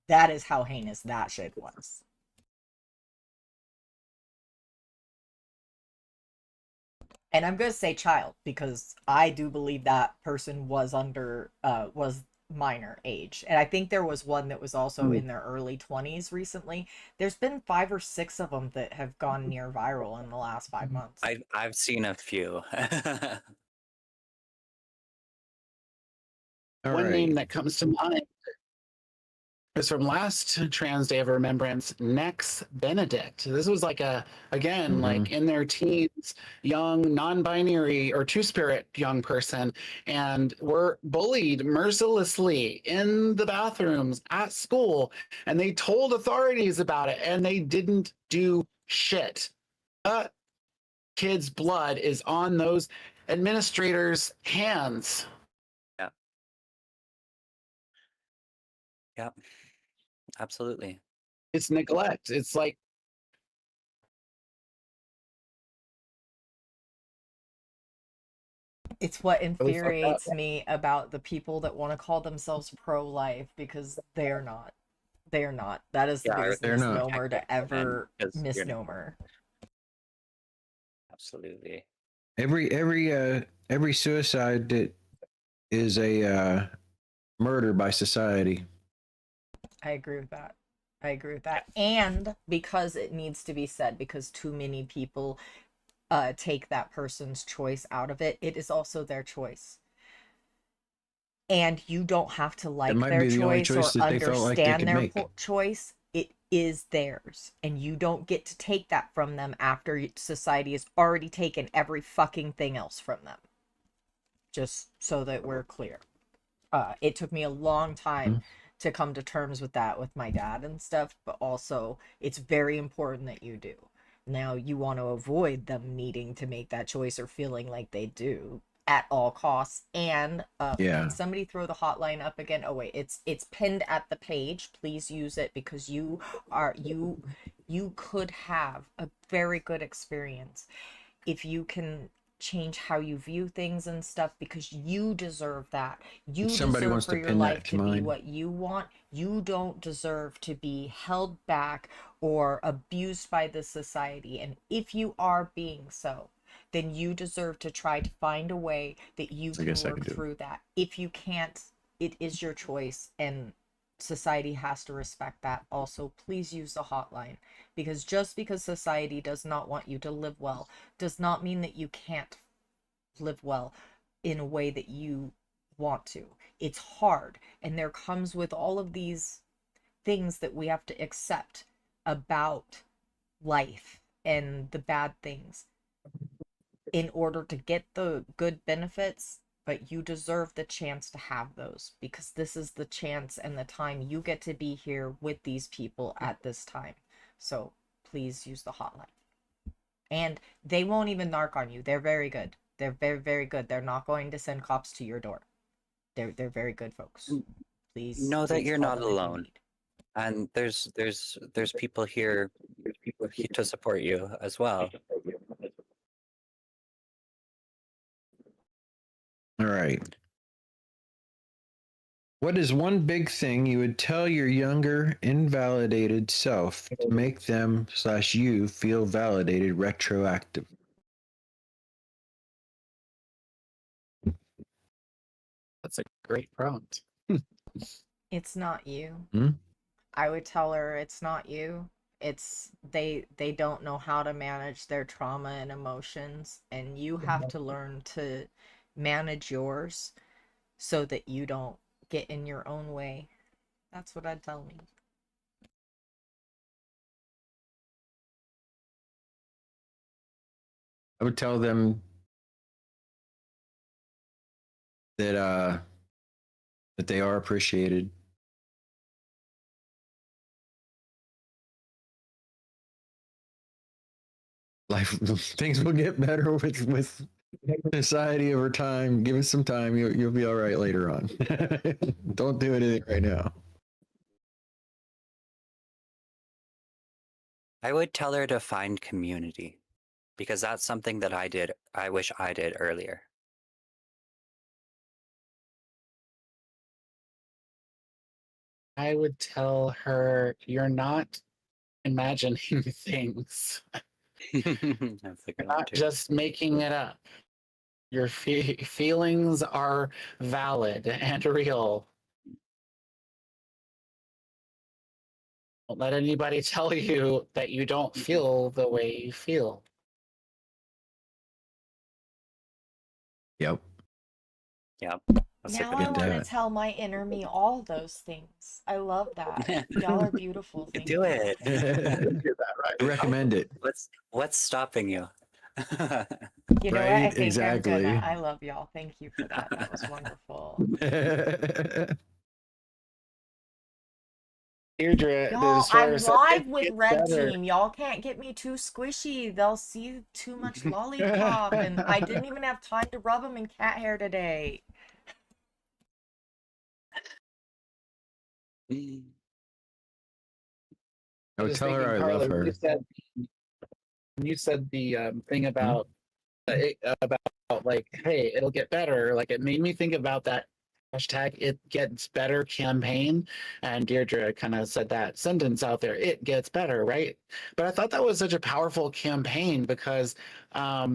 E: That is how heinous that shit was. And I'm gonna say child because I do believe that person was was minor age. And I think there was one that was also in their early 20s recently. There's been 5 or 6 of them that have gone near viral in the last 5 months.
M: I've seen a few.
L: One name that comes to mind is from last Trans Day of Remembrance, Nex Benedict. This was like like in their teens, young, non-binary or two-spirit young person, and were bullied mercilessly in the bathrooms at school, and they told authorities about it, and they didn't do shit. Kids' blood is on those administrators' hands.
M: Yeah, absolutely.
L: It's neglect. It's like,
E: it's what infuriates me about the people that want to call themselves pro-life, because they're not. They're not. That is the biggest misnomer to ever misnomer.
M: Absolutely.
D: Every suicide that is a murder by society.
E: I agree with that. And because it needs to be said, because too many people take that person's choice out of it, it is also their choice. And you don't have to like their choice or understand their choice. It is theirs. And you don't get to take that from them after society has already taken every fucking thing else from them. Just so that we're clear. It took me a long time to come to terms with that with my dad and stuff, but also it's very important that you do. Now, you want to avoid them needing to make that choice or feeling like they do at all costs. And can somebody throw the hotline up again? Oh wait, it's pinned at the page. Please use it, because you could have a very good experience if you can change how you view things and stuff, because you deserve that. You deserve for your life to be what you want. You don't deserve to be held back or abused by the society. And if you are being so, then you deserve to try to find a way that you can work through that. If you can't, it is your choice, and society has to respect that. Also, please use the hotline, because just because society does not want you to live well does not mean that you can't live well in a way that you want to. It's hard, and there comes with all of these things that we have to accept about life and the bad things in order to get the good benefits. But you deserve the chance to have those, because this is the chance and the time you get to be here with these people at this time. So please use the hotline. And they won't even narc on you. They're very good. They're very, very good. They're not going to send cops to your door. They're very good folks. Please
M: know that
E: please
M: you're
E: call
M: not
E: them if you
M: alone,
E: need.
M: and there's people here to support you as well.
D: All right. What is one big thing you would tell your younger, invalidated self to make them/you feel validated retroactive?
L: That's a great prompt.
E: It's not you.
D: Hmm?
E: I would tell her it's not you. It's they don't know how to manage their trauma and emotions, and you have to learn to manage yours so that you don't get in your own way. That's what I'd tell me.
D: I would tell them that that they are appreciated. Life things will get better with society over time. Give it some time. You'll be all right later on. Don't do anything right now.
M: I would tell her to find community, because that's something that I wish I did earlier.
L: I would tell her, you're not imagining things.
M: That's a
L: You're
M: good one
L: not
M: too.
L: just making it up. Your feelings are valid and real. Don't let anybody tell you that you don't feel the way you feel.
D: Yep.
M: Yep.
E: Now I want to tell my inner me all those things. I love that. Y'all are beautiful. Thank
M: Do it.
D: Recommend it.
M: What's stopping you?
E: You know what?
D: Right?
E: I think
D: Exactly.
E: I'm gonna. I love y'all. Thank you for that. That was wonderful.
L: Deirdre,
E: Y'all,
L: this
E: I'm
L: said
E: live
L: it
E: with
L: gets
E: Red
L: better.
E: Team. Y'all can't get me too squishy. They'll see too much lollipop, and I didn't even have time to rub them in cat hair today.
D: I would
L: Just
D: tell her
L: thinking,
D: I
L: Carla,
D: love
L: when
D: her.
L: you said the thing about like, hey, it'll get better. Like, it made me think about that hashtag "It Gets Better" campaign, and Deirdre kind of said that sentence out there. It gets better, right? But I thought that was such a powerful campaign because I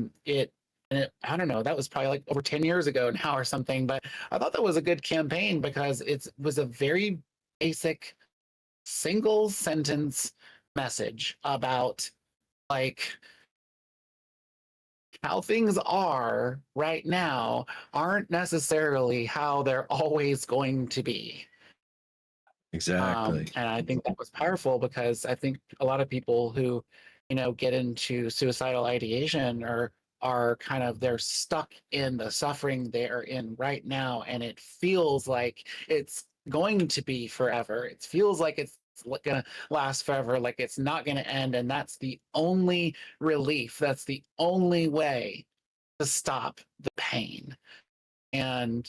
L: don't know, that was probably like over 10 years ago now or something. But I thought that was a good campaign because it was a very basic single sentence message about like how things are right now aren't necessarily how they're always going to be.
D: Exactly.
L: And I think that was powerful because I think a lot of people who, get into suicidal ideation or are kind of they're stuck in the suffering they're in right now, and it feels like it's going to be forever. It feels like it's going to last forever, like it's not going to end, and that's the only relief. That's the only way to stop the pain. And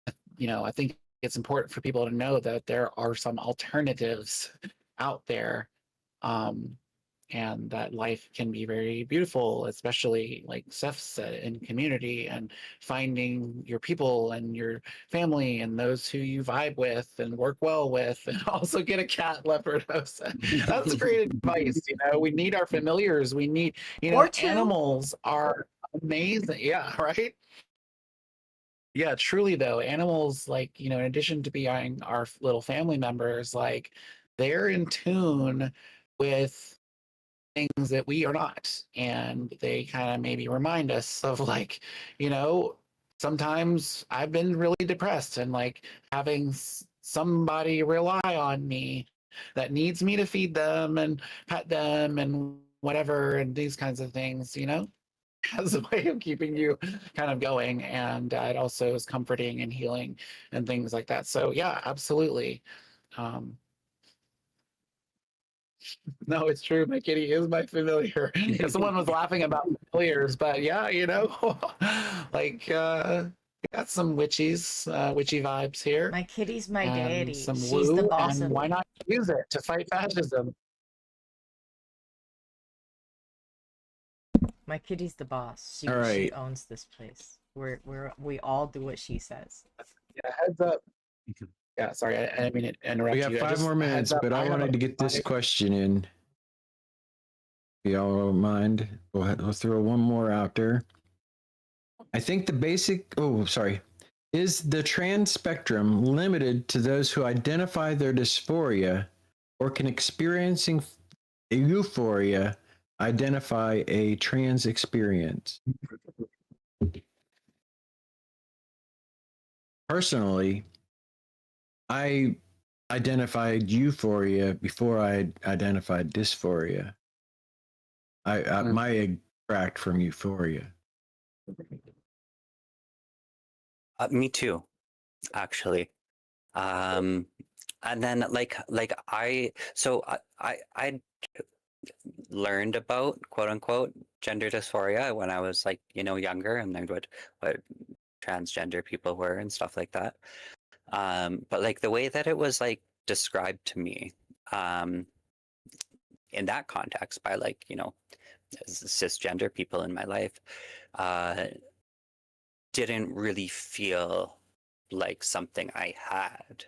L: I think it's important for people to know that there are some alternatives out there. and that life can be very beautiful, especially like Seth said, in community and finding your people and your family and those who you vibe with and work well with, and also get a cat, leopard. That's great advice. You know, we need our familiars. We need, you
E: Or
L: know,
E: two.
L: animals are amazing. Yeah, right. Yeah, truly though, animals, like, you know, in addition to being our little family members, like they're in tune with things that we are not. And they kind of maybe remind us of, like, you know, sometimes I've been really depressed, and like having somebody rely on me that needs me to feed them and pet them and whatever, and these kinds of things, you know, has a way of keeping you kind of going. And it also is comforting and healing and things like that. So yeah, absolutely. Um, No, it's true. My kitty is my familiar. Yeah, someone was laughing about familiars, but yeah, you know, like got some witchy vibes here.
E: My kitty's my
L: And
E: deity.
L: some
E: She's the
L: woo,
E: boss
L: and
E: of
L: why
E: me.
L: not use it to fight fascism?
E: My kitty's the boss.
D: All
E: She
D: right.
E: owns this place. We all do what she says.
L: Yeah, heads up. Yeah, sorry, I didn't mean to interrupt
D: We
L: you.
D: got
L: I
D: 5
L: just
D: more minutes,
L: heads up.
D: but I
L: I have
D: wanted to get this question in. If y'all don't mind, we'll throw one more out there. I think the basic, oh, sorry. Is the trans spectrum limited to those who identify their dysphoria, or can experiencing euphoria identify a trans experience? Personally, I identified euphoria before I identified dysphoria. I my egg cracked from euphoria.
M: Me too, actually. And then I learned about quote unquote gender dysphoria when I was, like, you know, younger, and learned what transgender people were and stuff like that. But like the way that it was like described to me, in that context by, like, you know, cisgender people in my life, didn't really feel like something I had.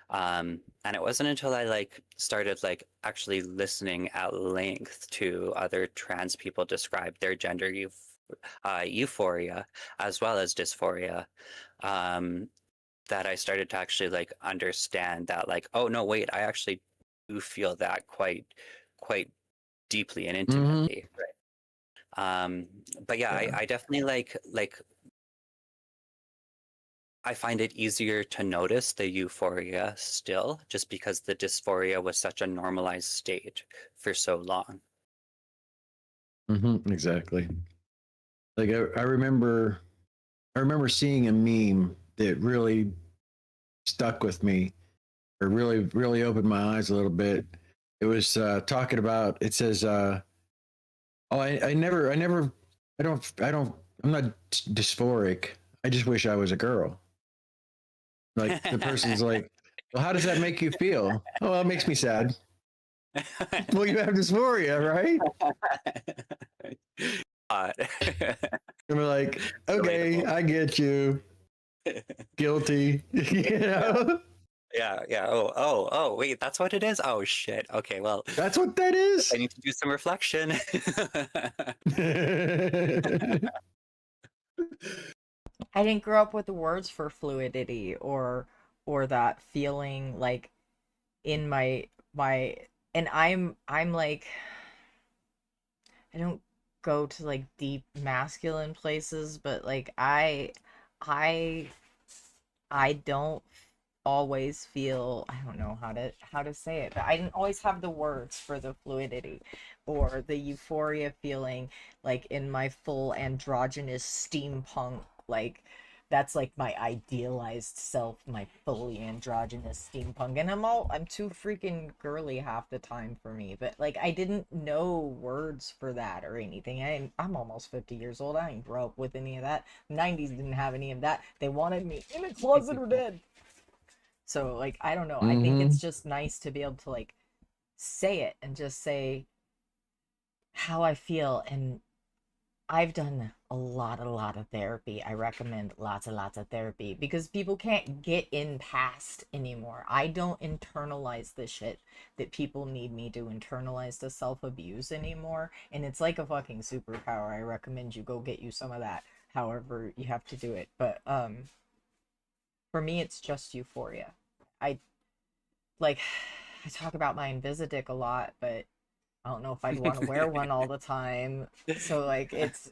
M: And it wasn't until I like started like actually listening at length to other trans people describe their gender euphoria as well as dysphoria, that I started to actually like understand that, like, oh no, wait, I actually do feel that quite deeply and intimately. But yeah, I definitely like I find it easier to notice the euphoria still, just because the dysphoria was such a normalized state for so long.
D: Exactly. Like I remember seeing a meme that really stuck with me, or really opened my eyes a little bit. It was talking about. It says, "Oh, I'm not dysphoric. I just wish I was a girl." Like the person's like, "Well, how does that make you feel?" "Oh, well, it makes me sad." Well, you have dysphoria, right? And we're like, okay, I get you. Guilty. You know?
M: Yeah. Oh, wait, that's what it is? Oh, shit. Okay, well.
D: That's what that is?
M: I need to do some reflection.
E: I didn't grow up with the words for fluidity or that feeling like in my and I'm like, I don't go to like deep masculine places, but like I don't always feel, I don't know how to say it, but I didn't always have the words for the fluidity or the euphoria feeling like in my full androgynous steampunk, like that's like my idealized self, my fully androgynous steampunk, and I'm too freaking girly half the time for me, but like I didn't know words for that or anything. I'm almost 50 years old. I didn't grow up with any of that. 90s didn't have any of that. They wanted me in a closet or dead. So like I don't know. I think it's just nice to be able to like say it and just say how I feel, and I've done a lot of therapy. I recommend lots and lots of therapy because people can't get in past anymore. I don't internalize the shit that people need me to internalize, the self-abuse anymore. And it's like a fucking superpower. I recommend you go get you some of that, however you have to do it. But for me it's just euphoria. I like I talk about my Invisidick a lot, but I don't know if I'd want to wear one all the time. So like it's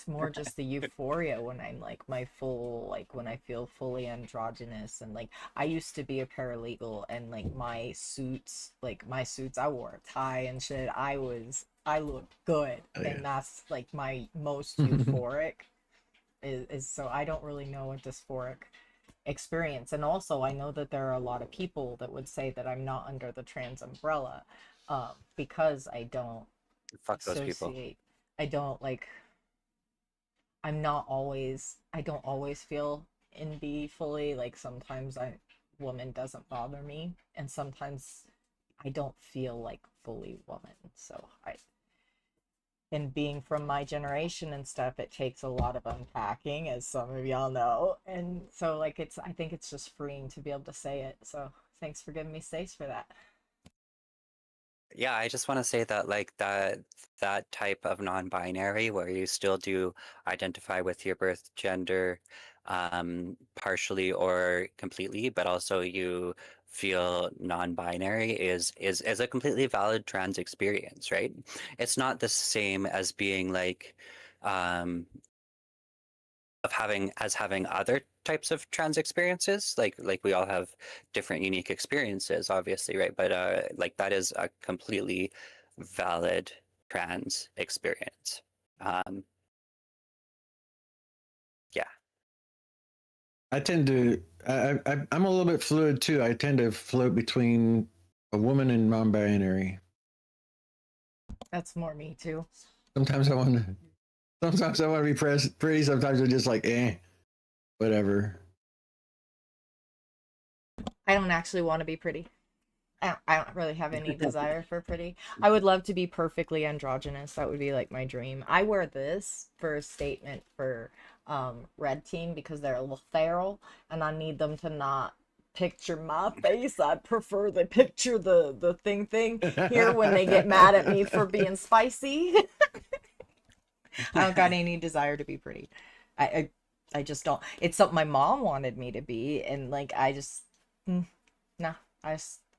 E: more just the euphoria when I'm like my full, like when I feel fully androgynous. And like I used to be a paralegal, and like my suits, I wore a tie and shit. I looked good.
D: Oh, yeah.
E: And that's like my most euphoric is so I don't really know a dysphoric experience. And also I know that there are a lot of people that would say that I'm not under the trans umbrella, because I don't
M: Fuck those people.
E: associate, I don't like, I don't always feel in B fully. Like sometimes woman doesn't bother me, and sometimes I don't feel like fully woman. So and being from my generation and stuff, it takes a lot of unpacking, as some of y'all know. And so like I think it's just freeing to be able to say it. So thanks for giving me space for that.
M: Yeah, I just want to say that like that type of non-binary where you still do identify with your birth gender, partially or completely, but also you feel non-binary is a completely valid trans experience, right? It's not the same as being like having other types of trans experiences. Like we all have different unique experiences, obviously, right? But like that is a completely valid trans experience. Yeah.
D: I tend to. I'm a little bit fluid too. I tend to float between a woman and non-binary.
E: That's more me too.
D: Sometimes I want to. Sometimes I want to be pretty. Sometimes I'm just like, whatever.
E: I don't actually want to be pretty. I don't really have any desire for pretty. I would love to be perfectly androgynous. That would be like my dream. I wear this for a statement for Red Team because they're a little feral, and I need them to not picture my face. I'd prefer they picture the thing here when they get mad at me for being spicy. I don't got any desire to be pretty. I just don't. It's something my mom wanted me to be, and like I just no.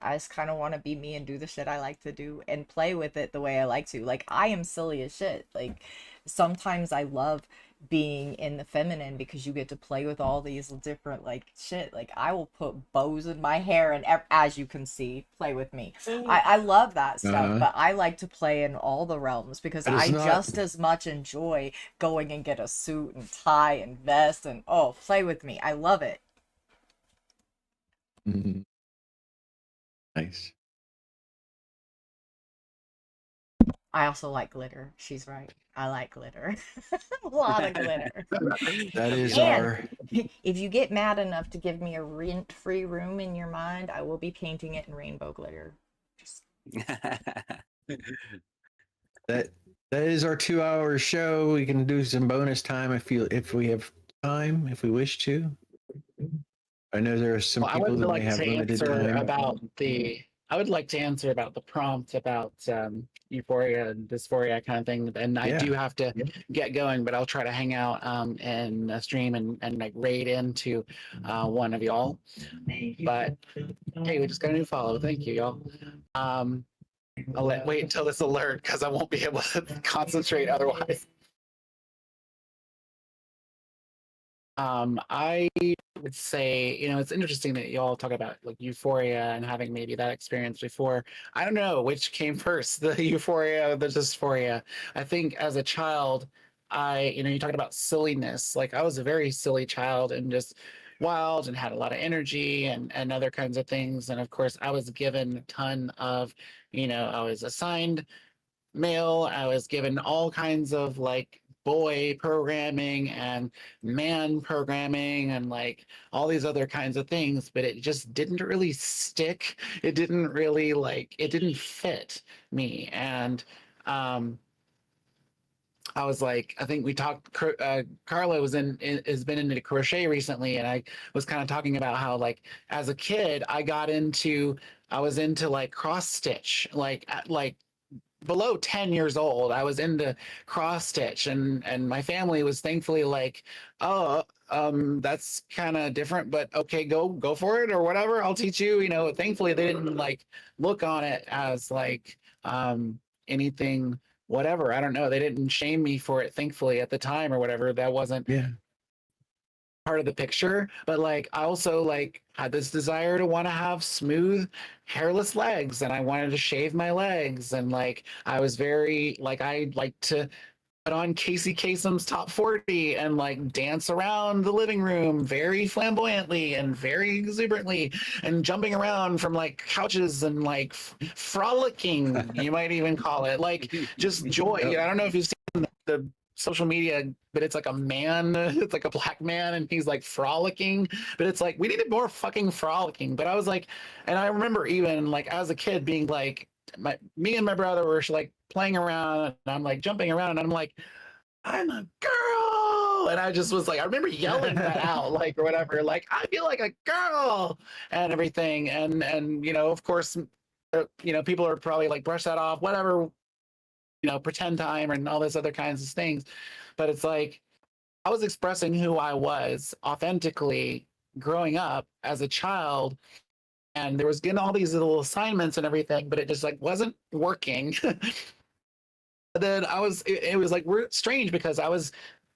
E: I just kind of want to be me and do the shit I like to do and play with it the way I like to. Like I am silly as shit. Like sometimes I love being in the feminine because you get to play with all these different like shit. Like I will put bows in my hair and as you can see, play with me. I love that stuff, but I like to play in all the realms because I just as much enjoy going and get a suit and tie and vest and play with me. I love it.
D: Mm-hmm. Nice.
E: I also like glitter. She's right. I like glitter. A lot of glitter.
D: That is
E: if you get mad enough to give me a rent-free room in your mind, I will be painting it in rainbow glitter.
D: That is our 2-hour show. We can do some bonus time if we have time, if we wish to. I know there are some people that may have limited time.
L: I would like to answer about the prompt about euphoria and dysphoria kind of thing. And I do have to get going, but I'll try to hang out in a stream and like raid into one of y'all. But hey, we just got a new follow. Thank you, y'all. I'll wait until this alert because I won't be able to concentrate otherwise. I would say, it's interesting that y'all talk about like euphoria and having maybe that experience before. I don't know which came first, the euphoria or the dysphoria. I think as a child, you talked about silliness. Like I was a very silly child and just wild and had a lot of energy and other kinds of things. And of course, I was given a ton of, I was assigned male. I was given all kinds of like boy programming and man programming and like all these other kinds of things, but it just didn't really stick. It didn't really it didn't fit me. And I was like, I think we talked. Carla has been into crochet recently, and I was kind of talking about how like as a kid I was into like cross stitch, like below 10 years old. I was into cross stitch, and my family was thankfully like, oh, that's kind of different, but okay, go for it or whatever. I'll teach you. You know, thankfully they didn't like look on it as like anything whatever. I don't know. They didn't shame me for it, thankfully, at the time or whatever. That wasn't part of the picture. But like I also like had this desire to want to have smooth, hairless legs, and I wanted to shave my legs. And like I was very like I like to put on Casey Kasem's Top 40 and like dance around the living room very flamboyantly and very exuberantly and jumping around from like couches and like frolicking, you might even call it, like just joy. I don't know if you've seen the social media, but it's like a man, it's like a black man, and he's like frolicking, but it's like we needed more fucking frolicking. But I was like, and I remember even like as a kid being like, me and my brother were like playing around, and I'm like jumping around, and I'm like, I'm a girl, and I just was like, I remember yelling that out, like or whatever, like I feel like a girl and everything, and you know, of course, you know, people are probably like brush that off, whatever, you know, pretend time and all those other kinds of things, but it's like I was expressing who I was authentically growing up as a child, and there was getting all these little assignments and everything, but it just like wasn't working. Then it was like we're strange because I was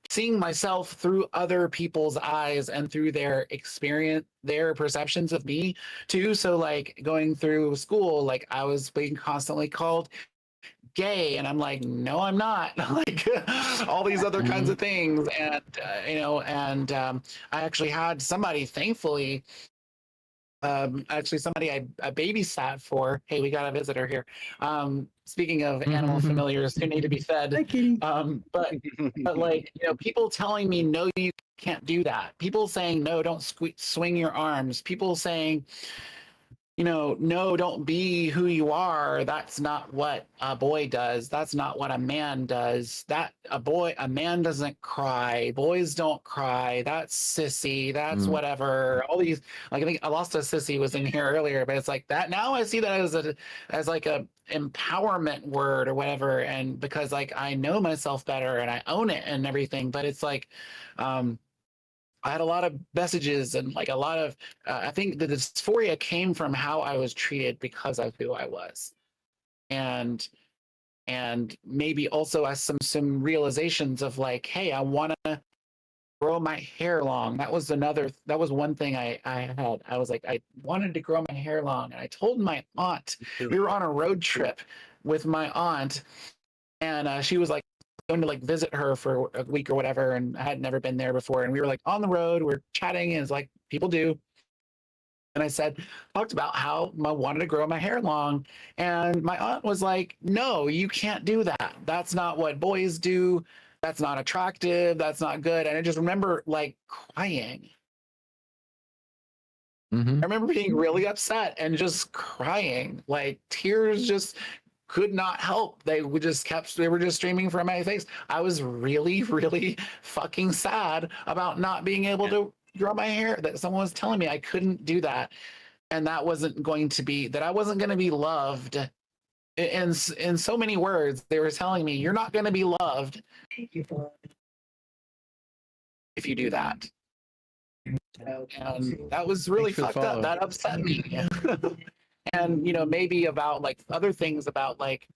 L: seeing myself through other people's eyes and through their experience, their perceptions of me too. So like going through school, like I was being constantly called gay, and I'm like, no, I'm not. Like all these other kinds of things, and you know, and I actually had somebody, thankfully, actually somebody I babysat for. Hey, we got a visitor here. Speaking of animal familiars who need to be fed, but like, you know, people telling me no, you can't do that. People saying no, don't swing your arms. People saying, you know, no, don't be who you are. That's not what a boy does. That's not what a man does. A man doesn't cry. Boys don't cry. That's sissy. That's whatever. All these, like, I think I lost a sissy was in here earlier, but it's like that. Now I see that as like a empowerment word or whatever. And because like I know myself better and I own it and everything, but it's like, I had a lot of messages and like a lot of, I think the dysphoria came from how I was treated because of who I was. And maybe also as some realizations of like, hey, I want to grow my hair long. That was one thing I had. I was like, I wanted to grow my hair long. And I told my aunt, we were on a road trip with my aunt, and she was like, going to like visit her for a week or whatever, and I had never been there before, and we were like on the road, we're chatting, and it's like people do, and I talked about how I wanted to grow my hair long, and my aunt was like, no, you can't do that, that's not what boys do, that's not attractive, that's not good. And I just remember like crying. I remember being really upset and just crying, like tears just could not help. They were just streaming from my face. I was really, really fucking sad about not being able to grow my hair, that someone was telling me I couldn't do that. And that wasn't going to be, that I wasn't going to be loved. In so many words, they were telling me, you're not going to be loved if you do that. And that was really fucked up. That upset me. And, you know, maybe about like other things about like,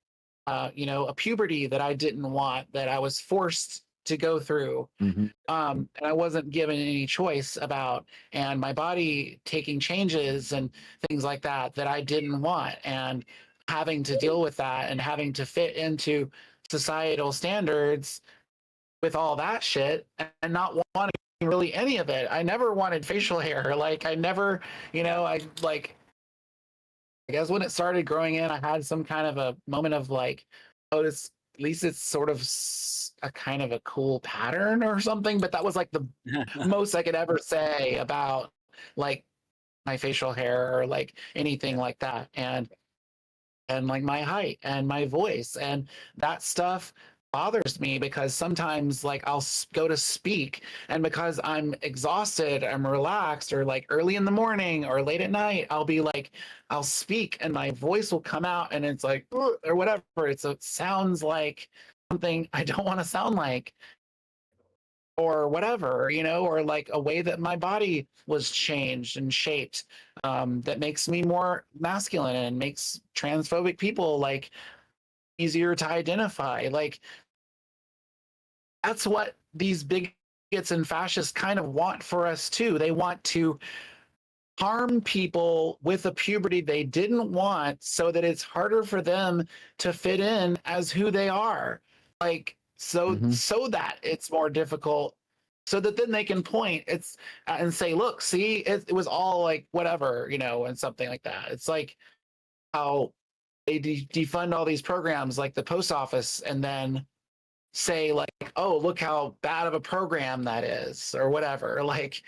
L: you know, a puberty that I didn't want, that I was forced to go through. And I wasn't given any choice about, and my body taking changes and things like that I didn't want, and having to deal with that and having to fit into societal standards with all that shit and not wanting really any of it. I never wanted facial hair. Like I never, you know, I guess when it started growing in, I had some kind of a moment of like, oh, at least it's sort of a kind of a cool pattern or something. But that was like the most I could ever say about like my facial hair or like anything like that. And like my height and my voice and that stuff bothers me because sometimes like I'll go to speak, and because I'm exhausted, I'm relaxed, or like early in the morning or late at night, I'll speak and my voice will come out and it's like "Ugh," or whatever. It sounds like something I don't want to sound like, or whatever, or like a way that my body was changed and shaped, that makes me more masculine and makes transphobic people like easier to identify. Like, that's what these bigots and fascists kind of want for us too. They want to harm people with a puberty they didn't want so that it's harder for them to fit in as who they are. Like, so that it's more difficult, so that then they can point and say, look, see, it was all like whatever, and something like that. It's like how they defund all these programs like the post office and then say like, oh, look how bad of a program that is, or whatever. Like,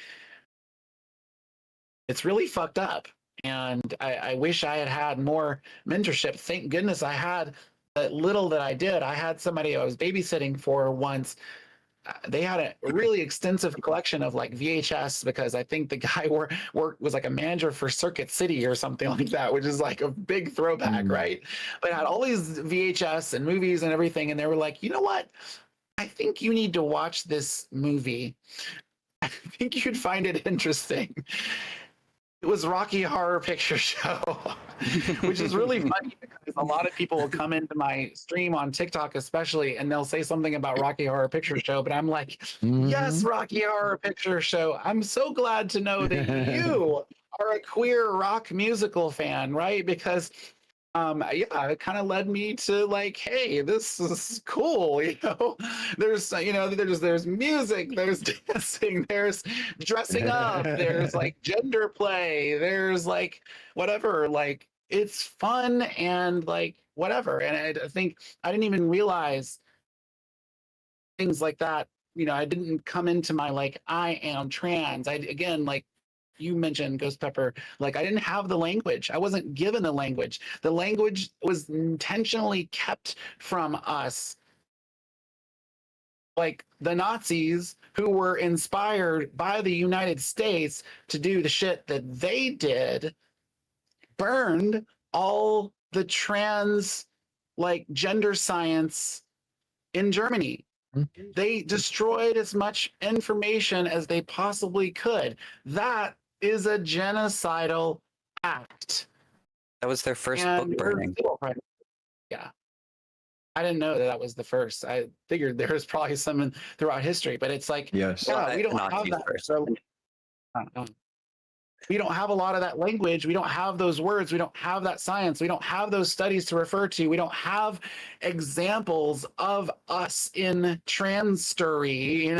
L: it's really fucked up. And I wish I had had more mentorship. Thank goodness I had that little that I did. I had somebody I was babysitting for once. They had a really extensive collection of like VHS, because I think the guy was like a manager for Circuit City or something like that, which is like a big throwback, right? But it had all these VHS and movies and everything. And they were like, you know what? I think you need to watch this movie. I think you'd find it interesting. It was Rocky Horror Picture Show, which is really funny because a lot of people will come into my stream on TikTok especially, and they'll say something about Rocky Horror Picture Show, but I'm like, yes, Rocky Horror Picture Show. I'm so glad to know that you are a queer rock musical fan, right? Because yeah, it kind of led me to like, hey, this is cool. There's music, there's dancing, there's dressing up, there's like gender play, there's like whatever, like it's fun and like whatever. And I think I didn't even realize things like that. I didn't come into my like, I am trans. Again, like you mentioned, Ghost Pepper, like I didn't have the language. I wasn't given the language. The language was intentionally kept from us. Like the Nazis, who were inspired by the United States to do the shit that they did, burned all the trans, like gender science in Germany. They destroyed as much information as they possibly could. That is a genocidal act.
M: That was their first book burning.
L: Yeah. I didn't know that was the first. I figured there was probably some throughout history, but it's like,
D: yes,
L: yeah, we don't have that. So, we don't have a lot of that language. We don't have those words. We don't have that science. We don't have those studies to refer to. We don't have examples of us in trans story,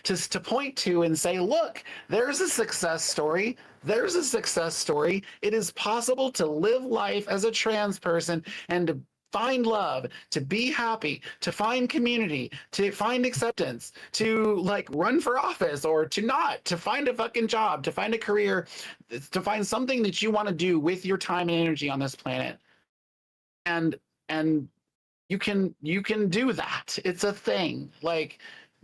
L: just to point to and say, look, there's a success story. There's a success story. It is possible to live life as a trans person and to find love, to be happy, to find community, to find acceptance, to like run for office or to not, to find a fucking job, to find a career, to find something that you want to do with your time and energy on this planet. And you can do that. It's a thing. Like,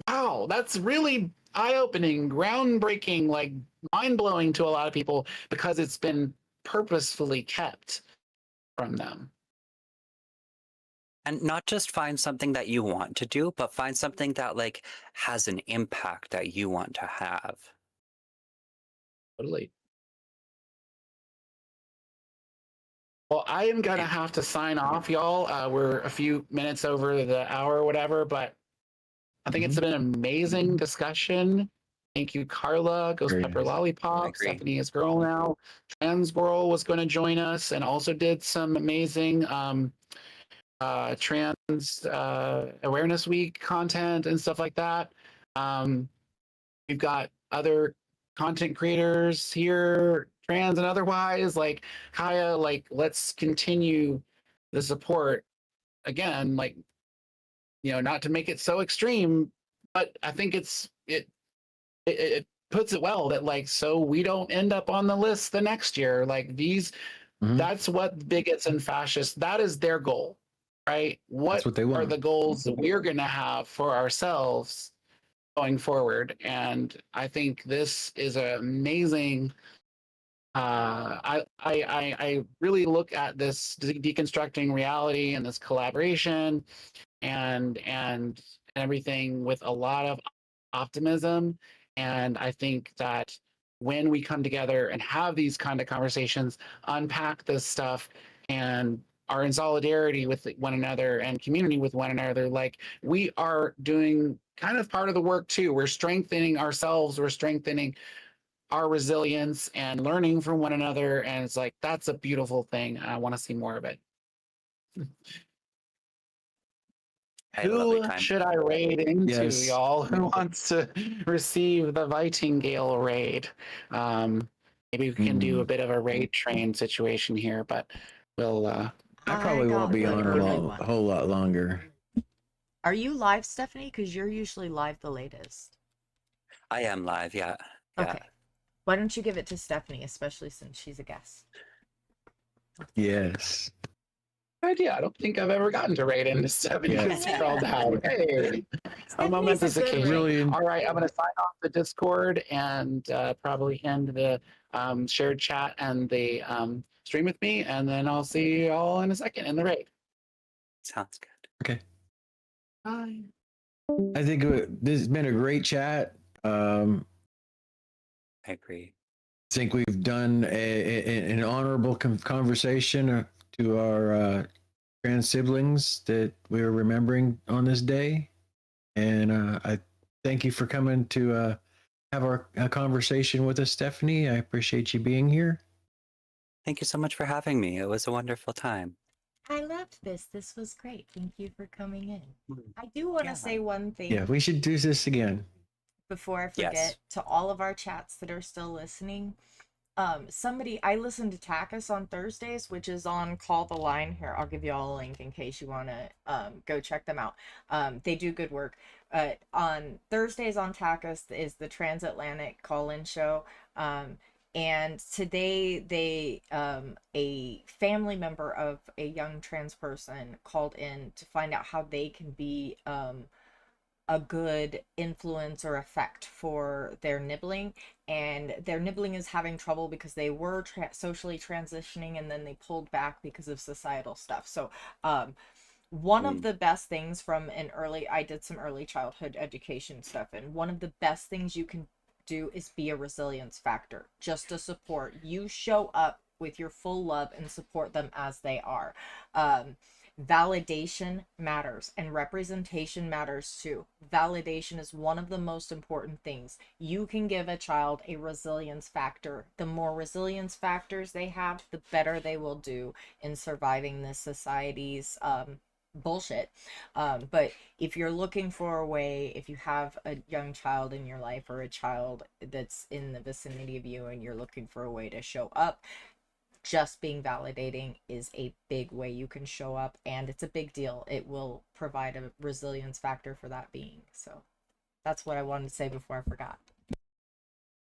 L: wow, that's really eye-opening, groundbreaking, like mind-blowing to a lot of people because it's been purposefully kept from them.
M: And not just find something that you want to do, but find something that like has an impact that you want to have.
L: Totally. Well, I am gonna have to sign off, y'all. We're a few minutes over the hour or whatever, but I think it's been an amazing discussion. Thank you, Carla, Ghost Pepper Lollipop, Stephanie is Girl Now. Trans Girl was going to join us and also did some amazing trans awareness week content and stuff like that. We've got other content creators here, trans and otherwise, like Kaya, like let's continue the support again, like, not to make it so extreme, but I think it puts it well that like, so we don't end up on the list the next year, like these, that's what bigots and fascists, that is their goal. right?
D: That's what they
L: Are
D: want.
L: the goals that we're going to have for ourselves going forward? And I think this is an amazing. I really look at this deconstructing reality and this collaboration and everything with a lot of optimism. And I think that when we come together and have these kind of conversations, unpack this stuff, and are in solidarity with one another and community with one another, like we are doing kind of part of the work too. We're strengthening ourselves, we're strengthening our resilience and learning from one another. And it's like, that's a beautiful thing. I want to see more of it. Who should I raid into,
D: Yes.
L: y'all? Who wants to receive the Vitingale raid? Maybe we can do a bit of a raid train situation here, but we'll.
D: I probably won't be on a whole lot longer.
E: Are you live, Stephanie? Because you're usually live the latest.
M: I am live, yeah.
E: Okay. Why don't you give it to Stephanie, especially since she's a guest?
D: Yes.
L: Idea. I don't think I've ever gotten to raid into 7 years crawled out. Hey, a momentous occasion. All right, I'm going to sign off the Discord and probably end the shared chat and the stream with me, and then I'll see you all in a second in the raid.
M: Sounds good.
D: Okay.
L: Bye.
D: I think this has been a great chat.
M: I agree.
D: I think we've done an honorable conversation to our trans siblings that we're remembering on this day. And I thank you for coming to have a conversation with us, Stephanie. I appreciate you being here.
M: Thank you so much for having me. It was a wonderful time.
E: I loved this. This was great. Thank you for coming in. I do want to say one thing.
D: Yeah, we should do this again.
E: Before I forget, to all of our chats that are still listening, I listen to Takis on Thursdays, which is on Call the Line. Here, I'll give you all a link in case you want to go check them out. They do good work. On Thursdays on Takis is the Transatlantic call-in show. And today a family member of a young trans person called in to find out how they can be a good influence or effect for their nibbling, and their nibbling is having trouble because they were socially transitioning and then they pulled back because of societal stuff. So one of the best things from I did some early childhood education stuff, and one of the best things you can do is be a resilience factor, just to support you. Show up with your full love and support them as they are. Validation matters, and representation matters too. Validation is one of the most important things. You can give a child a resilience factor. The more resilience factors they have, the better they will do in surviving this society's bullshit. But if you're looking for a way, if you have a young child in your life or a child that's in the vicinity of you and you're looking for a way to show up, just being validating is a big way you can show up, and it's a big deal. It will provide a resilience factor for that being. So that's what I wanted to say before I forgot.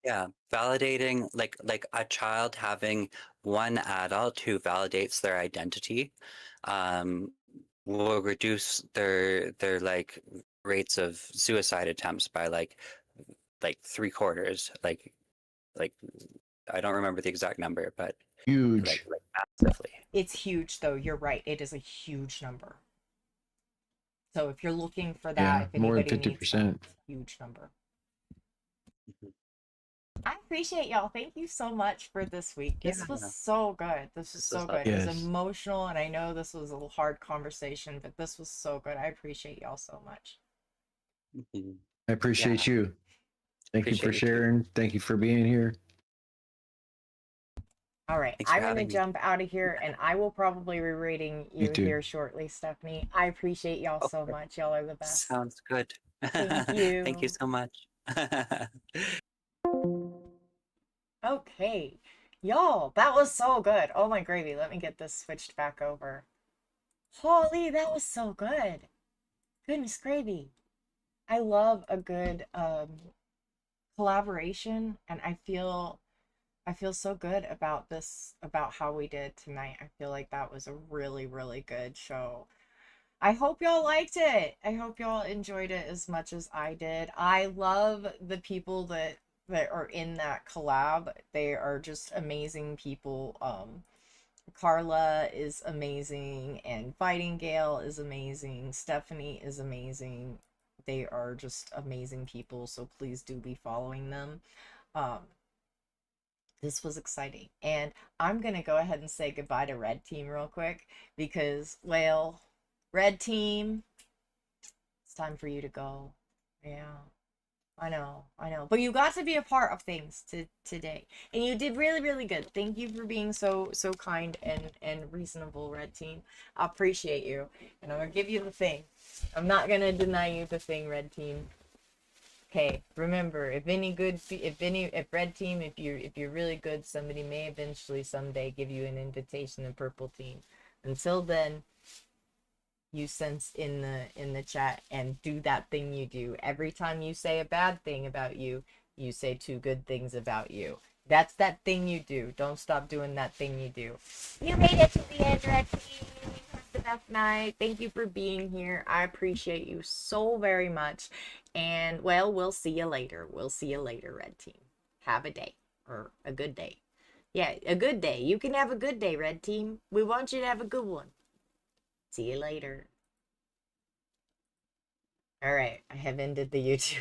M: Yeah, validating, like a child having one adult who validates their identity will reduce their like rates of suicide attempts by like 3/4. Like I don't remember the exact number, but
D: huge.
M: Like massively.
E: It's huge, though. You're right. It is a huge number. So if you're looking for that, if
D: more than
E: anybody
D: 50%.
E: needs that, it's a huge number. I appreciate y'all. Thank you so much for this week. This was so good. This was so good. It was emotional, and I know this was a little hard conversation, but this was so good. I appreciate y'all so much.
D: I appreciate you. Thank you for sharing. Thank you for being here.
E: All right, I'm going to jump out of here, and I will probably be reading you here shortly, Stephanie. I appreciate y'all so much. Y'all are the best.
M: Sounds good.
E: Thank you.
M: Thank you so much.
E: Okay, y'all, that was so good. Oh my gravy, let me get this switched back over. Holy, that was so good. Goodness gravy. I love a good collaboration, and I feel so good about this, about how we did tonight. I feel like that was a really, really good show. I hope y'all liked it. I hope y'all enjoyed it as much as I did. I love the people that are in that collab. They are just amazing people. Carla is amazing, and Fighting Gale is amazing. Stephanie is amazing. They are just amazing people, so please do be following them. This was exciting, and I'm gonna go ahead and say goodbye to Red Team real quick because, well, Red Team, it's time for you to go. Yeah. I know, but you got to be a part of things today, and you did really, really good. Thank you for being so kind and reasonable, Red Team. I appreciate you, and I'm gonna give you the thing. I'm not gonna deny you the thing, Red Team. Okay, remember, if Red Team, if you're really good, somebody may eventually someday give you an invitation to Purple Team. Until then, you sense in the chat and do that thing you do. Every time you say a bad thing about you, you say 2 good things about you. That's that thing you do. Don't stop doing that thing you do. You made it to the end, Red Team. Have the best night. Thank you for being here. I appreciate you so very much. And, well, we'll see you later. We'll see you later, Red Team. Have a day. Or a good day. Yeah, a good day. You can have a good day, Red Team. We want you to have a good one. See you later. All right, I have ended the YouTube.